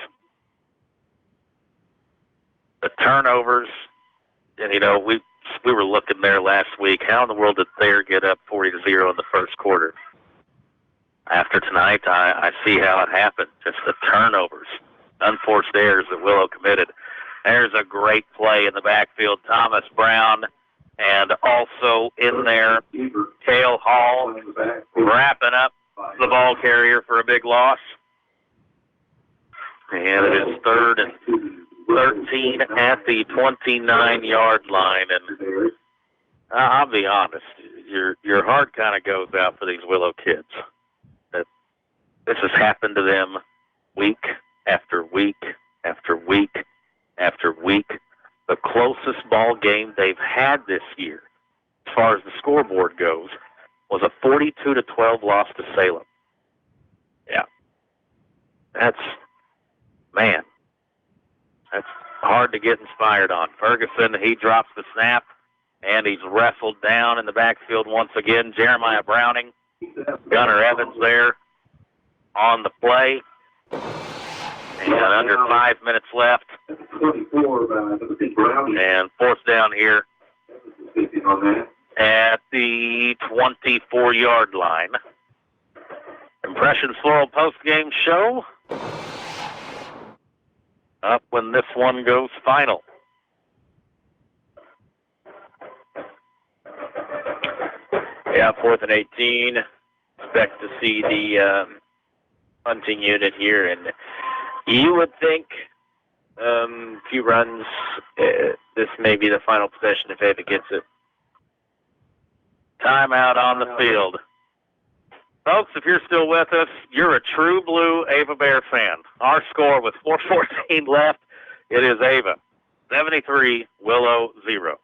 The turnovers, and, you know, we were looking there last week. How in the world did Thayer get up 40-0 in the first quarter? After tonight, I see how it happened. Just the turnovers, unforced errors that Willow committed. There's a great play in the backfield. Thomas Brown, and also in there, Cale Hall wrapping up the ball carrier for a big loss. And it is 3rd and 13 at the 29-yard line. And I'll be honest. Your heart kind of goes out for these Willow kids. That this has happened to them week after week after week after week. The closest ball game they've had this year, as far as the scoreboard goes, was a 42-12 loss to Salem. Yeah. That's hard to get inspired on. Ferguson, he drops the snap, and he's wrestled down in the backfield once again. Jeremiah Browning, Gunnar Evans there on the play. And under 5 minutes left. And fourth down here at the 24-yard line. Impressions Floral post-game show. Up when this one goes final. Yeah, 4th and 18. Expect to see the punting unit here, and you would think a few runs, this may be the final possession if Ava gets it. Timeout on the field. Folks, if you're still with us, you're a true blue Ava Bear fan. Our score with 4:14 left, it is Ava 73, Willow 0.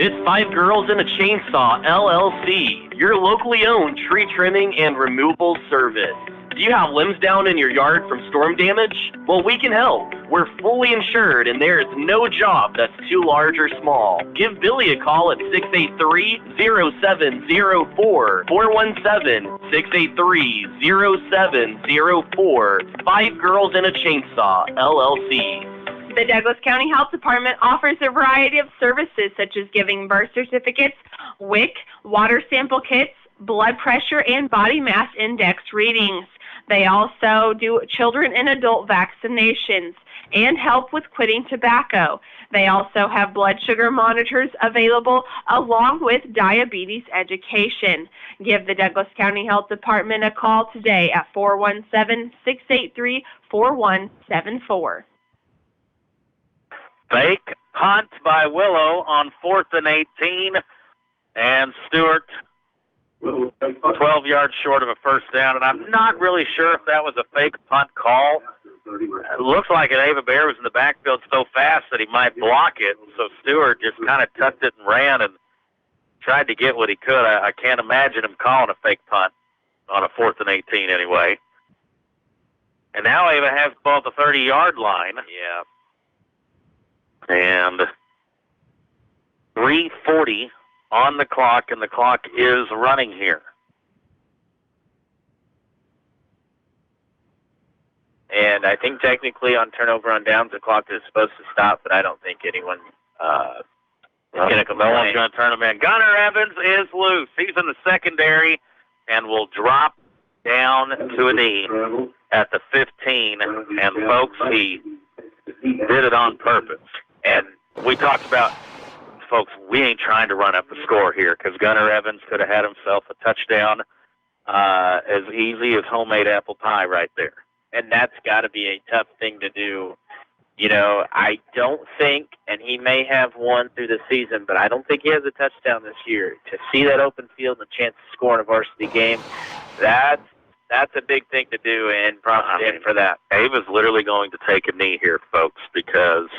It's Five Girls and a Chainsaw, LLC, your locally owned tree trimming and removal service. Do you have limbs down in your yard from storm damage? Well, we can help. We're fully insured, and there is no job that's too large or small. Give Billy a call at 683-0704, 417-683-0704. Five Girls and a Chainsaw, LLC. The Douglas County Health Department offers a variety of services such as giving birth certificates, WIC, water sample kits, blood pressure, and body mass index readings. They also do children and adult vaccinations and help with quitting tobacco. They also have blood sugar monitors available along with diabetes education. Give the Douglas County Health Department a call today at 417-683-4174. Fake punt by Willow on 4th and 18, and Stewart 12 yards short of a first down, and I'm not really sure if that was a fake punt call. It looks like an Ava Bear was in the backfield so fast that he might block it, so Stewart just kind of tucked it and ran and tried to get what he could. I can't imagine him calling a fake punt on a 4th and 18 anyway. And now Ava has the ball at the 30-yard line. Yeah. And 3:40 on the clock, and the clock is running here. And I think technically on turnover on downs, the clock is supposed to stop, but I don't think anyone is going to complain. No one's going to turn him in. Gunnar Evans is loose. He's in the secondary and will drop down to a knee at the 15. And, folks, he did it on purpose. And we talked about, folks, we ain't trying to run up the score here because Gunnar Evans could have had himself a touchdown as easy as homemade apple pie right there. And that's got to be a tough thing to do. You know, I don't think, and he may have one through the season, but I don't think he has a touchdown this year. To see that open field and a chance to score in a varsity game, that's a big thing to do, and props in for that. Ava's literally going to take a knee here, folks, because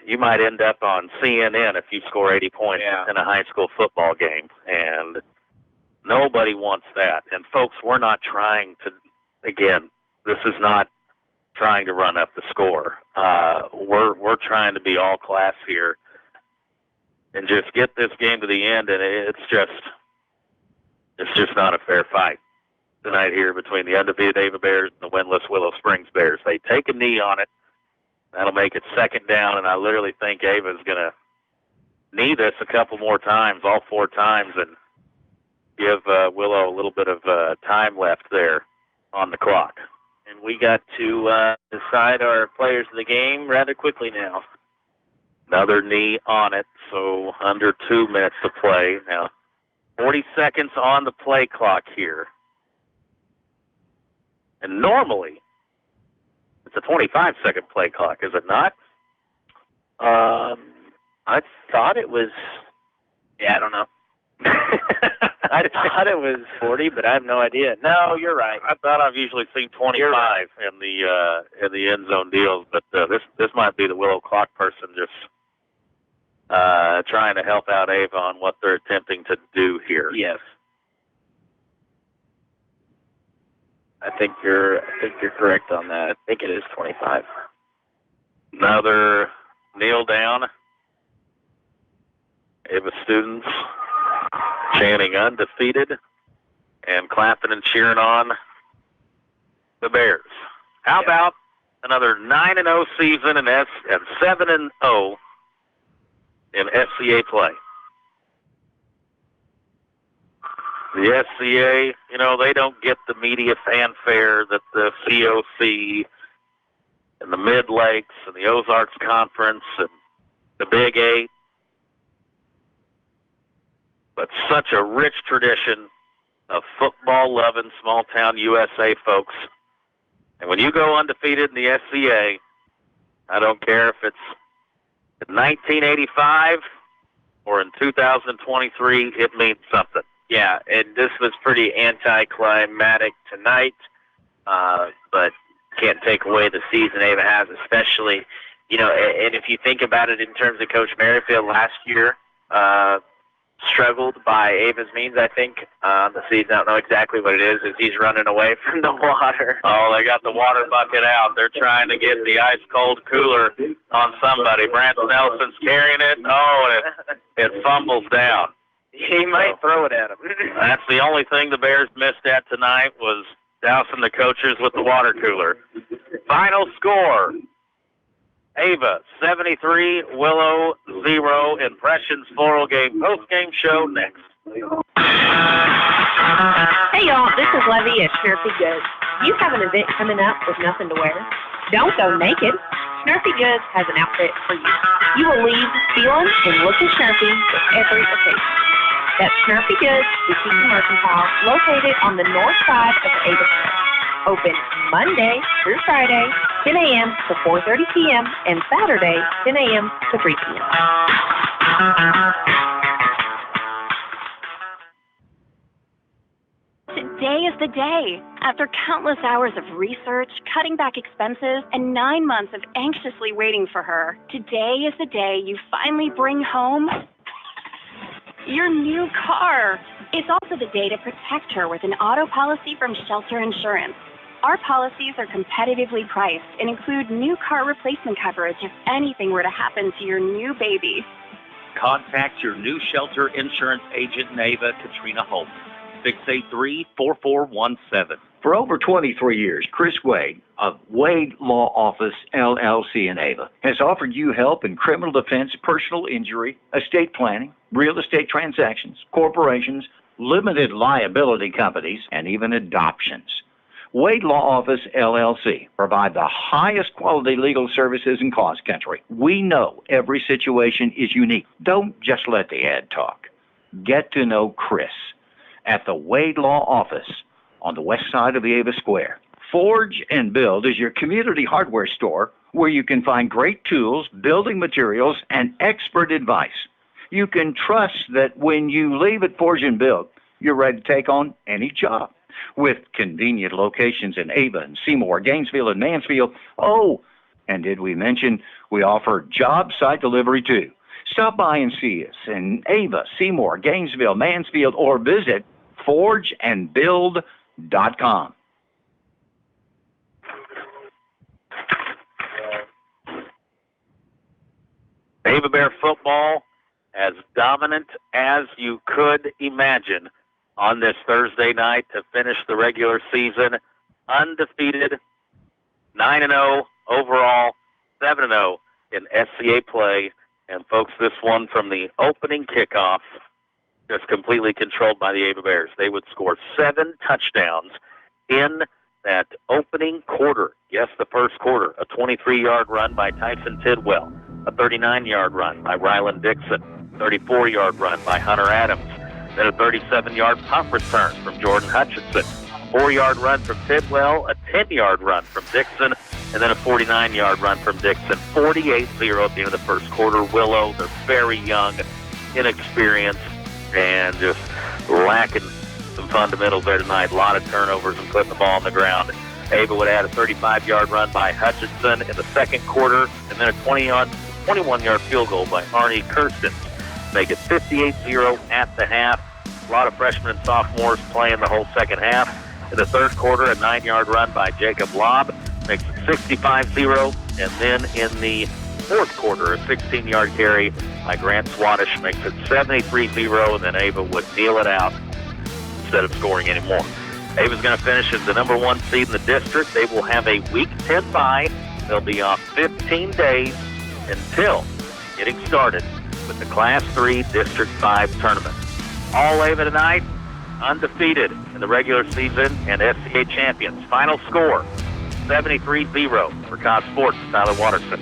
you might end up on CNN if you score 80 points in a high school football game, and nobody wants that. And, folks, we're not trying to, again, this is not trying to run up the score. We're trying to be all class here and just get this game to the end, and it's just not a fair fight tonight here between the undefeated Ava Bears and the winless Willow Springs Bears. They take a knee on it. That'll make it second down, and I literally think Ava's going to knee this a couple more times, all 4 times, and give Willow a little bit of time left there on the clock. And we got to decide our players of the game rather quickly now. Another knee on it, so under 2 minutes to play. Now, 40 seconds on the play clock here. And normally, it's a 25-second play clock, is it not? I thought it was. Yeah, I don't know. I thought it was 40, but I have no idea. No, you're right. I thought I've usually seen 25 in the end zone deals, but this might be the Willow clock person just trying to help out Ava on what they're attempting to do here. Yes. I think you're correct on that. I think it is 25. Another kneel down. Ava students chanting undefeated and clapping and cheering on the Bears. How about another 9-0 season and 7-0 in SCA play? The SCA, they don't get the media fanfare that the COC and the Mid-Lakes and the Ozarks Conference and the Big Eight. But such a rich tradition of football-loving small-town USA folks. And when you go undefeated in the SCA, I don't care if it's in 1985 or in 2023, it means something. Yeah, and this was pretty anticlimactic tonight, but can't take away the season Ava has, especially, and if you think about it in terms of Coach Merrifield last year, struggled by Ava's means, I think, on the season. I don't know exactly what it is he's running away from the water. Oh, they got the water bucket out. They're trying to get the ice-cold cooler on somebody. Branson Nelson's carrying it. Oh, and it fumbles down. He might throw it at him. That's the only thing the Bears missed at tonight was dousing the coaches with the water cooler. Final score. Ava, 73, Willow, 0. Impressions Floral Game post-game show next. Hey, y'all, this is Levy at Snurfy Goods. You have an event coming up with nothing to wear? Don't go naked. Snurfy Goods has an outfit for you. You will leave feeling and looking snurfy with every occasion. That's Snurfy Goods, Boutique and Mercantile, located on the north side of the Ava Square. Open Monday through Friday, 10 a.m. to 4:30 p.m., and Saturday, 10 a.m. to 3 p.m. Today is the day. After countless hours of research, cutting back expenses, and 9 months of anxiously waiting for her, today is the day you finally bring home your new car. It's also the day to protect her with an auto policy from Shelter Insurance. Our policies are competitively priced and include new car replacement coverage if anything were to happen to your new baby. Contact your new Shelter Insurance agent in Ava, Katrina Holt, 683-4417. For over 23 years, Chris Wade of Wade Law Office, LLC in Ava, has offered you help in criminal defense, personal injury, estate planning, real estate transactions, corporations, limited liability companies, and even adoptions. Wade Law Office, LLC, provide the highest quality legal services in Cause Country. We know every situation is unique. Don't just let the ad talk. Get to know Chris at the Wade Law Office on the west side of the Ava Square. Forge and Build is your community hardware store where you can find great tools, building materials, and expert advice. You can trust that when you leave at Forge and Build, you're ready to take on any job. With convenient locations in Ava and Seymour, Gainesville, and Mansfield. Oh, and did we mention we offer job site delivery too? Stop by and see us in Ava, Seymour, Gainesville, Mansfield, or visit forgeandbuild.com. Ava Bear football as dominant as you could imagine on this Thursday night to finish the regular season undefeated, 9-0 overall, 7-0 in SCA play. And folks, this one from the opening kickoff just completely controlled by the Ava Bears. They would score 7 touchdowns in that opening quarter. Yes, the first quarter. A 23-yard run by Tyson Tidwell. A 39-yard run by Rylan Dixon. 34-yard run by Hunter Adams. Then a 37-yard punt return from Jordan Hutchinson. 4-yard run from Tidwell. A 10-yard run from Dixon. and then a 49-yard run from Dixon. 48-0 at the end of the first quarter. Willow, they're very young, inexperienced, and just lacking some fundamentals there tonight. A lot of turnovers and putting the ball on the ground. Ava would add a 35-yard run by Hutchinson in the second quarter, and then a 21-yard field goal by Arnie Kirsten. Make it 58-0 at the half. A lot of freshmen and sophomores playing the whole second half. In the third quarter, a 9-yard run by Jacob Lobb makes it 65-0. And then in the fourth quarter, a 16-yard carry by Grant Swadish makes it 73-0, and then Ava would kneel it out instead of scoring anymore. Ava's going to finish as the number 1 seed in the district. They will have a Week 10 bye. They'll be off 15 days until getting started with the Class 3 District 5 tournament. All Ava tonight, undefeated in the regular season and SCA champions. Final score, 73-0 for Cobb Sports. Tyler Watterson.